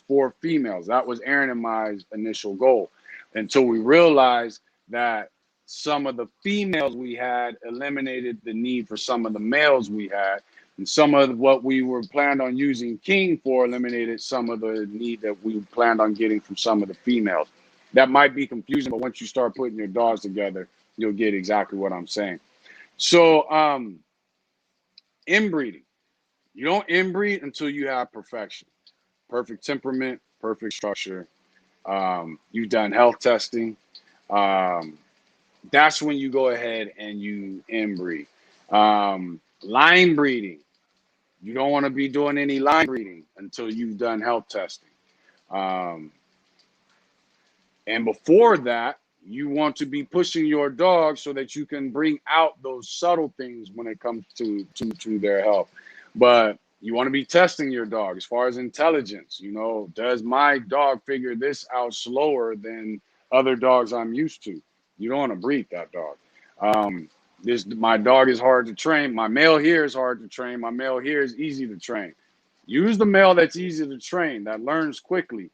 4 females. That was Aaron and my initial goal, until we realized that some of the females we had eliminated the need for some of the males we had, and some of what we were planned on using King for eliminated some of the need that we planned on getting from some of the females. That might be confusing, but once you start putting your dogs together, you'll get exactly what I'm saying. So inbreeding. You don't inbreed until you have perfection. Perfect temperament, perfect structure. You've done health testing. That's when you go ahead and you inbreed. Line breeding. You don't want to be doing any line breeding until you've done health testing. And before that, you want to be pushing your dog so that you can bring out those subtle things when it comes to their health. But you want to be testing your dog as far as intelligence. You know, does my dog figure this out slower than other dogs I'm used to. You don't want to breed that dog. Um, my dog is hard to train. My male here is hard to train. My male here is easy to train. Use the male that's easy to train, that learns quickly,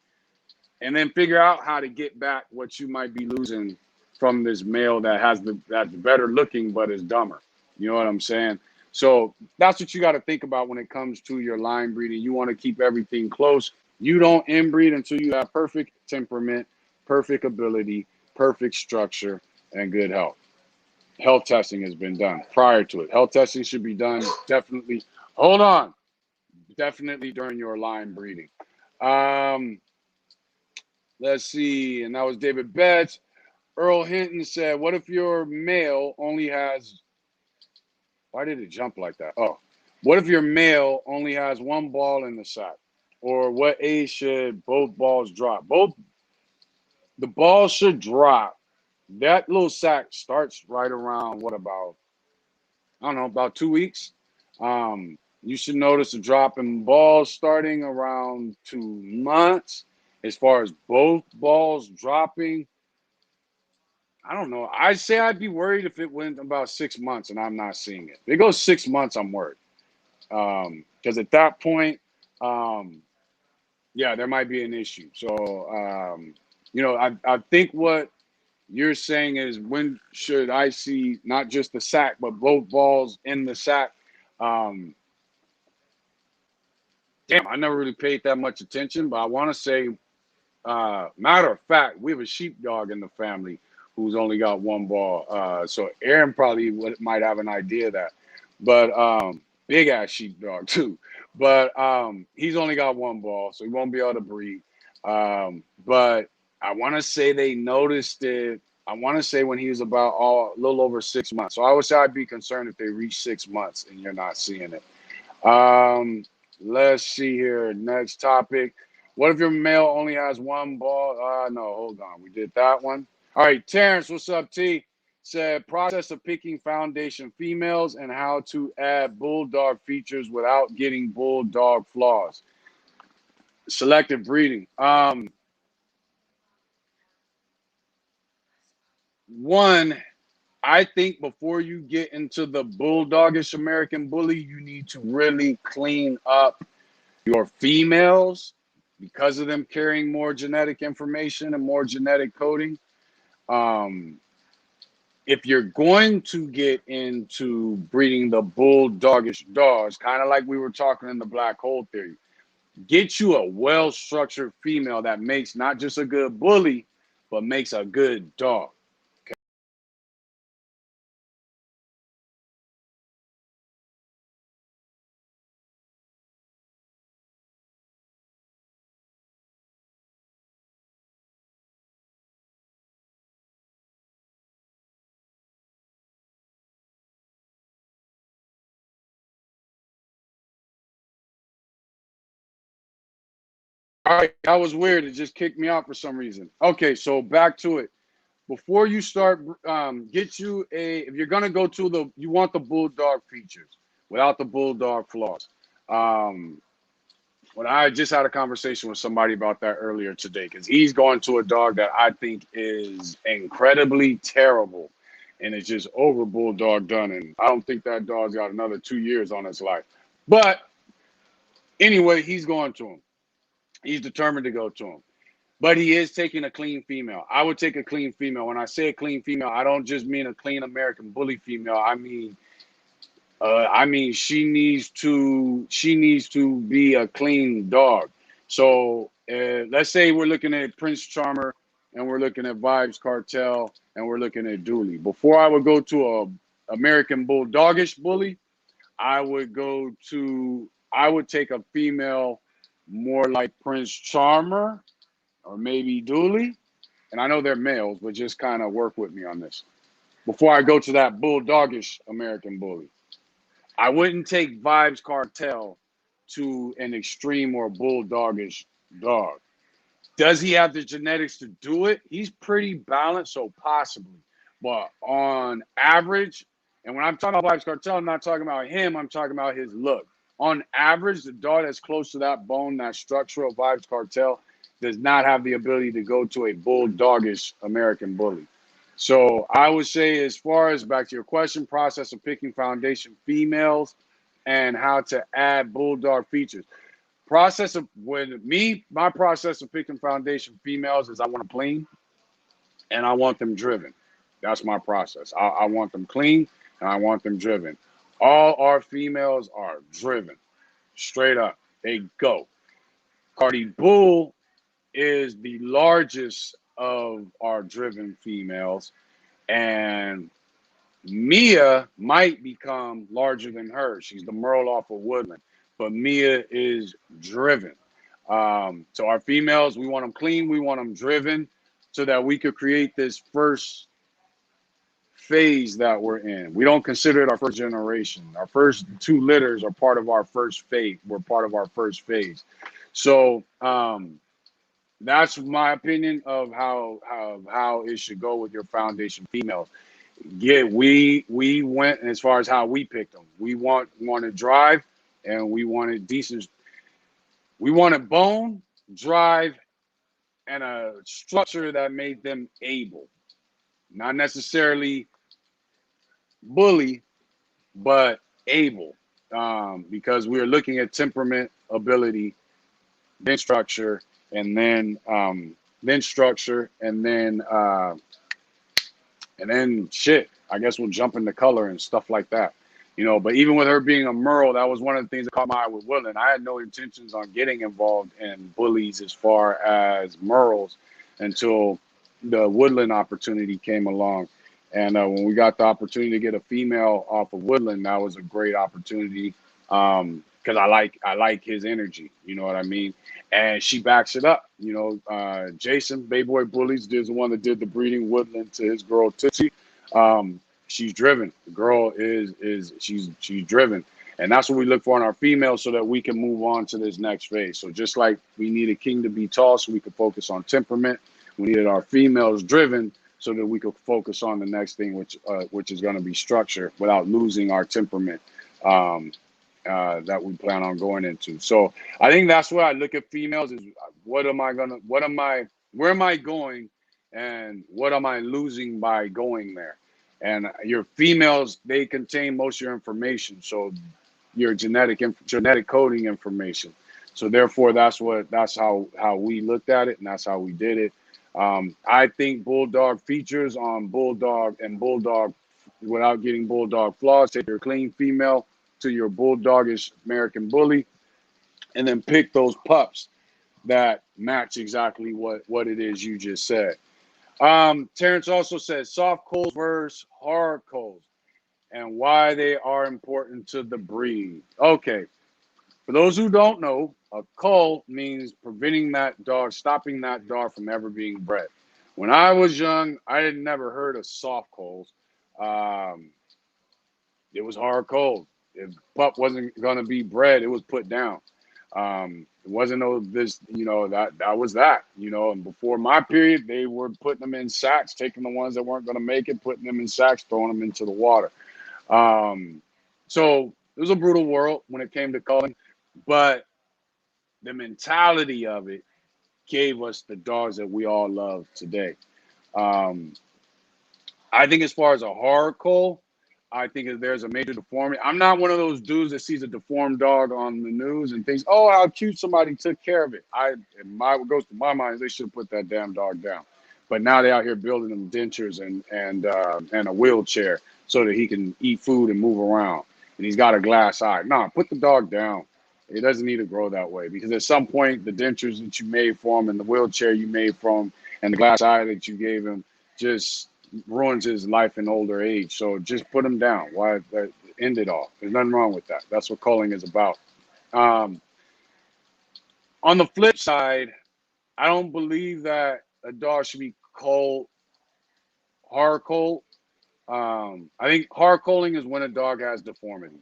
and then figure out how to get back what you might be losing from this male that's better looking but is dumber. You know what I'm saying? So that's what you got to think about when it comes to your line breeding. You want to keep everything close. You don't inbreed until you have perfect temperament, perfect ability, perfect structure, and good health. Health testing has been done prior to it. Health testing should be done definitely. Hold on. Definitely during your line breeding. Um, let's see. And that was David Betts. Earl Hinton said, what if your male only has, why did it jump like that? Oh, what if your male only has one ball in the sack? Or what age should both balls drop? The balls should drop. That little sack starts right around what about, I don't know, about 2 weeks. You should notice a drop in balls starting around 2 months. As far as both balls dropping, I don't know. I'd say I'd be worried if it went about 6 months and I'm not seeing it. If it goes 6 months, I'm worried. Because at that point, um, yeah, there might be an issue. So, I think what you're saying is when should I see not just the sack, but both balls in the sack? Um, Damn, I never really paid that much attention, but I want to say, matter of fact, we have a sheepdog in the family who's only got one ball. So Aaron probably might have an idea of that, but big ass sheepdog too. But he's only got one ball, so he won't be able to breed. But I want to say they noticed it. I want to say when he was about a little over 6 months. So I would say I'd be concerned if they reach 6 months and you're not seeing it. Um, let's see here. Next topic. What if your male only has one ball? No, hold on. We did that one. All right, Terrence, what's up, T? Said process of picking foundation females and how to add bulldog features without getting bulldog flaws. Selective breeding. One, I think before you get into the bulldogish American bully, you need to really clean up your females because of them carrying more genetic information and more genetic coding. Um, if you're going to get into breeding the bulldogish dogs, kind of like we were talking in the black hole theory, get you a well-structured female that makes not just a good bully, but makes a good dog. All right, that was weird. It just kicked me out for some reason. Okay, so back to it. Before you start, get you if you're gonna go to you want the bulldog features without the bulldog flaws. Um, when I just had a conversation with somebody about that earlier today, because he's going to a dog that I think is incredibly terrible, and it's just over bulldog done, and I don't think that dog's got another 2 years on his life. But anyway, he's going to him. He's determined to go to him. But he is taking a clean female. I would take a clean female. When I say a clean female, I don't just mean a clean American bully female. I mean she needs to be a clean dog. So let's say we're looking at Prince Charmer and we're looking at Vibes Cartel and we're looking at Dooley. Before I would go to a American bulldogish bully, I would take a female more like Prince Charmer or maybe Dooley, and I know they're males, but just kind of work with me on this. Before I go to that bulldogish American bully, I wouldn't take Vibes Cartel to an extreme or bulldogish dog. Does he have the genetics to do it? He's pretty balanced, so possibly. But on average, and when I'm talking about Vibes Cartel, I'm not talking about him, I'm talking about his look. On average, the dog that's close to that bone, that structure of Vibes Cartel, does not have the ability to go to a bulldogish American bully. So I would say, as far as back to your question, process of picking foundation females and how to add bulldog features. Process of my process of picking foundation females is I want them clean and I want them driven. That's my process. I want them clean and I want them driven. All our females are driven, straight up. They go. Cardi Bull is the largest of our driven females, and Mia might become larger than her. She's the Merle off of Woodland, but Mia is driven. So our females, we want them clean, we want them driven, so that we could create this first phase that we're in. We don't consider it our first generation. Our first two litters are part of our first phase. We're part of our first phase. So that's my opinion of how it should go with your foundation females. Yeah, we went as far as how we picked them. We wanted drive, and we wanted decent. We wanted bone, drive, and a structure that made them able, not necessarily bully, but able, because we are looking at temperament, ability, then structure, and then structure, and then shit. I guess we'll jump into color and stuff like that, you know. But even with her being a Merle, that was one of the things that caught my eye with Woodland. I had no intentions on getting involved in bullies as far as Merles until the Woodland opportunity came along. And when we got the opportunity to get a female off of Woodland, that was a great opportunity, because I like his energy, you know what I mean? And she backs it up, you know. Jason, Bay Boy Bullies, is the one that did the breeding Woodland to his girl Tootsie. She's driven. The girl she's driven. And that's what we look for in our females, so that we can move on to this next phase. So just like we need a king to be tall so we could focus on temperament, we needed our females driven so that we could focus on the next thing, which is going to be structure, without losing our temperament that we plan on going into. So I think that's where I look at females, is where am I going, and what am I losing by going there? And your females, they contain most of your information, so your genetic coding information. So therefore, that's how we looked at it, and that's how we did it. I think bulldog features on bulldog, without getting bulldog flaws. Take your clean female to your bulldogish American bully, and then pick those pups that match exactly what it is you just said. Terrence also says soft coals versus hard coals and why they are important to the breed. Okay, for those who don't know, a coal means preventing that dog, stopping that dog from ever being bred. When I was young, I had never heard of soft coals. It was hard coals. If pup wasn't going to be bred, it was put down. It wasn't that was that, you know. And before my period, they were putting them in sacks, taking the ones that weren't going to make it, putting them in sacks, throwing them into the water. So it was a brutal world when it came to culling, but the mentality of it gave us the dogs that we all love today. I think as far as a hard cull, I think if there's a major deformity, I'm not one of those dudes that sees a deformed dog on the news and thinks, oh, how cute, somebody took care of it. What goes to my mind is they should have put that damn dog down. But now they're out here building them dentures and a wheelchair so that he can eat food and move around. And he's got a glass eye. No, put the dog down. It doesn't need to grow that way, because at some point, the dentures that you made for him and the wheelchair you made for him and the glass eye that you gave him just ruins his life in older age. So just put him down. Why end it all? There's nothing wrong with that. That's what culling is about. On the flip side, I don't believe that a dog should be culled hard culled. I think hard culling is when a dog has deformities.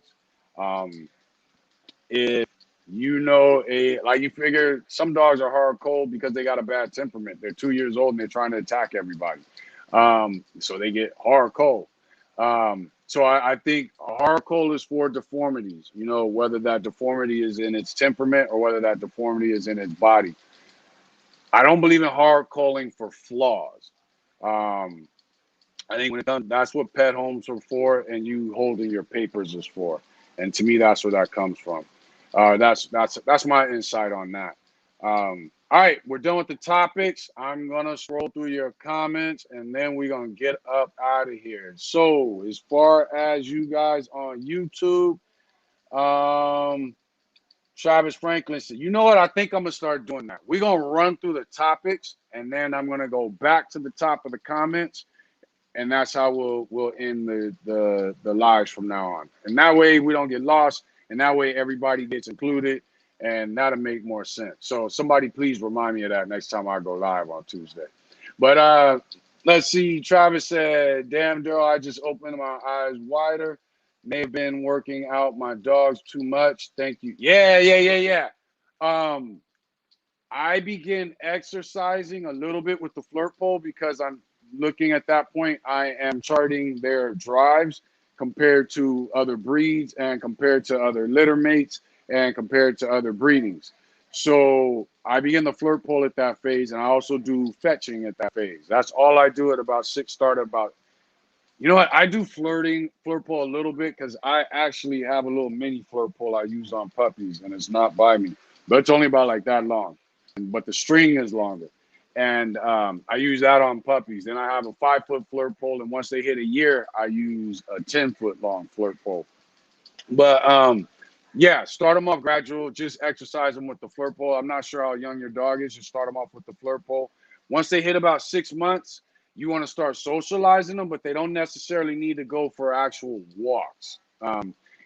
If you figure some dogs are hard cold because they got a bad temperament. They're 2 years old and they're trying to attack everybody. So they get hard cold. So I think a hard cold is for deformities, you know, whether that deformity is in its temperament or whether that deformity is in its body. I don't believe in hard calling for flaws. Um, I think when it comes, that's what pet homes are for, and you holding your papers is for. And to me, that's where that comes from. That's my insight on that. All right, we're done with the topics. I'm gonna scroll through your comments, and then we're gonna get up out of here. So, as far as you guys on YouTube, um, Travis Franklin said, "You know what? I think I'm gonna start doing that. We're gonna run through the topics, and then I'm gonna go back to the top of the comments." And that's how we'll end the lives from now on. And that way we don't get lost, and that way everybody gets included, and that'll make more sense. So somebody please remind me of that next time I go live on Tuesday. But let's see. Travis said, "Damn, Daryl, I just opened my eyes wider. May have been working out my dogs too much. Thank you." Yeah. I begin exercising a little bit with the flirt pole because I'm looking at that point. I am charting their drives compared to other breeds and compared to other litter mates and compared to other breedings. So I begin the flirt pole at that phase, and I also do fetching at that phase. That's all I do at about six. Start at about, you know what? I do flirt pole a little bit because I actually have a little mini flirt pole I use on puppies, and it's not by me, but it's only about like that long, but the string is longer. And I use that on puppies. Then I have a 5-foot flirt pole, and once they hit a year, I use a 10-foot long flirt pole. But yeah, start them off gradual. Just exercise them with the flirt pole. I'm not sure how young your dog is. Just start them off with the flirt pole. Once they hit about 6 months, you want to start socializing them, but they don't necessarily need to go for actual walks.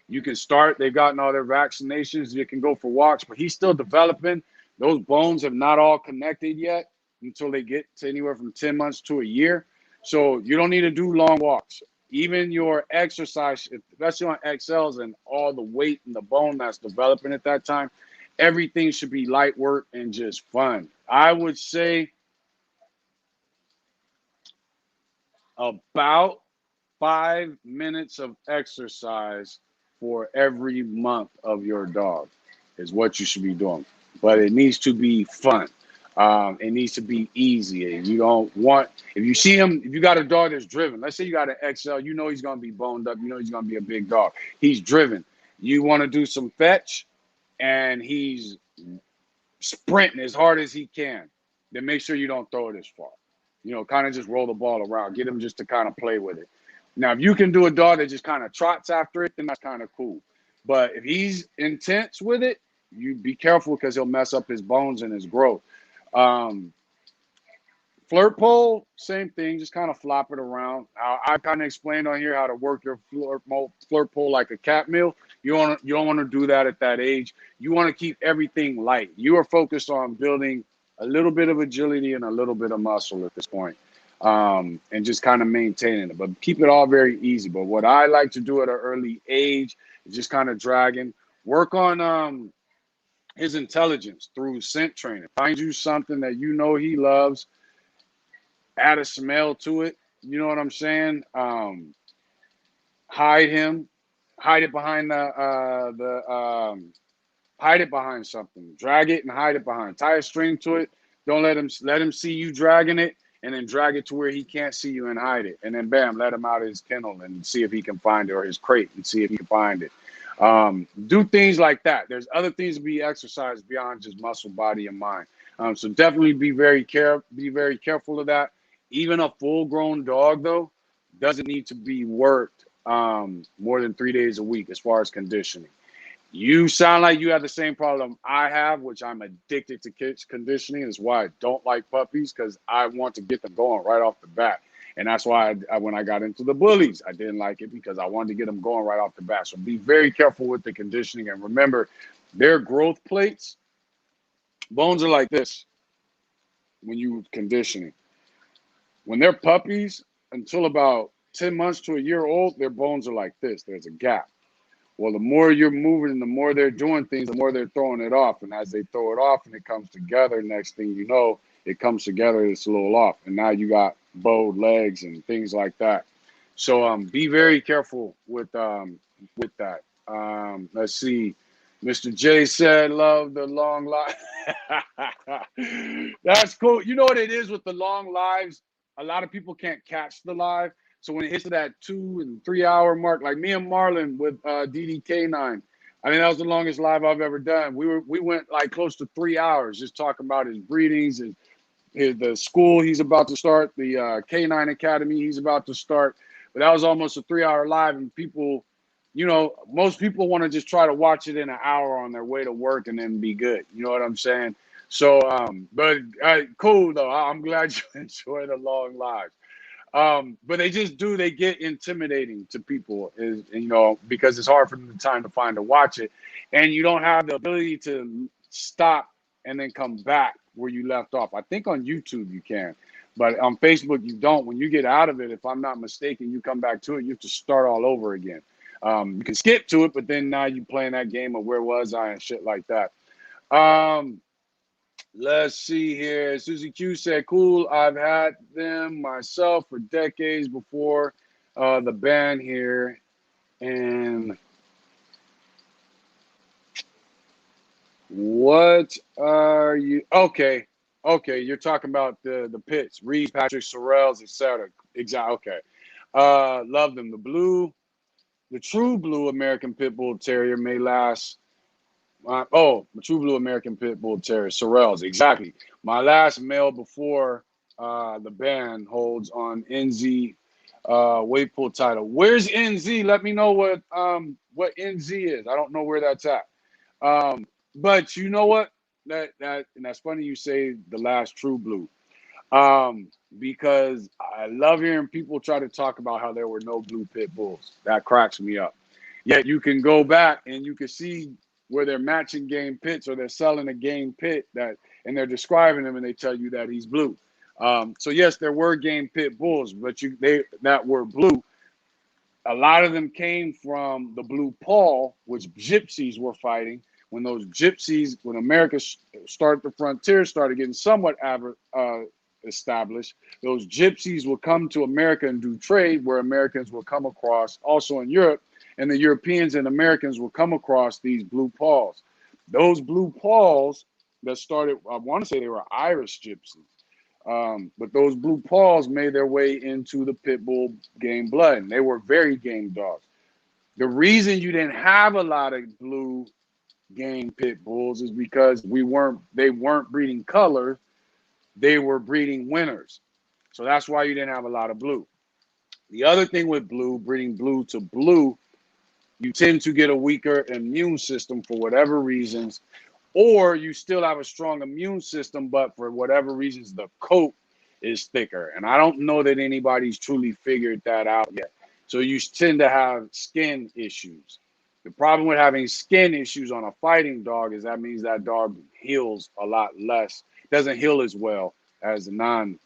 You can start. They've gotten all their vaccinations. You can go for walks, but he's still developing. Those bones have not all connected yet until they get to anywhere from 10 months to a year. So you don't need to do long walks. Even your exercise, especially on XLs and all the weight and the bone that's developing at that time, everything should be light work and just fun. I would say about 5 minutes of exercise for every month of your dog is what you should be doing. But it needs to be fun. It needs to be easy. And you don't want, if you see him, if you got a dog that's driven, let's say you got an XL, you know he's going to be boned up, you know he's going to be a big dog. He's driven. You want to do some fetch, and he's sprinting as hard as he can, then make sure you don't throw it as far. You know, kind of just roll the ball around. Get him just to kind of play with it. Now, if you can do a dog that just kind of trots after it, then that's kind of cool. But if he's intense with it, you be careful because he'll mess up his bones and his growth. Um, Flirt pole, same thing, just kind of flop it around. I kind of explained on here how to work your flirt pole like a cat meal. You don't want to do that at that age. You want to keep everything light. You are focused on building a little bit of agility and a little bit of muscle at this point, and just kind of maintaining it. But keep it all very easy. But what I like to do at an early age is just kind of dragging, work on his intelligence through scent training. Find you something that you know he loves, add a smell to it. You know what I'm saying? Hide him, hide it behind hide it behind something. Drag it and hide it behind. Tie a string to it. Don't let him see you dragging it, and then drag it to where he can't see you and hide it. And then bam, let him out of his kennel and see if he can find it, or his crate and see if he can find it. Do things like that. There's other things to be exercised beyond just muscle, body, and mind. So definitely be very careful of that. Even a full-grown dog, though, doesn't need to be worked more than 3 days a week as far as conditioning. You sound like you have the same problem I have, which I'm addicted to kids conditioning. That's why I don't like puppies, because I want to get them going right off the bat. And that's why when I got into the bullies, I didn't like it, because I wanted to get them going right off the bat. So be very careful with the conditioning. And remember, their growth plates, bones are like this when you conditioning. When they're puppies, until about 10 months to a year old, their bones are like this. There's a gap. Well, the more you're moving and the more they're doing things, the more they're throwing it off. And as they throw it off and it comes together, next thing you know, it comes together, it's a little off. And now you got bowed legs and things like that. So be very careful with that. Let's see. Mr. J said, love the long life. That's cool. You know what it is with the long lives? A lot of people can't catch the live. So when it hits to that 2 and 3 hour mark, like me and Marlon with DDK9, I mean, that was the longest live I've ever done. We went like close to 3 hours just talking about his breedings and the school he's about to start, the K9 Academy he's about to start. But that was almost a 3 hour live, and people, you know, most people want to just try to watch it in an hour on their way to work and then be good. You know what I'm saying? So, but cool though. I'm glad you enjoy the long lives. But they get intimidating to people, you know, because it's hard for them the time to find to watch it, and you don't have the ability to stop and then come back where you left off. I think on YouTube you can, but on Facebook you don't. When you get out of it, if I'm not mistaken, you come back to it, you have to start all over again. You can skip to it, but then now you playing that game of where was I and shit like that. Let's see here. Susie Q said, cool. I've had them myself for decades before the ban here. And what are you? Okay. Okay. You're talking about the pits, Reed, Patrick, Sorrells, etc. Exactly. Okay. Love them. The true blue American Pit Bull Terrier may last. The True Blue American Pit Bull Terrier, Sorrells, exactly. My last male before the ban holds on NZ weight pull title. Where's NZ? Let me know what NZ is. I don't know where that's at. But you know what? And that's funny you say the last True Blue. Because I love hearing people try to talk about how there were no blue pit bulls. That cracks me up. Yet you can go back and you can see where they're matching game pits or they're selling a game pit and they're describing him and they tell you that he's blue. So yes, there were game pit bulls, but that were blue. A lot of them came from the blue Paul, which gypsies were fighting. When America started the frontier, started getting somewhat established, those gypsies would come to America and do trade where Americans would come across, also in Europe, and the Europeans and Americans would come across these blue Pauls. Those blue Pauls that started, I want to say they were Irish gypsies. But those blue Pauls made their way into the pit bull game blood, and they were very game dogs. The reason you didn't have a lot of blue game pit bulls is because they weren't breeding colors, they were breeding winners. So that's why you didn't have a lot of blue. The other thing with breeding blue to blue, you tend to get a weaker immune system for whatever reasons, or you still have a strong immune system, but for whatever reasons, the coat is thicker. And I don't know that anybody's truly figured that out yet. So you tend to have skin issues. The problem with having skin issues on a fighting dog is that means that dog heals a lot less, doesn't heal as well as a non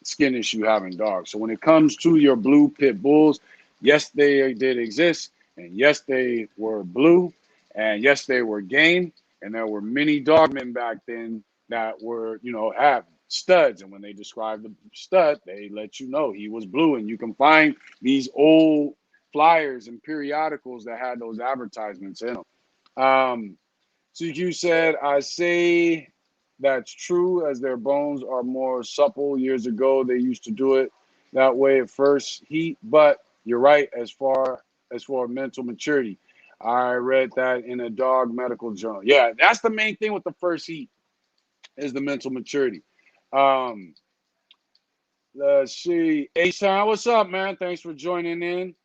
skin issue having dogs. So when it comes to your blue pit bulls, yes, they did exist, and yes, they were blue, and yes, they were game, and there were many dogmen back then that were, have studs, and when they described the stud, they let you know he was blue, and you can find these old flyers and periodicals that had those advertisements in them. CQ said, I say that's true as their bones are more supple. Years ago, they used to do it that way at first heat, but you're right as far mental maturity. I read that in a dog medical journal. Yeah, that's the main thing with the first heat is the mental maturity. Let's see. A-Town, what's up, man? Thanks for joining in.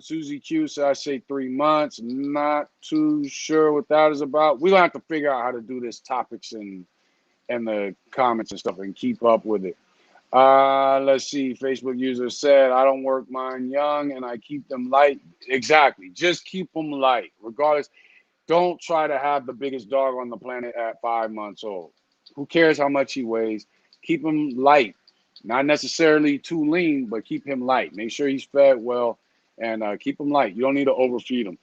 Susie Q said, I say 3 months. Not too sure what that is about. We're going to have to figure out how to do this topics and the comments and stuff and keep up with it. Let's see. Facebook user said, I don't work mine young and I keep them light. Exactly. Just keep them light. Regardless, don't try to have the biggest dog on the planet at 5 months old. Who cares how much he weighs? Keep him light. Not necessarily too lean, but keep him light. Make sure he's fed well and keep him light. You don't need to overfeed him.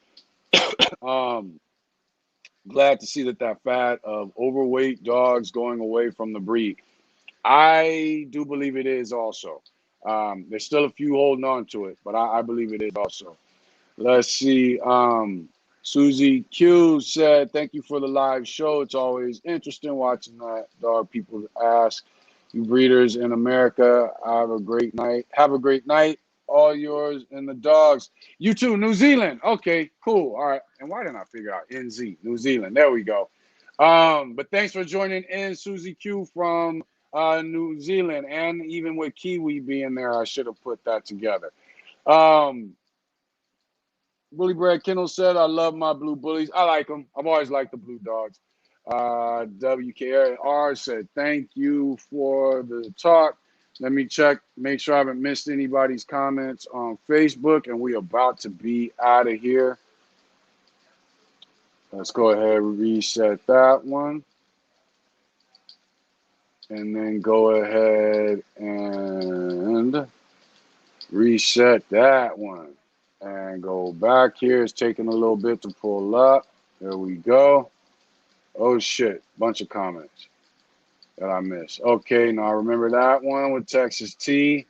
Glad to see that fad of overweight dogs going away from the breed. I do believe it is also. There's still a few holding on to it, but I believe it is also. Let's see. Susie Q said, "Thank you for the live show. It's always interesting watching that dog people ask. You breeders in America, have a great night. Have a great night. All yours and the dogs. You too, New Zealand. Okay, cool. All right. And why didn't I figure out NZ, New Zealand? There we go. But thanks for joining in, Susie Q from New Zealand, and even with Kiwi being there, I should have put that together. Um, Bully Brad Kendall said, I love my blue bullies. I like them. I've always liked the blue dogs. WKR said, thank you for the talk. Let me check, make sure I haven't missed anybody's comments on Facebook, and we're about to be out of here. Let's go ahead and reset that one. And then go ahead and reset that one. And go back here. It's taking a little bit to pull up. There we go. Oh shit, bunch of comments that I missed. Okay, now I remember that one with Texas T.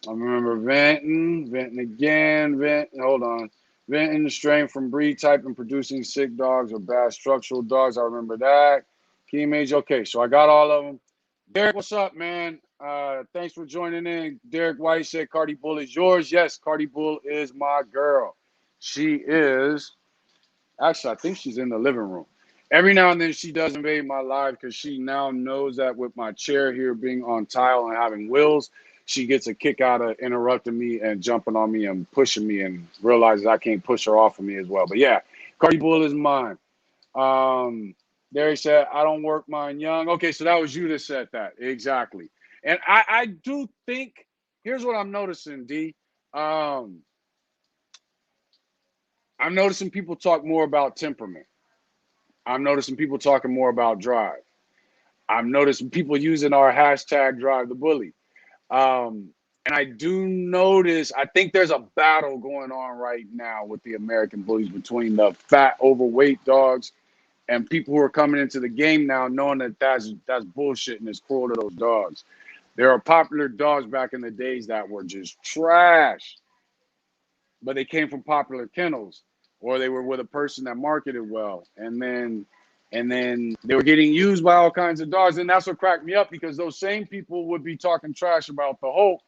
I remember venting again, hold on. Venting, strain from breed type and producing sick dogs or bad structural dogs. I remember that. Key Mage, okay, so I got all of them. Derek, what's up, man? Thanks for joining in. Derek White said Cardi Bull is yours. Yes, Cardi Bull is my girl. She is. Actually, I think she's in the living room. Every now and then she does invade my life because she now knows that with my chair here being on tile and having wheels, she gets a kick out of interrupting me and jumping on me and pushing me and realizes I can't push her off of me as well. But yeah, Cardi Bull is mine. Derek said, I don't work mine young. Okay, so that was you that said that. Exactly. And I do think, here's what I'm noticing, D. I'm noticing people talk more about temperament. I'm noticing people talking more about drive. I'm noticing people using our hashtag drive the bully. And I do notice, I think there's a battle going on right now with the American bullies between the fat, overweight dogs and people who are coming into the game now knowing that that's bullshit and it's cruel to those dogs. There are popular dogs back in the days that were just trash, but they came from popular kennels or they were with a person that marketed well. And then they were getting used by all kinds of dogs. And that's what cracked me up because those same people would be talking trash about the Hulk.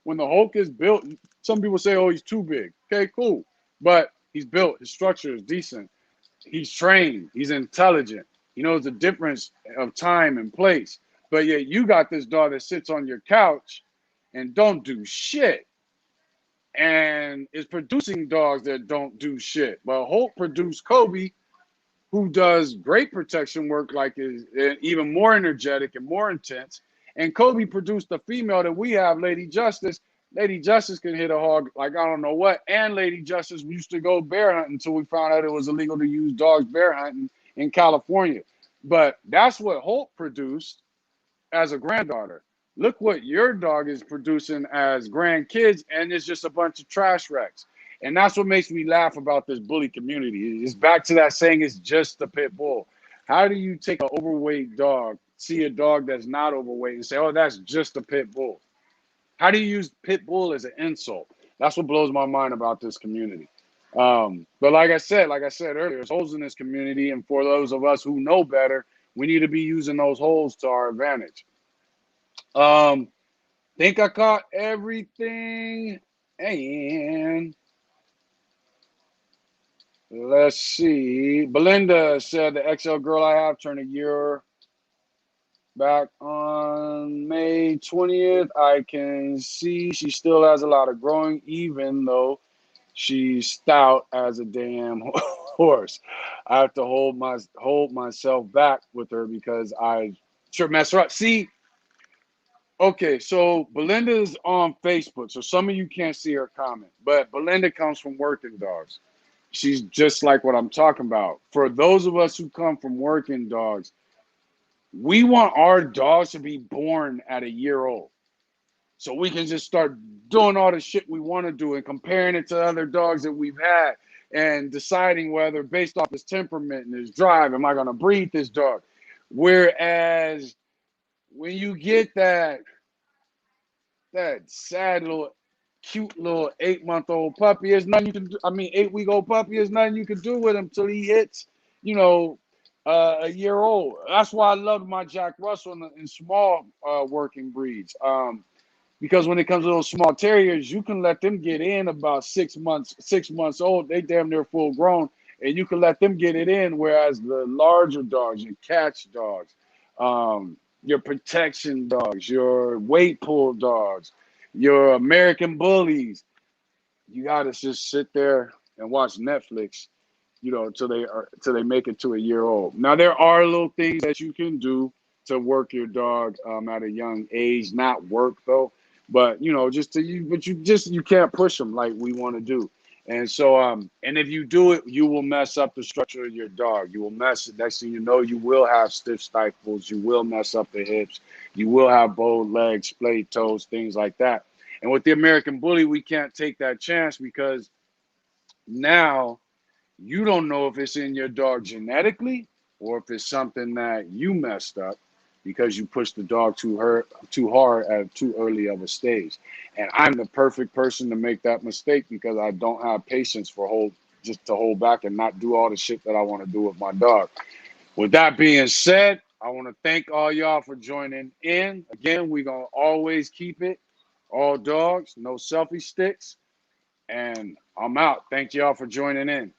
When the Hulk is built, some people say, oh, he's too big. Okay, cool. But he's built, his structure is decent. He's trained, he's intelligent. He knows the difference of time and place. But yet you got this dog that sits on your couch and don't do shit and is producing dogs that don't do shit. But Hulk produced Kobe, who does great protection work, like is even more energetic and more intense. And Kobe produced a female that we have, Lady Justice. Lady Justice can hit a hog like I don't know what. And Lady Justice used to go bear hunting until we found out it was illegal to use dogs bear hunting in California. But that's what Holt produced as a granddaughter. Look what your dog is producing as grandkids, and it's just a bunch of trash wrecks. And that's what makes me laugh about this bully community. It's back to that saying, it's just a pit bull. How do you take an overweight dog, see a dog that's not overweight, and say, oh, that's just a pit bull? How do you use pit bull as an insult? That's what blows my mind about this community. But like I said earlier, there's holes in this community, and for those of us who know better, we need to be using those holes to our advantage. Think I caught everything. And let's see. Belinda said the XL girl I have turned a year back on May 20th. I can see she still has a lot of growing, even though she's stout as a damn horse. I have to hold myself back with her because I sure mess her up. See, okay, so Belinda's on Facebook, so some of you can't see her comment, but Belinda comes from working dogs. She's just like what I'm talking about. For those of us who come from working dogs, we want our dogs to be born at a year old. So we can just start doing all the shit we want to do and comparing it to other dogs that we've had and deciding whether based off his temperament and his drive, am I going to breed this dog? Whereas when you get that sad little cute little 8-month-old puppy. There's nothing you can do. I mean, 8-week-old puppy. There's nothing you can do with him till he hits, you know, a year old. That's why I love my Jack Russell in small working breeds. Because when it comes to those small terriers, you can let them get in about 6 months, 6 months old. They damn near full grown, and you can let them get it in. Whereas the larger dogs, your catch dogs, your protection dogs, your weight pull dogs, your American bullies, you gotta just sit there and watch Netflix, till they make it to a year old. Now there are little things that you can do to work your dog at a young age. Not work though, but just to you. But you can't push them like we want to do. And so and if you do it, you will mess up the structure of your dog. You will mess it. Next thing you know, you will have stiff stifles. You will mess up the hips. You will have bowed legs, splayed toes, things like that. And with the American Bully, we can't take that chance because now you don't know if it's in your dog genetically or if it's something that you messed up because you pushed the dog too hard at too early of a stage. And I'm the perfect person to make that mistake because I don't have patience just to hold back and not do all the shit that I want to do with my dog. With that being said, I want to thank all y'all for joining in. Again, we're going to always keep it all dogs, no selfie sticks. And I'm out. Thank y'all for joining in.